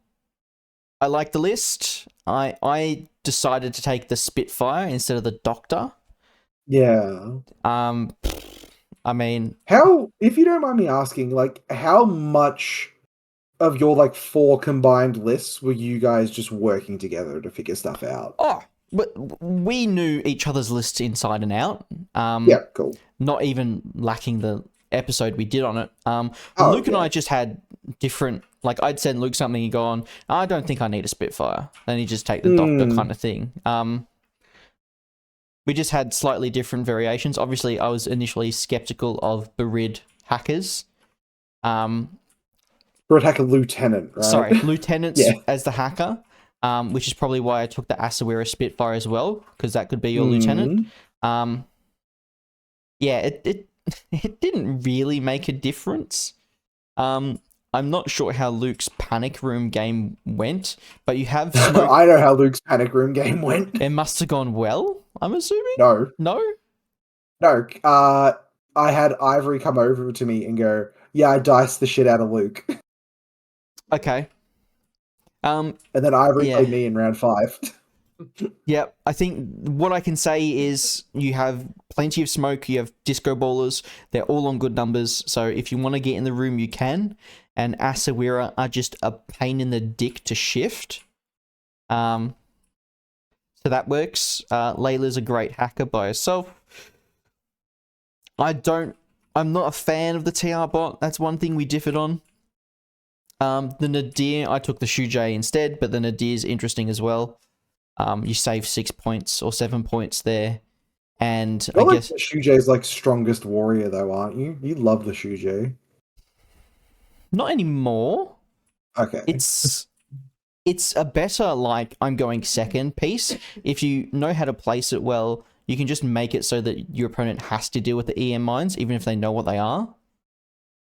like the list. I decided to take the Spitfire instead of the Doctor. Yeah. I mean, How, if you don't mind me asking, like, how much of your, like, 4 combined lists were you guys just working together to figure stuff out? but we knew each other's lists inside and out. Yeah, cool. Not even lacking the episode we did on it. Luke and I just had different, like, I'd send Luke something, he'd go on, I don't think I need a Spitfire. Then he'd just take the Doctor kind of thing. We just had slightly different variations. Obviously, I was initially skeptical of Barid hackers. Barid hacker lieutenant, right? Sorry, lieutenants Yeah. as the hacker, which is probably why I took the Asawira Spitfire as well, because that could be your lieutenant. Yeah, it didn't really make a difference. I'm not sure how Luke's Panic Room game went, but you have... I know how Luke's Panic Room game went. It must have gone well, I'm assuming? No. No? No. I had Ivory come over to me and go, yeah, I diced the shit out of Luke. Okay. And then Ivory played me in round 5. Yeah, I think what I can say is you have plenty of smoke, you have disco ballers, they're all on good numbers, so if you want to get in the room, you can. And Asawira are just a pain in the dick to shift. So that works. Layla's a great hacker by herself. I'm not a fan of the TR bot. That's one thing we differed on. The Nadir, I took the Shujay instead, but the Nadir's interesting as well. You save 6 points or 7 points there. And I guess the Shujay's like strongest warrior though, aren't you? You love the Shujay. not anymore. Okay. It's a better, like, I'm going second piece. If you know how to place it well, you can just make it so that your opponent has to deal with the EM mines, even if they know what they are.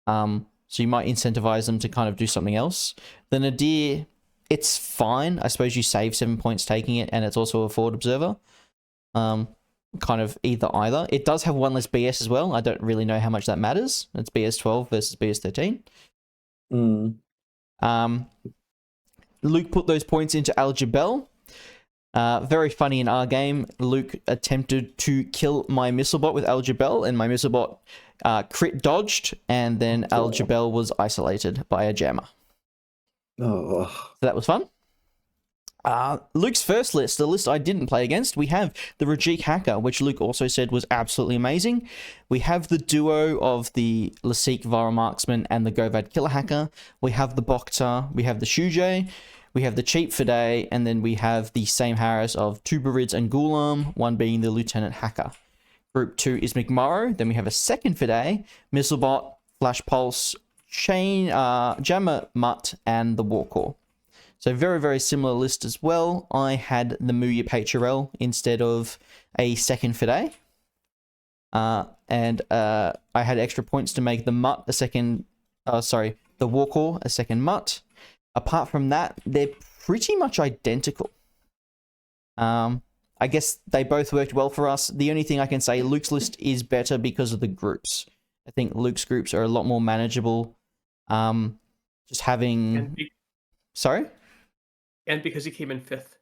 So you might incentivize them to kind of do something else. The Nadir, it's fine. I suppose you save 7 points taking it, and it's also a forward observer. Kind of either. It does have one less BS as well. I don't really know how much that matters. It's BS 12 versus BS 13. Luke put those points into Al Jabel. Very funny in our game, Luke attempted to kill my missile bot with Al Jabel, and my missile bot crit dodged, and then Al Jabel was isolated by a jammer. Oh. So that was fun. Luke's first list, the list I didn't play against, we have the Rajik Hacker, which Luke also said was absolutely amazing. We have the duo of the Lasik Viral Marksman and the Govad Killer Hacker. We have the Bokta, we have the Shujay, we have the Cheap Fide, and then we have the same Harris of two Barids and Ghulam, one being the Lieutenant Hacker. Group 2 is McMurrow. Then we have a second Fide, Missilebot, Flash Pulse, Chain, Jammer Mutt, and the Warcore. So very, very similar list as well. I had the Muya HRL instead of a second Fide. And I had extra points to make the Mutt a second, the Warcore a second Mutt. Apart from that, they're pretty much identical. I guess they both worked well for us. The only thing I can say, Luke's list is better because of the groups. I think Luke's groups are a lot more manageable. Just having... Sorry? And because he came in 5th.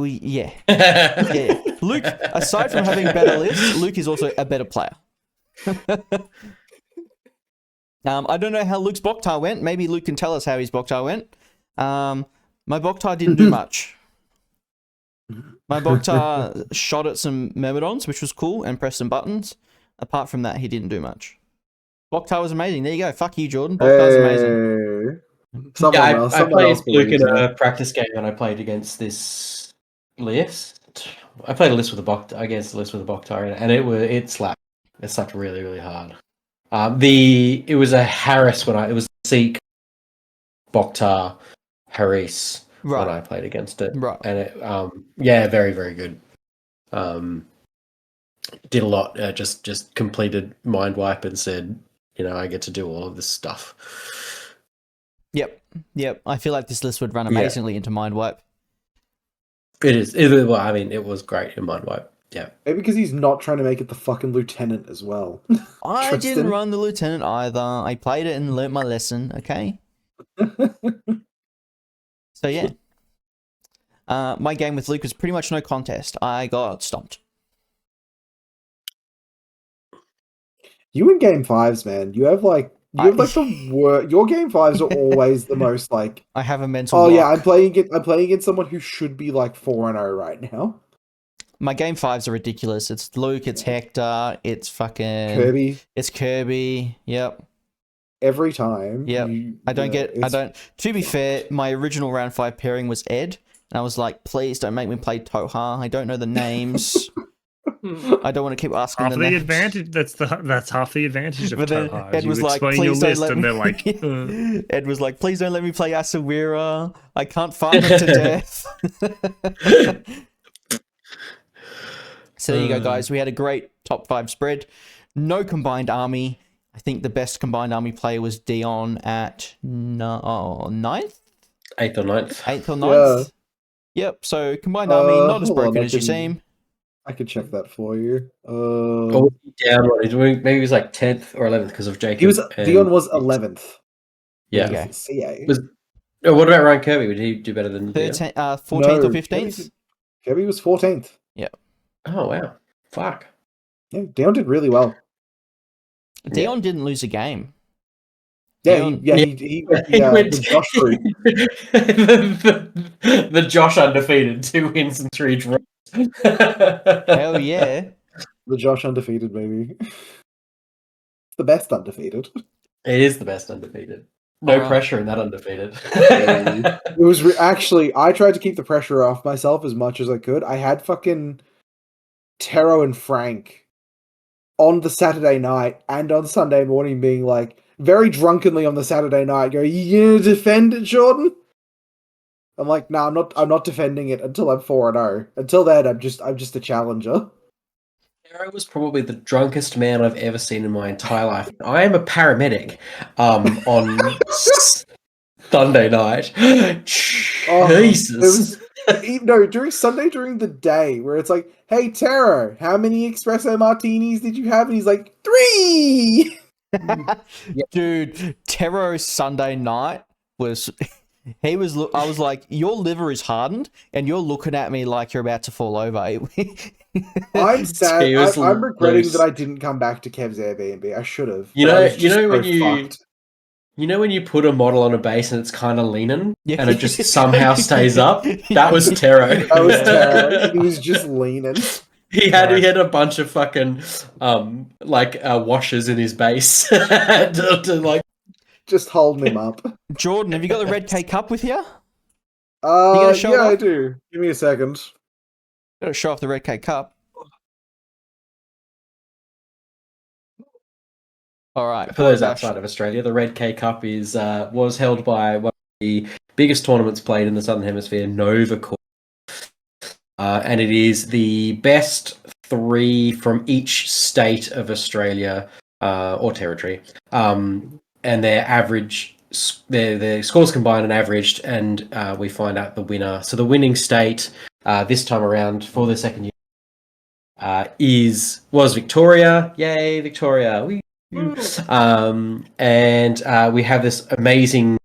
Yeah. Yeah. Luke, aside from having better lists, Luke is also a better player. I don't know how Luke's Boktar went. Maybe Luke can tell us how his Boktar went. My Boktar didn't do much. My Boktar shot at some Myrmidons, which was cool, and pressed some buttons. Apart from that, he didn't do much. Boktar was amazing. There you go. Fuck you, Jordan. Boktar's amazing. I played Luke in a practice game when I played against this list. I played a list with a Boktar against a list with a Boktar, and it slapped. It slapped really, really hard. It was a Harris it was Seek, Boktar, Harris when I played against it. Right. And it, very, very good. Did a lot. Just completed Mind Wipe and said, I get to do all of this stuff. Yep. I feel like this list would run amazingly into Mind Wipe. It is. It was great in Mind Wipe. Yeah. Maybe because he's not trying to make it the fucking lieutenant as well. I Tristan. didn't run the lieutenant either. I played it and learnt my lesson, okay? So, yeah. My game with Luke was pretty much no contest. I got stomped. You in game fives, man. You have the worst. Your game fives are always the most like. I have a mental. Oh block. yeah, I'm playing against someone who should be like 4-0 right now. My game fives are ridiculous. It's Luke. It's Hector. It's fucking Kirby. It's Kirby. Yep. Every time. Yep. To be fair, my original round 5 pairing was Ed, and I was like, please don't make me play Toha. I don't know the names. I don't want to keep asking half them. The advantage. That's half the advantage of Toha. Ed was like, explain your please list, don't let and me. they're like, Ed was like, please don't let me play Asawira. I can't farm them to death. So there you go, guys. We had a great top 5 spread. No combined army. I think the best combined army player was Dion at 9th? 8th or 9th. 8th or 9th? Yeah. Yep. So combined army, not as broken as you seem. I could check that for you. Down one. Maybe he was like 10th or 11th because of Jacob. Dion was 11th. Yeah. CA. What about Ryan Kirby? Would he do better than 14th or 15th? Kirby was 14th. Yeah. Oh wow! Fuck. Yeah, Dion did really well. Dion didn't lose a game. Yeah, he went the Josh route. the Josh undefeated, 2 wins and 3 draws. Hell yeah. The Josh undefeated, baby. The best undefeated. It is the best undefeated. No pressure in that undefeated. It was actually, I tried to keep the pressure off myself as much as I could. I had fucking Tero and Frank on the Saturday night and on Sunday morning being like, very drunkenly on the Saturday night, go, you gonna defend it, Jordan? I'm like, no, I'm not defending it until I'm 4-0. Until then, I'm just a challenger. Tero was probably the drunkest man I've ever seen in my entire life. I am a paramedic on Sunday night. Jesus. During Sunday during the day, where it's like, hey, Tero, how many espresso martinis did you have? And he's like, 3! Dude, Tero's Sunday night was... I was like, your liver is hardened, and you're looking at me like you're about to fall over. I'm sad. I'm regretting that I didn't come back to Kev's Airbnb. I should have. You know when you put a model on a base and it's kind of leaning, and it just somehow stays up? That was Tero. That was Tero. He was just leaning. He had a bunch of fucking washers in his base to just holding him up. Jordan, have you got the Red K Cup with you? I do. Give me a second. Got to show off the Red K Cup. All right. For those outside of Australia, the Red K Cup was held by one of the biggest tournaments played in the Southern Hemisphere, Nova Corps. And it is the best 3 from each state of Australia or territory. And their average, their scores combined and averaged, and we find out the winner. So the winning state this time around for the second year was Victoria. Yay, Victoria! And we have this amazing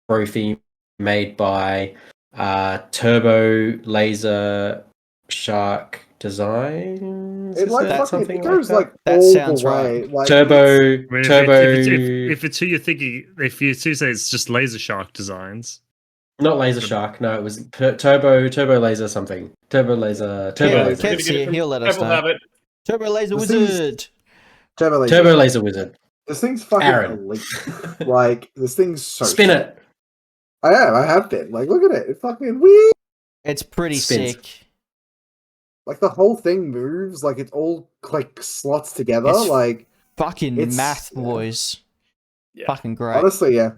trophy made by Turbo Laser Shark Designs. It like that fucking, it like goes that? like That all sounds the way. Like Turbo, I mean, Turbo. if it's who you're thinking, if you two say it's just Laser Shark designs, Not Laser Shark. No, it was Turbo Laser something. Turbo Laser. Turbo Yeah, Laser. Kev's here. He'll let us Kev will know. have it. Turbo Laser This thing's- Wizard. Turbo Laser. Turbo Laser Wizard. This thing's fucking Aaron. elite. Like this thing's so Spin sick. it. I have been. Like, look at it. It's fucking weird. It's pretty Spins. sick. Like the whole thing moves. Like it's all like slots together. It's like Fucking It's- math, yeah. boys. Yeah. Fucking great. honestly, yeah.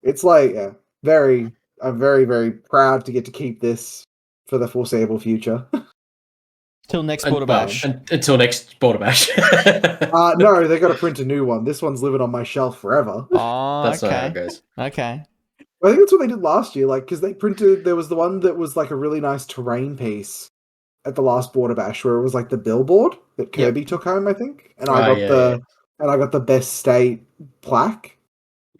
It's like very. I'm very very proud to get to keep this for the foreseeable future. Till next And- Border Bash. Until next Borderbash. No, they got to print a new one. This one's living on my shelf forever. Oh, That's not how it okay. goes. Okay. I think that's what they did last year. Like, because they printed, there was the one that was like a really nice terrain piece at the last Border Bash, where it was like the billboard that Kirby took home, I think, and I got the best state plaque.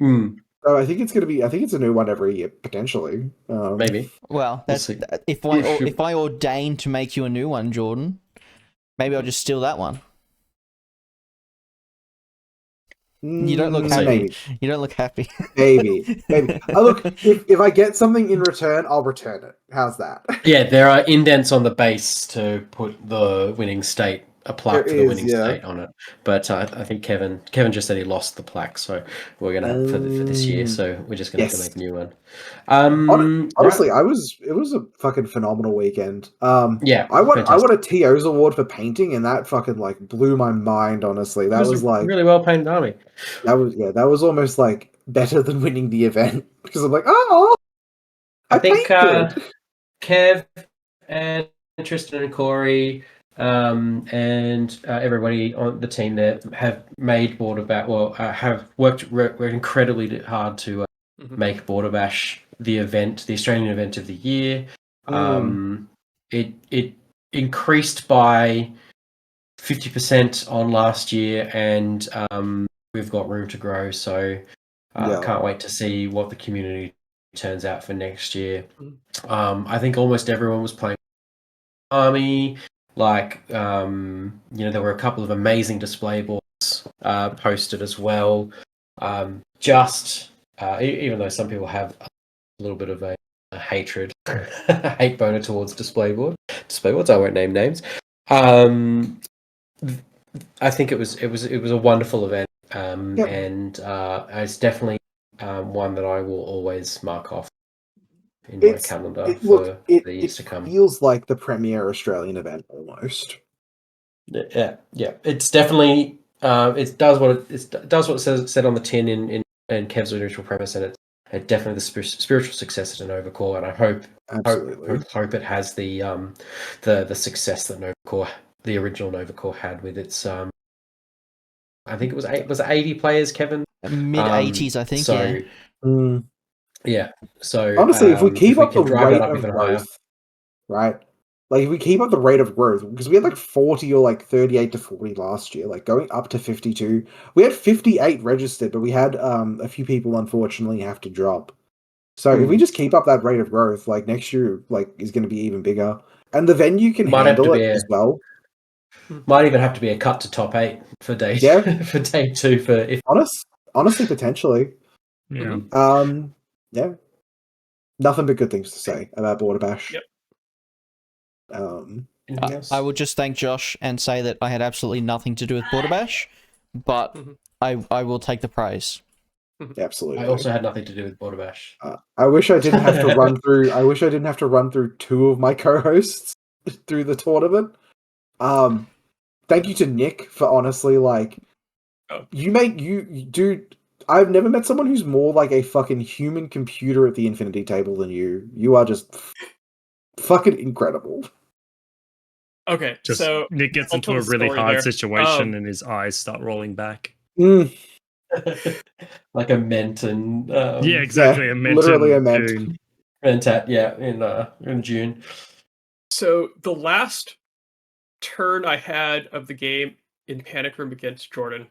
Mm, So I think it's gonna be. I think it's a new one every year potentially. maybe. Well, that's see. if I ordain to make you a new one, Jordan, maybe I'll just steal that one. You don't look happy. Maybe, You don't look happy. maybe. Look, if I get something in return, I'll return it. How's that? Yeah, there are indents on the base to put the winning state, a plaque There for the is, winning yeah. state on it. But I think Kevin just said he lost the plaque, so we're gonna for this year. So we're just gonna have to Yes. make a new one. Honestly, right. it was a fucking phenomenal weekend. Yeah, I won fantastic. a TO's award for painting, and that fucking like blew my mind. Honestly, that It was a like really well painted army. that was almost like better than winning the event because I'm like, oh, I think painted. Kev and Tristan and Corey and everybody on the team there have made have worked incredibly hard to make Borderbash the Australian event of the year. It increased by 50% on last year, and we've got room to grow. So Yeah. can't wait to see what the community turns out for next year. I think almost everyone was playing army. Like there were a couple of amazing display boards posted as well. Even though some people have a little bit of a hatred, hate boner towards display boards. I won't name names. I think it was a wonderful event, and it's definitely one that I will always mark off in my calendar for the years to come. It feels like the premier Australian event almost. Yeah. It's definitely it does what it said on the tin in Kev's original premise, and it's definitely the spiritual successor to Nova Core, and I hope it has the success that Nova Core, the original Nova Core, had with its I think it was 80 players, Kevin. Mid-80s, I think. So yeah. So honestly, if we keep up the drive rate that up of even growth, higher, right? Like if we keep up the rate of growth, because we had like 40 or like 38 to 40 last year, like going up to 52. We had 58 registered, but we had a few people unfortunately have to drop. So if we just keep up that rate of growth, like next year, like is going to be even bigger, and the venue can handle it as well. Might even have to be a cut to top 8 for day for day 2 for if honestly potentially. Yeah. Yeah. Nothing but good things to say about Borderbash. Yep. I will just thank Josh and say that I had absolutely nothing to do with Borderbash, but I will take the praise. Absolutely. I also had nothing to do with Borderbash. I wish I didn't have to run through. I wish I didn't have to run through 2 of my co-hosts through the tournament. Thank you to Nick for honestly dude. I've never met someone who's more like a fucking human computer at the infinity table than you. You are just fucking incredible. Okay, Just so Nick gets I'll into tell a the really story hard there. situation and his eyes start rolling back. Like a Menton. Yeah, exactly. yeah, A Menton literally a Ment. June. Mentat, yeah, in June. So the last turn I had of the game in Panic Room against Jordan,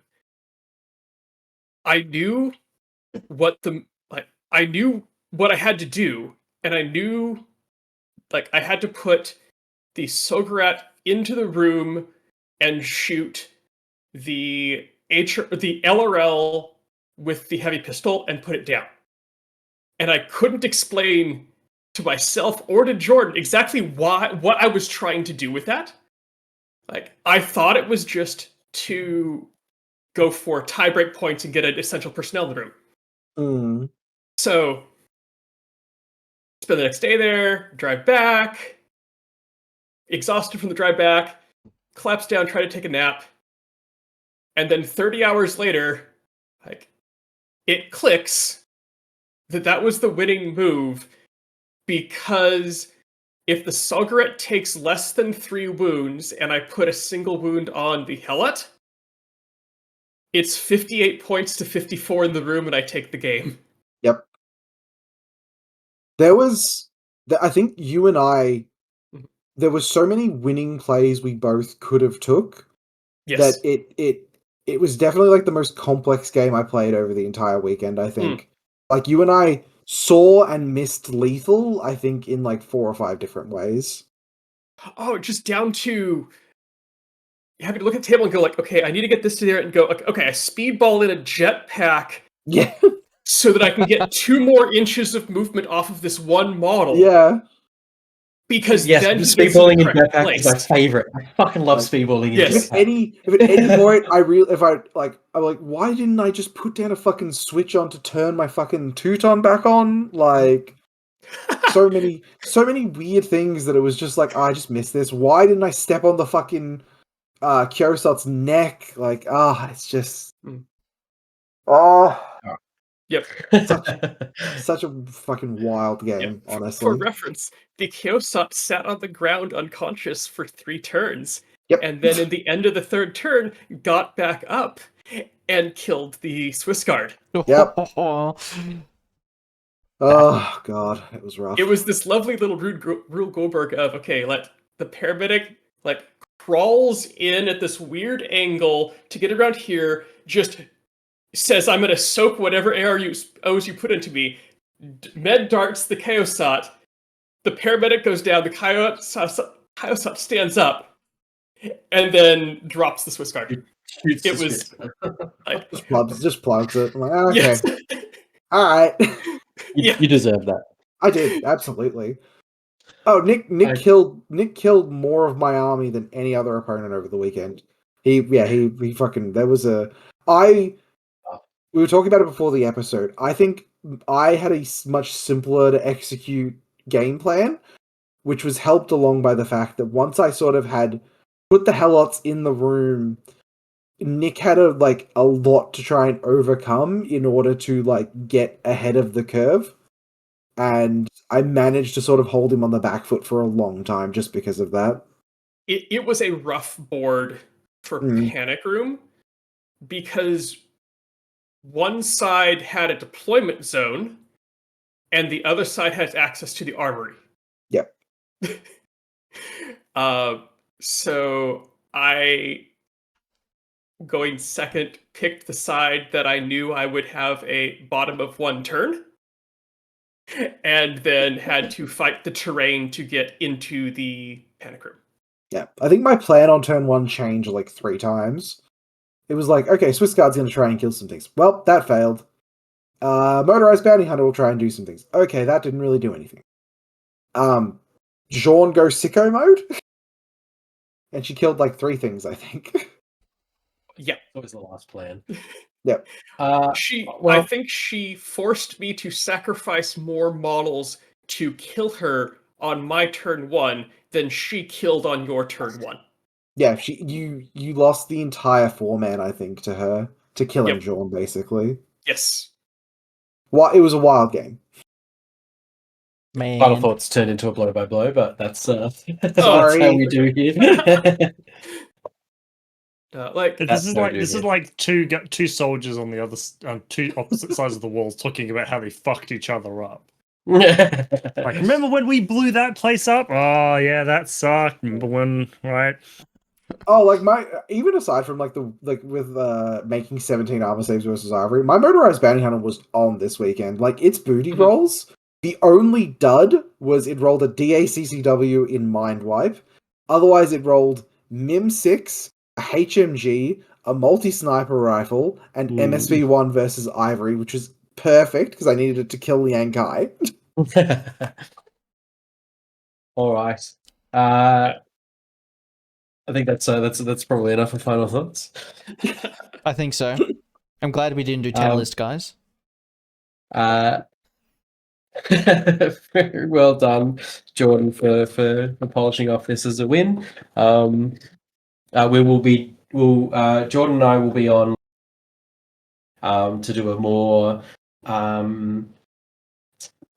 I knew what I had to do and I knew, like, I had to put the Sogarat into the room and shoot the LRL with the heavy pistol and put it down. And I couldn't explain to myself or to Jordan exactly what I was trying to do with that. Like, I thought it was just to go for tiebreak points and get an essential personnel in the room. Mm. So, spend the next day there, drive back, exhausted from the drive back, collapse down, try to take a nap, and then 30 hours later, like, it clicks that was the winning move, because if the Sogaret takes less than 3 wounds and I put a single wound on the Helot, it's 58 points to 54 in the room and I take the game. Yep. There was, I think you and I, there was so many winning plays we both could have took that it was definitely like the most complex game I played over the entire weekend, I think. Like, you and I saw and missed lethal, I think, in like 4 or 5 different ways. Oh, just down to having to look at the table and go like, okay, I need to get this to there, and go, okay, I speedball in a jetpack. Yeah. So that I can get 2 more inches of movement off of this one model. Yeah. Because yes, then speedballing in jetpack is my favorite. I fucking love speedballing in jetpack. If at any point I'm like, why didn't I just put down a fucking switch on to turn my fucking Teuton back on? Like, so many weird things that it was just like, I just missed this. Why didn't I step on the fucking Kyosot's neck? Like, it's just Yep. Such a fucking wild game, honestly. For reference, the Kyosot sat on the ground unconscious for 3 turns. Yep. And then in the end of the 3rd turn, got back up and killed the Swiss guard. Yep. Oh, God. It was rough. It was this lovely little Rule Goldberg of, okay, let the paramedic, like, crawls in at this weird angle to get around here, just says, I'm going to soak whatever ARUs you put into me. Med darts the Kyosot. The paramedic goes down. The Kyosot stands up and then drops the Swiss guard. It was like, just plugs it. I'm like, okay. Yes. All right. You deserve that. I did, absolutely. Oh, Nick killed more of my army than any other opponent over the weekend. He fucking, there was we were talking about it before the episode. I think I had a much simpler to execute game plan, which was helped along by the fact that once I sort of had put the Helots in the room, Nick had a lot to try and overcome in order to like get ahead of the curve. And I managed to sort of hold him on the back foot for a long time just because of that. It was a rough board for Panic Room, because one side had a deployment zone, and the other side has access to the armory. Yep. So I, going second, picked the side that I knew I would have a bottom of 1 turn, and then had to fight the terrain to get into the Panic Room. Yeah, I think my plan on turn 1 changed like 3 times. It was like, okay, Swiss Guard's going to try and kill some things. Well, that failed. Motorized Bounty Hunter will try and do some things. Okay, that didn't really do anything. Jean goes sicko mode. And she killed like 3 things, I think. Yeah. That was the last plan. Yep. I think she forced me to sacrifice more models to kill her on my turn 1 than she killed on your turn 1. Yeah, you lost the entire 4-man, I think, to her, to killing Jean, basically. Yes. It was a wild game. Man. Final Thoughts turned into a blow by blow, but that's how we do here. This is like two soldiers on the other two opposite sides of the walls talking about how they fucked each other up. Like, remember when we blew that place up? Oh yeah, that sucked. Remember when, right? Oh, like even aside from with making 17 armor saves versus Ivory, my motorized bounty hunter was on this weekend. Like, its booty rolls The only dud was it rolled a DACCW in Mind Wipe. Otherwise, it rolled MIM6, a HMG, a multi-sniper rifle, and MSV1 versus Ivory, which was perfect because I needed it to kill Liang Kai. All right. I think that's probably enough for final thoughts. I think so. I'm glad we didn't do 10 list, guys. Very well done, Jordan, for polishing off this as a win. Jordan and I will be on to do a more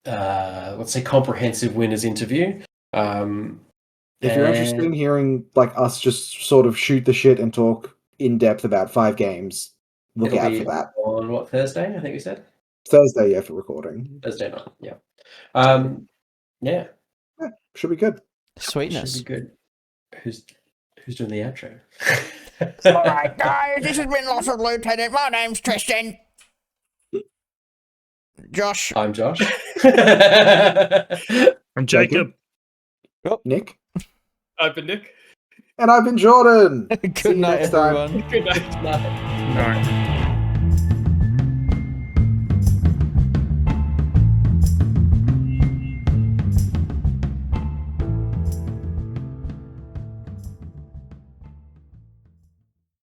let's say comprehensive winners interview. If you're interested in hearing like us just sort of shoot the shit and talk in depth about 5 games, look out for that. On what, Thursday, I think we said? Thursday, yeah, for recording. Thursday night, yeah. Yeah. Should be good. Sweetness. Should be good. Who's doing the outro? Alright, guys, this has been Loss of Lieutenant. My name's Tristan. Josh. I'm Josh. I'm Jacob. Nick. I've been Nick. And I've been Jordan. Good night, everyone. Good night. All right.